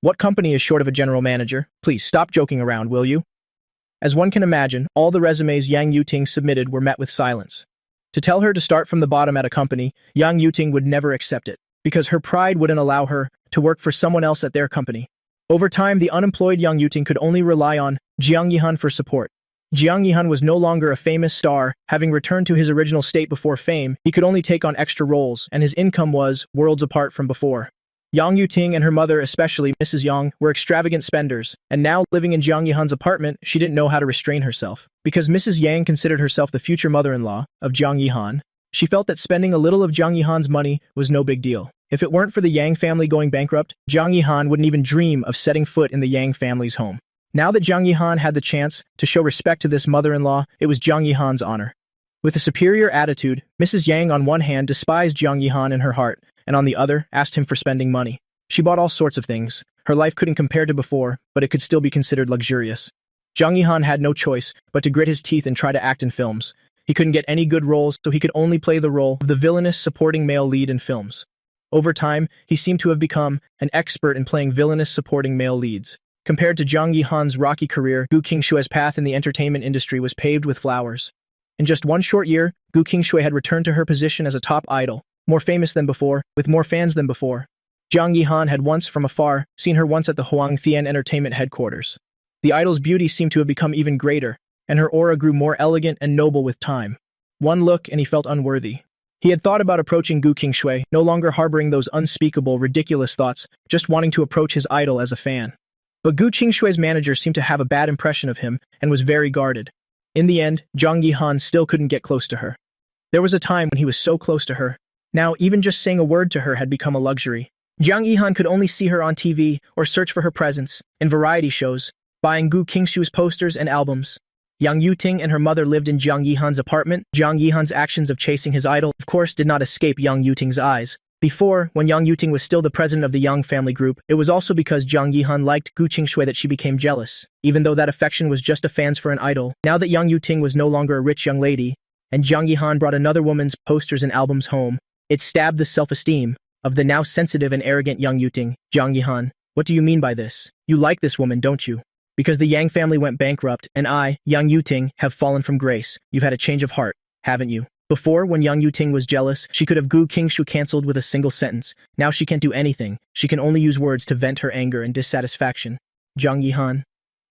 What company is short of a general manager? Please stop joking around, will you? As one can imagine, all the resumes Yang Yuting submitted were met with silence. To tell her to start from the bottom at a company, Yang Yuting would never accept it, because her pride wouldn't allow her to work for someone else at their company. Over time, the unemployed Yang Yuting could only rely on Jiang Yihan for support. Jiang Yihan was no longer a famous star, having returned to his original state before fame. He could only take on extra roles, and his income was worlds apart from before. Yang Yuting and her mother, especially Mrs. Yang, were extravagant spenders, and now, living in Jiang Yihan's apartment, she didn't know how to restrain herself. Because Mrs. Yang considered herself the future mother-in-law of Jiang Yihan, she felt that spending a little of Jiang Yihan's money was no big deal. If it weren't for the Yang family going bankrupt, Jiang Yihan wouldn't even dream of setting foot in the Yang family's home. Now that Jiang Yihan had the chance to show respect to this mother-in-law, it was Jiang Yihan's honor. With a superior attitude, Mrs. Yang on one hand despised Jiang Yihan in her heart, and on the other, asked him for spending money. She bought all sorts of things. Her life couldn't compare to before, but it could still be considered luxurious. Jiang Yihan had no choice but to grit his teeth and try to act in films. He couldn't get any good roles, so he could only play the role of the villainous supporting male lead in films. Over time, he seemed to have become an expert in playing villainous supporting male leads. Compared to Jiang Yihan's rocky career, Gu Qingshui's path in the entertainment industry was paved with flowers. In just one short year, Gu Qingshui had returned to her position as a top idol, more famous than before, with more fans than before. Jiang Yihan had once, from afar, seen her once at the Huang Thian Entertainment headquarters. The idol's beauty seemed to have become even greater, and her aura grew more elegant and noble with time. One look, and he felt unworthy. He had thought about approaching Gu Qingshui, no longer harboring those unspeakable, ridiculous thoughts, just wanting to approach his idol as a fan. But Gu Qingshui's manager seemed to have a bad impression of him and was very guarded. In the end, Jiang Yihan still couldn't get close to her. There was a time when he was so close to her. Now, even just saying a word to her had become a luxury. Jiang Yihan could only see her on TV or search for her presence in variety shows, buying Gu Qingshu's posters and albums. Yang Yuting and her mother lived in Jiang Yihan's apartment. Jiang Yihan's actions of chasing his idol, of course, did not escape Yang Yuting's eyes. Before, when Yang Yuting was still the president of the Yang family group, it was also because Jiang Yihan liked Gu Qingshui that she became jealous, even though that affection was just a fans for an idol. Now that Yang Yuting was no longer a rich young lady, and Jiang Yihan brought another woman's posters and albums home, it stabbed the self-esteem of the now sensitive and arrogant Yang Yuting. Jiang Yihan, what do you mean by this? You like this woman, don't you? Because the Yang family went bankrupt, and I, Yang Yuting, have fallen from grace. You've had a change of heart, haven't you? Before, when Yang Yuting was jealous, she could have Gu Qingshu cancelled with a single sentence. Now she can't do anything. She can only use words to vent her anger and dissatisfaction. Jiang Yihan,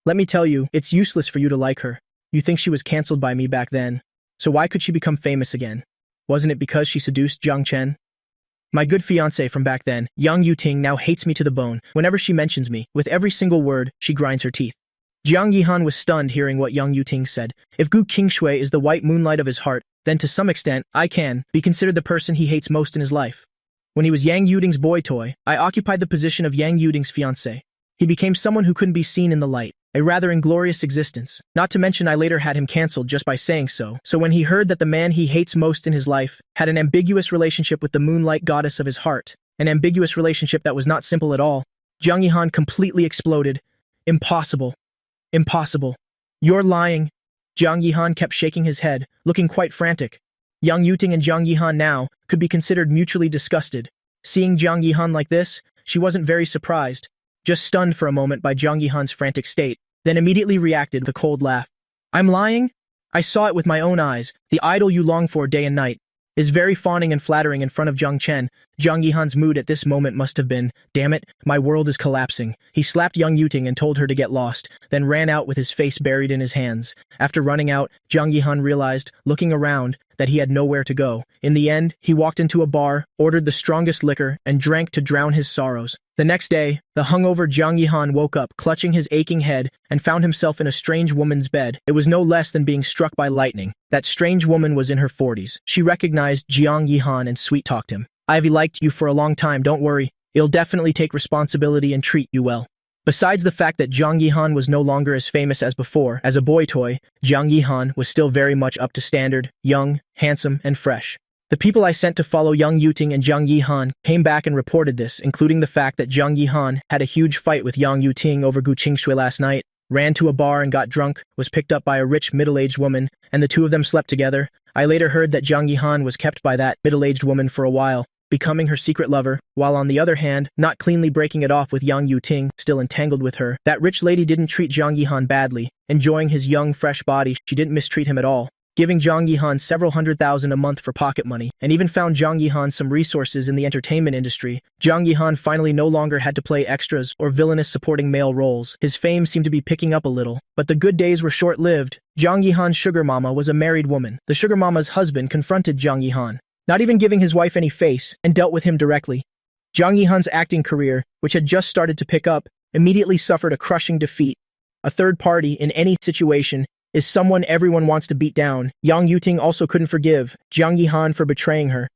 let me tell you, it's useless for you to like her. You think she was cancelled by me back then. So why could she become famous again? Wasn't it because she seduced Jiang Chen? My good fiancé from back then, Yang Yuting, now hates me to the bone. Whenever she mentions me, with every single word, she grinds her teeth. Jiang Yihan was stunned hearing what Yang Yuting said. If Gu Qingshui is the white moonlight of his heart, then to some extent, I can be considered the person he hates most in his life. When he was Yang Yuting's boy toy, I occupied the position of Yang Yuting's fiancé. He became someone who couldn't be seen in the light, a rather inglorious existence. Not to mention I later had him cancelled just by saying so. So when he heard that the man he hates most in his life had an ambiguous relationship with the moonlight goddess of his heart, an ambiguous relationship that was not simple at all, Jiang Yihan completely exploded. Impossible. Impossible. You're lying. Jiang Yihan kept shaking his head, looking quite frantic. Yang Yuting and Jiang Yihan now could be considered mutually disgusted. Seeing Jiang Yihan like this, she wasn't very surprised, just stunned for a moment by Jiang Yihan's frantic state, then immediately reacted with a cold laugh. I'm lying? I saw it with my own eyes. The idol you long for day and night is very fawning and flattering in front of Jiang Chen. Jiang Yihan's mood at this moment must have been, damn it, my world is collapsing. He slapped Yang Yuting and told her to get lost, then ran out with his face buried in his hands. After running out, Jiang Yihan realized, looking around, that he had nowhere to go. In the end, he walked into a bar, ordered the strongest liquor, and drank to drown his sorrows. The next day, the hungover Jiang Yihan woke up, clutching his aching head, and found himself in a strange woman's bed. It was no less than being struck by lightning. That strange woman was in her 40s. She recognized Jiang Yihan and sweet-talked him. I've liked you for a long time, don't worry. He'll definitely take responsibility and treat you well. Besides the fact that Jiang Yihan was no longer as famous as before, as a boy toy, Jiang Yihan was still very much up to standard, young, handsome, and fresh. The people I sent to follow Yang Yuting and Jiang Yihan came back and reported this, including the fact that Jiang Yihan had a huge fight with Yang Yuting over Gu Qingshui last night, ran to a bar and got drunk, was picked up by a rich middle-aged woman, and the two of them slept together. I later heard that Jiang Yihan was kept by that middle-aged woman for a while, becoming her secret lover, while on the other hand, not cleanly breaking it off with Yang Yuting, still entangled with her. That rich lady didn't treat Jiang Yihan badly. Enjoying his young, fresh body, she didn't mistreat him at all, giving Jiang Yihan several $100,000 a month for pocket money, and even found Jiang Yihan some resources in the entertainment industry. Jiang Yihan finally no longer had to play extras or villainous supporting male roles. His fame seemed to be picking up a little, but the good days were short-lived. Jiang Yihan's sugar mama was a married woman. The sugar mama's husband confronted Jiang Yihan, not even giving his wife any face, and dealt with him directly. Jiang Yihan's acting career, which had just started to pick up, immediately suffered a crushing defeat. A third party, in any situation, is someone everyone wants to beat down. Yang Yuting also couldn't forgive Jiang Yihan for betraying her.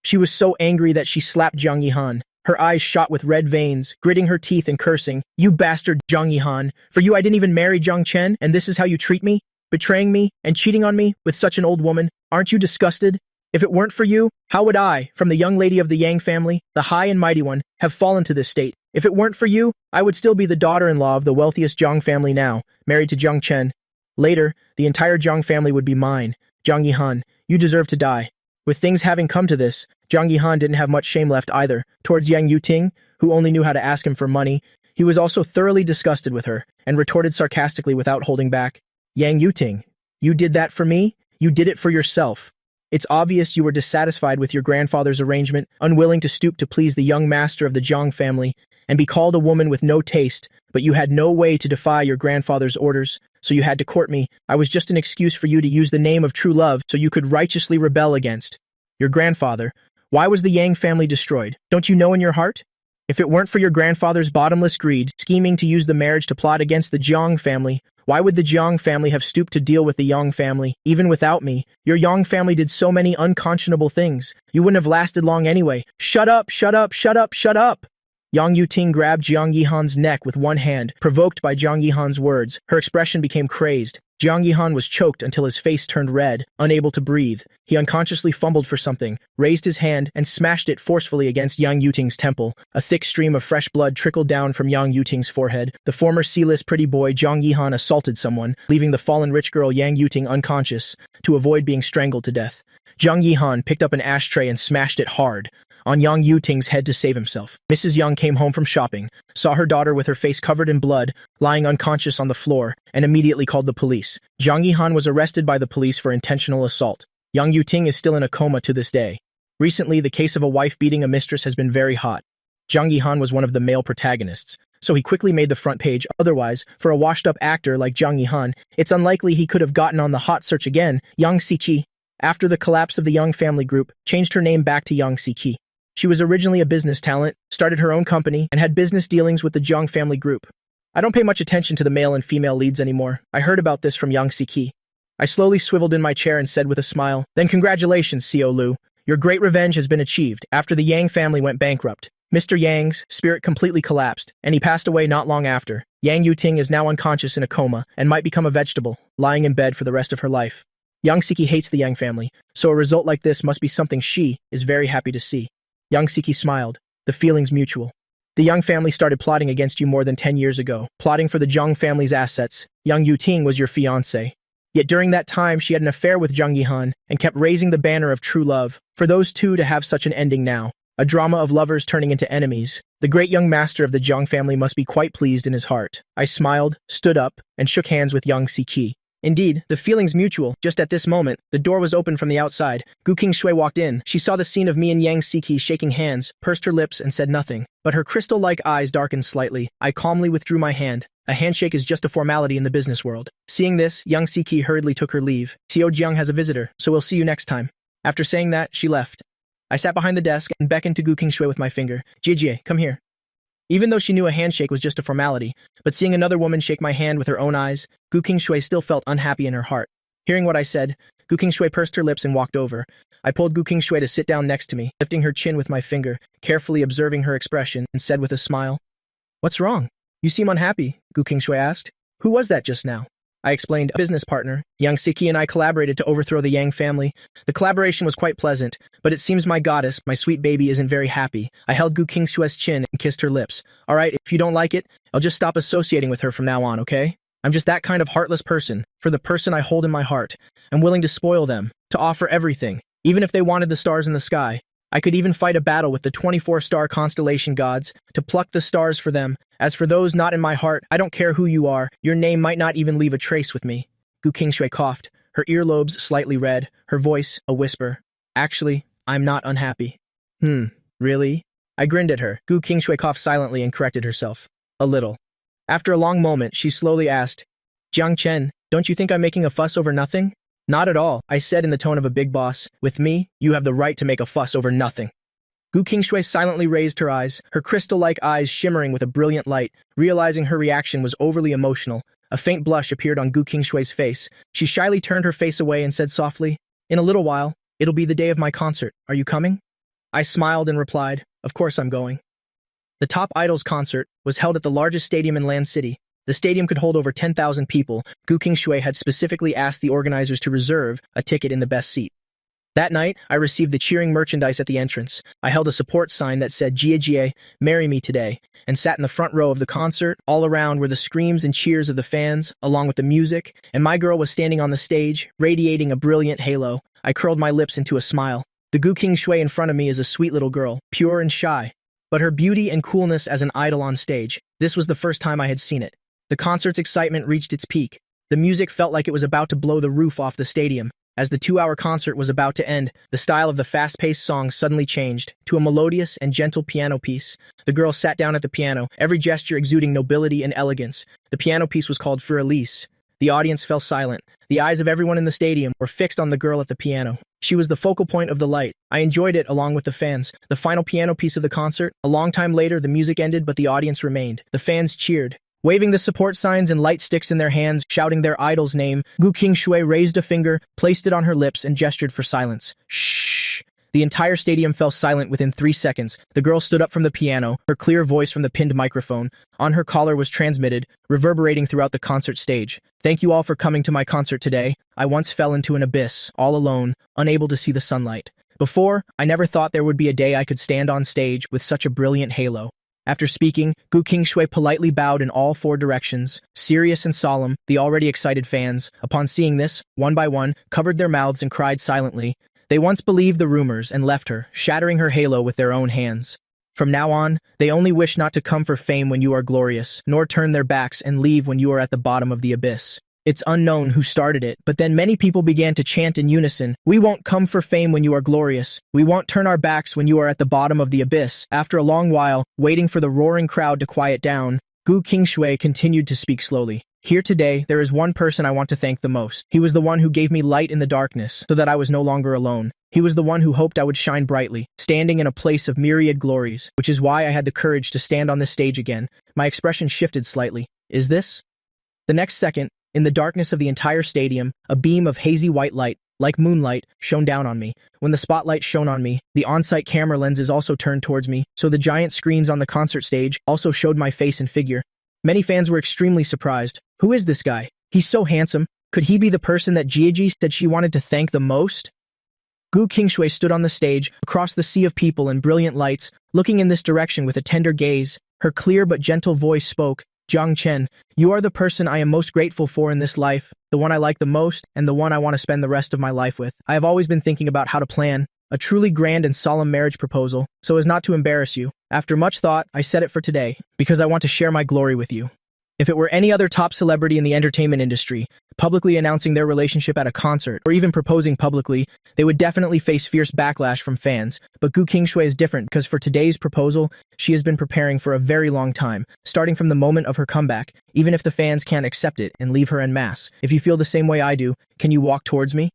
She was so angry that she slapped Jiang Yihan, her eyes shot with red veins, gritting her teeth and cursing. You bastard, Jiang Yihan. For you I didn't even marry Jiang Chen, and this is how you treat me? Betraying me and cheating on me with such an old woman? Aren't you disgusted? If it weren't for you, how would I, from the young lady of the Yang family, the high and mighty one, have fallen to this state? If it weren't for you, I would still be the daughter-in-law of the wealthiest Jiang family now, married to Jiang Chen. Later, the entire Jiang family would be mine. Jiang Yihan, you deserve to die. With things having come to this, Jiang Yihan didn't have much shame left either. Towards Yang Yuting, who only knew how to ask him for money, he was also thoroughly disgusted with her, and retorted sarcastically without holding back. Yang Yuting, you did that for me? You did it for yourself. It's obvious you were dissatisfied with your grandfather's arrangement, unwilling to stoop to please the young master of the Jiang family, and be called a woman with no taste, but you had no way to defy your grandfather's orders, so you had to court me. I was just an excuse for you to use the name of true love so you could righteously rebel against your grandfather. Why was the Yang family destroyed? Don't you know in your heart? If it weren't for your grandfather's bottomless greed, scheming to use the marriage to plot against the Jiang family, why would the Jiang family have stooped to deal with the Yang family? Even without me, your Yang family did so many unconscionable things. You wouldn't have lasted long anyway. Shut up, shut up, shut up, shut up! Yang Yuting grabbed Jiang Yihan's neck with one hand, provoked by Jiang Yihan's words. Her expression became crazed. Jiang Yihan was choked until his face turned red, unable to breathe. He unconsciously fumbled for something, raised his hand, and smashed it forcefully against Yang Yuting's temple. A thick stream of fresh blood trickled down from Yang Yuting's forehead. The former C-list pretty boy Jiang Yihan assaulted someone, leaving the fallen rich girl Yang Yuting unconscious, to avoid being strangled to death. Jiang Yihan picked up an ashtray and smashed it hard on Yang Yuting's head to save himself. Mrs. Yang came home from shopping, saw her daughter with her face covered in blood, lying unconscious on the floor, and immediately called the police. Jiang Yihan was arrested by the police for intentional assault. Yang Yuting is still in a coma to this day. Recently, the case of a wife beating a mistress has been very hot. Jiang Yihan was one of the male protagonists, so he quickly made the front page. Otherwise, for a washed-up actor like Jiang Yihan, it's unlikely he could have gotten on the hot search again. Yang Siqi, after the collapse of the Yang family group, changed her name back to Yang Siqi. She was originally a business talent, started her own company, and had business dealings with the Jiang family group. I don't pay much attention to the male and female leads anymore. I heard about this from Yang Siqi. I slowly swiveled in my chair and said with a smile, "Then congratulations, Xiao Lu. Your great revenge has been achieved." After the Yang family went bankrupt, Mr. Yang's spirit completely collapsed, and he passed away not long after. Yang Yuting is now unconscious in a coma and might become a vegetable, lying in bed for the rest of her life. Yang Siqi hates the Yang family, so a result like this must be something she is very happy to see. Yang Siqi smiled, the feelings mutual. The Yang family started plotting against you more than 10 years ago, plotting for the Jiang family's assets. Yang Yuting was your fiancé. Yet during that time, she had an affair with Jiang Yihan and kept raising the banner of true love. For those two to have such an ending now, a drama of lovers turning into enemies, the great young master of the Jiang family must be quite pleased in his heart. I smiled, stood up, and shook hands with Yang Siqi. Indeed, the feeling's mutual. Just at this moment, the door was opened from the outside. Gu Qingshui walked in. She saw the scene of me and Yang Siqi shaking hands, pursed her lips, and said nothing. But her crystal-like eyes darkened slightly. I calmly withdrew my hand. A handshake is just a formality in the business world. Seeing this, Yang Siqi hurriedly took her leave. Xiao Jiang has a visitor, so we'll see you next time. After saying that, she left. I sat behind the desk and beckoned to Gu Qingshui with my finger. Jie, come here. Even though she knew a handshake was just a formality, but seeing another woman shake my hand with her own eyes, Gu Qingshui still felt unhappy in her heart. Hearing what I said, Gu Qingshui pursed her lips and walked over. I pulled Gu Qingshui to sit down next to me, lifting her chin with my finger, carefully observing her expression, and said with a smile, "What's wrong? You seem unhappy," Gu Qingshui asked. "Who was that just now?" I explained, "A business partner. Yang Siqi and I collaborated to overthrow the Yang family. The collaboration was quite pleasant, but it seems my goddess, my sweet baby, isn't very happy." I held Gu Qingshui's chin and kissed her lips. "All right, if you don't like it, I'll just stop associating with her from now on, okay? I'm just that kind of heartless person. For the person I hold in my heart, I'm willing to spoil them, to offer everything, even if they wanted the stars in the sky. I could even fight a battle with the 24-star constellation gods to pluck the stars for them. As for those not in my heart, I don't care who you are. Your name might not even leave a trace with me." Gu Qingshui coughed, her earlobes slightly red, her voice a whisper. "Actually, I'm not unhappy." Really?" I grinned at her. Gu Qingshui coughed silently and corrected herself. "A little." After a long moment, she slowly asked, "Jiang Chen, don't you think I'm making a fuss over nothing?" "Not at all," I said in the tone of a big boss. "With me, you have the right to make a fuss over nothing." Gu Qingshui silently raised her eyes, her crystal-like eyes shimmering with a brilliant light. Realizing her reaction was overly emotional, a faint blush appeared on Gu Qingshui's face. She shyly turned her face away and said softly, "In a little while, it'll be the day of my concert. Are you coming?" I smiled and replied, "Of course I'm going." The Top Idols concert was held at the largest stadium in Land City. The stadium could hold over 10,000 people. Gu Qingshui had specifically asked the organizers to reserve a ticket in the best seat. That night, I received the cheering merchandise at the entrance. I held a support sign that said, "Jie, marry me today," and sat in the front row of the concert. All around were the screams and cheers of the fans, along with the music, and my girl was standing on the stage, radiating a brilliant halo. I curled my lips into a smile. The Gu Qingshui in front of me is a sweet little girl, pure and shy, but her beauty and coolness as an idol on stage, this was the first time I had seen it. The concert's excitement reached its peak. The music felt like it was about to blow the roof off the stadium. As the 2-hour concert was about to end, the style of the fast-paced song suddenly changed to a melodious and gentle piano piece. The girl sat down at the piano, every gesture exuding nobility and elegance. The piano piece was called Für Elise. The audience fell silent. The eyes of everyone in the stadium were fixed on the girl at the piano. She was the focal point of the light. I enjoyed it along with the fans. The final piano piece of the concert. A long time later, the music ended, but the audience remained. The fans cheered, waving the support signs and light sticks in their hands, shouting their idol's name. Gu Qingshui raised a finger, placed it on her lips, and gestured for silence. "Shh." The entire stadium fell silent within 3 seconds. The girl stood up from the piano, her clear voice from the pinned microphone on her collar was transmitted, reverberating throughout the concert stage. Thank you all for coming to my concert today. I once fell into an abyss, all alone, unable to see the sunlight. Before, I never thought there would be a day I could stand on stage with such a brilliant halo. After speaking, Gu Qingshui politely bowed in all 4 directions. Serious and solemn, the already excited fans, upon seeing this, one by one, covered their mouths and cried silently. They once believed the rumors and left her, shattering her halo with their own hands. From now on, they only wish not to come for fame when you are glorious, nor turn their backs and leave when you are at the bottom of the abyss. It's unknown who started it, but then many people began to chant in unison, "We won't come for fame when you are glorious. We won't turn our backs when you are at the bottom of the abyss." After a long while, waiting for the roaring crowd to quiet down, Gu Qingshui continued to speak slowly. Here today, there is one person I want to thank the most. He was the one who gave me light in the darkness, so that I was no longer alone. He was the one who hoped I would shine brightly, standing in a place of myriad glories, which is why I had the courage to stand on this stage again. My expression shifted slightly. Is this? The next second, in the darkness of the entire stadium, a beam of hazy white light, like moonlight, shone down on me. When the spotlight shone on me, the on-site camera lenses also turned towards me, so the giant screens on the concert stage also showed my face and figure. Many fans were extremely surprised. Who is this guy? He's so handsome. Could he be the person that Jieji said she wanted to thank the most? Gu Qingshui stood on the stage, across the sea of people and brilliant lights, looking in this direction with a tender gaze. Her clear but gentle voice spoke, "Jiang Chen, you are the person I am most grateful for in this life, the one I like the most, and the one I want to spend the rest of my life with. I have always been thinking about how to plan a truly grand and solemn marriage proposal, so as not to embarrass you. After much thought, I set it for today, because I want to share my glory with you." If it were any other top celebrity in the entertainment industry, publicly announcing their relationship at a concert, or even proposing publicly, they would definitely face fierce backlash from fans. But Gu Qingshui is different because for today's proposal, she has been preparing for a very long time, starting from the moment of her comeback, even if the fans can't accept it and leave her en masse. If you feel the same way I do, can you walk towards me?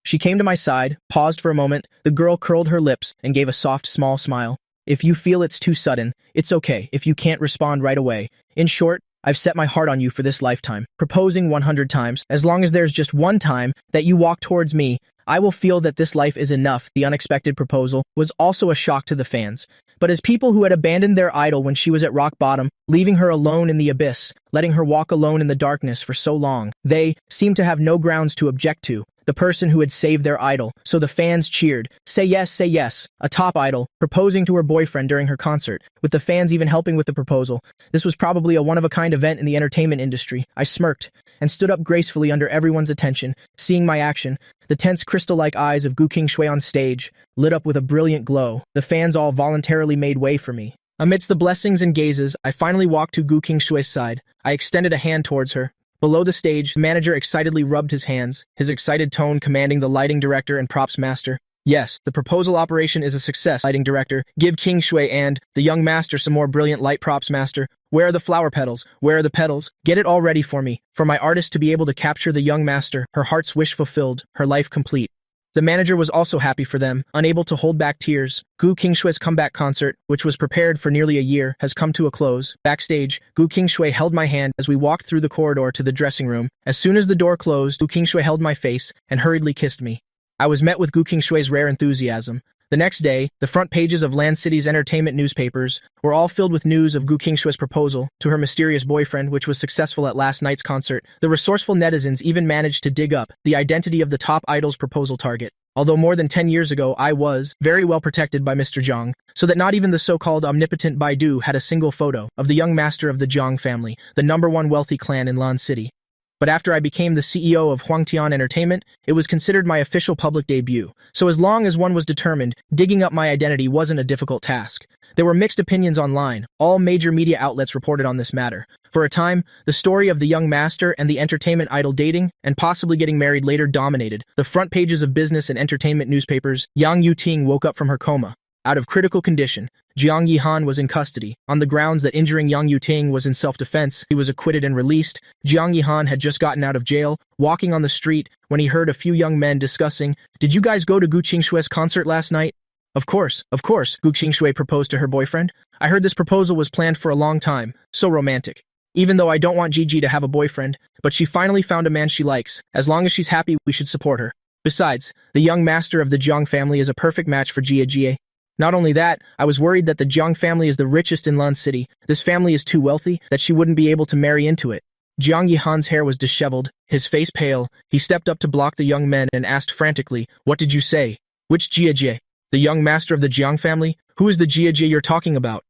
She came to my side, paused for a moment, the girl curled her lips and gave a soft, small smile. If you feel it's too sudden, it's okay if you can't respond right away. In short, I've set my heart on you for this lifetime, proposing 100 times. As long as there's just one time that you walk towards me, I will feel that this life is enough. The unexpected proposal was also a shock to the fans. But as people who had abandoned their idol when she was at rock bottom, leaving her alone in the abyss, letting her walk alone in the darkness for so long, they seemed to have no grounds to object to. The person who had saved their idol, so the fans cheered, say yes, a top idol, proposing to her boyfriend during her concert, with the fans even helping with the proposal. This was probably a one-of-a-kind event in the entertainment industry. I smirked, and stood up gracefully under everyone's attention, seeing my action. The tense crystal-like eyes of Gu Qingshui on stage, lit up with a brilliant glow. The fans all voluntarily made way for me. Amidst the blessings and gazes, I finally walked to Gu Qingshui's side. I extended a hand towards her. Below the stage, the manager excitedly rubbed his hands, his excited tone commanding the lighting director and props master. Yes, the proposal operation is a success, lighting director. Give Qingshui and the young master some more brilliant light props, master. Where are the flower petals? Where are the petals? Get it all ready for me, for my artist to be able to capture the young master, her heart's wish fulfilled, her life complete. The manager was also happy for them, unable to hold back tears. Gu Qingshui's comeback concert, which was prepared for nearly a year, has come to a close. Backstage, Gu Qingshui held my hand as we walked through the corridor to the dressing room. As soon as the door closed, Gu Qingshui held my face and hurriedly kissed me. I was met with Gu Qingshui's rare enthusiasm. The next day, the front pages of Land City's entertainment newspapers were all filled with news of Gu Qingshui's proposal to her mysterious boyfriend, which was successful at last night's concert. The resourceful netizens even managed to dig up the identity of the top idol's proposal target. Although more than 10 years ago I was very well protected by Mr. Jiang, so that not even the so-called omnipotent Baidu had a single photo of the young master of the Jiang family, the #1 wealthy clan in Lan City. But after I became the CEO of Huangtian Entertainment, it was considered my official public debut, so as long as one was determined, digging up my identity wasn't a difficult task. There were mixed opinions online. All major media outlets reported on this matter. For a time, the story of the young master and the entertainment idol dating and possibly getting married later dominated the front pages of business and entertainment newspapers. Yang Yuting woke up from her coma. Out of critical condition, Jiang Yihan was in custody. On the grounds that injuring Yang Yuting was in self-defense, he was acquitted and released. Jiang Yihan had just gotten out of jail, walking on the street, when he heard a few young men discussing, "Did you guys go to Gu Qingshui's concert last night?" Of course, Gu Qingshui proposed to her boyfriend. I heard this proposal was planned for a long time. So romantic. Even though I don't want Gigi to have a boyfriend, but she finally found a man she likes. As long as she's happy, we should support her. Besides, the young master of the Jiang family is a perfect match for Jia Jie. Not only that, I was worried that the Jiang family is the richest in Lan City. This family is too wealthy that she wouldn't be able to marry into it. Jiang Yihan's hair was disheveled, his face pale. He stepped up to block the young men and asked frantically, "What did you say? Which Jia Jie? The young master of the Jiang family? Who is the Jia Jie you're talking about?"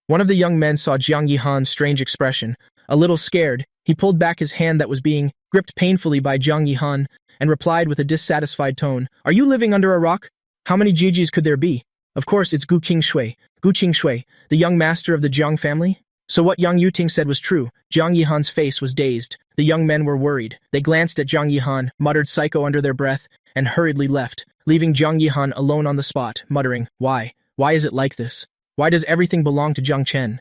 One of the young men saw Jiang Yihan's strange expression. A little scared, he pulled back his hand that was being gripped painfully by Jiang Yihan and replied with a dissatisfied tone, "Are you living under a rock? How many Jijis could there be? Of course, it's Gu Qingshui, the young master of the Jiang family." So what Yang Yuting said was true. Jiang Yihan's face was dazed. The young men were worried. They glanced at Jiang Yihan, muttered psycho under their breath, and hurriedly left, leaving Jiang Yihan alone on the spot, muttering, "Why? Why is it like this? Why does everything belong to Jiang Chen?"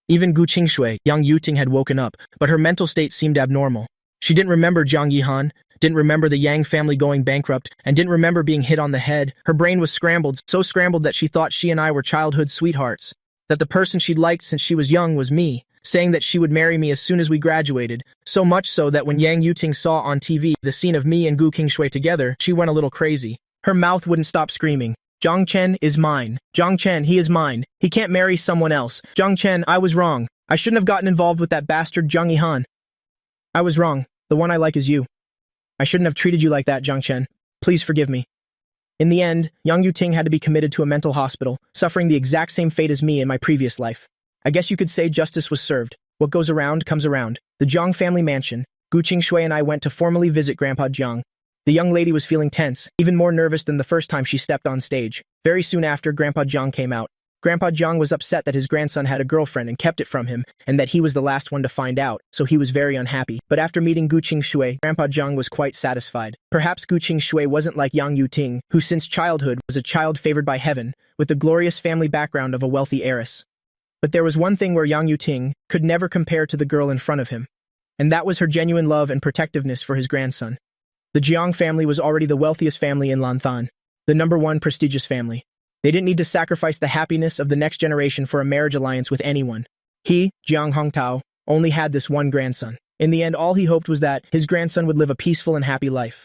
Even Gu Qingshui, Yang Yuting had woken up, but her mental state seemed abnormal. She didn't remember Jiang Yihan, didn't remember the Yang family going bankrupt, and didn't remember being hit on the head. Her brain was scrambled, so scrambled that she thought she and I were childhood sweethearts. That the person she'd liked since she was young was me, saying that she would marry me as soon as we graduated, so much so that when Yang Yuting saw on TV the scene of me and Gu Qingshui together, she went a little crazy. Her mouth wouldn't stop screaming, "Jiang Chen is mine. Jiang Chen, he is mine. He can't marry someone else. Jiang Chen, I was wrong. I shouldn't have gotten involved with that bastard Jiang Yihan. I was wrong. The one I like is you. I shouldn't have treated you like that, Jiang Chen. Please forgive me." In the end, Yang Yuting had to be committed to a mental hospital, suffering the exact same fate as me in my previous life. I guess you could say justice was served. What goes around comes around. The Jiang family mansion. Gu Qingshui and I went to formally visit Grandpa Jiang. The young lady was feeling tense, even more nervous than the first time she stepped on stage. Very soon after, Grandpa Jiang came out. Grandpa Jiang was upset that his grandson had a girlfriend and kept it from him, and that he was the last one to find out, so he was very unhappy. But after meeting Gu Qingshui, Grandpa Jiang was quite satisfied. Perhaps Gu Qingshui wasn't like Yang Yuting, who since childhood was a child favored by heaven, with the glorious family background of a wealthy heiress. But there was one thing where Yang Yuting could never compare to the girl in front of him, and that was her genuine love and protectiveness for his grandson. The Jiang family was already the wealthiest family in Lanthan, the #1 prestigious family. They didn't need to sacrifice the happiness of the next generation for a marriage alliance with anyone. He, Jiang Hongtao, only had this one grandson. In the end, all he hoped was that his grandson would live a peaceful and happy life.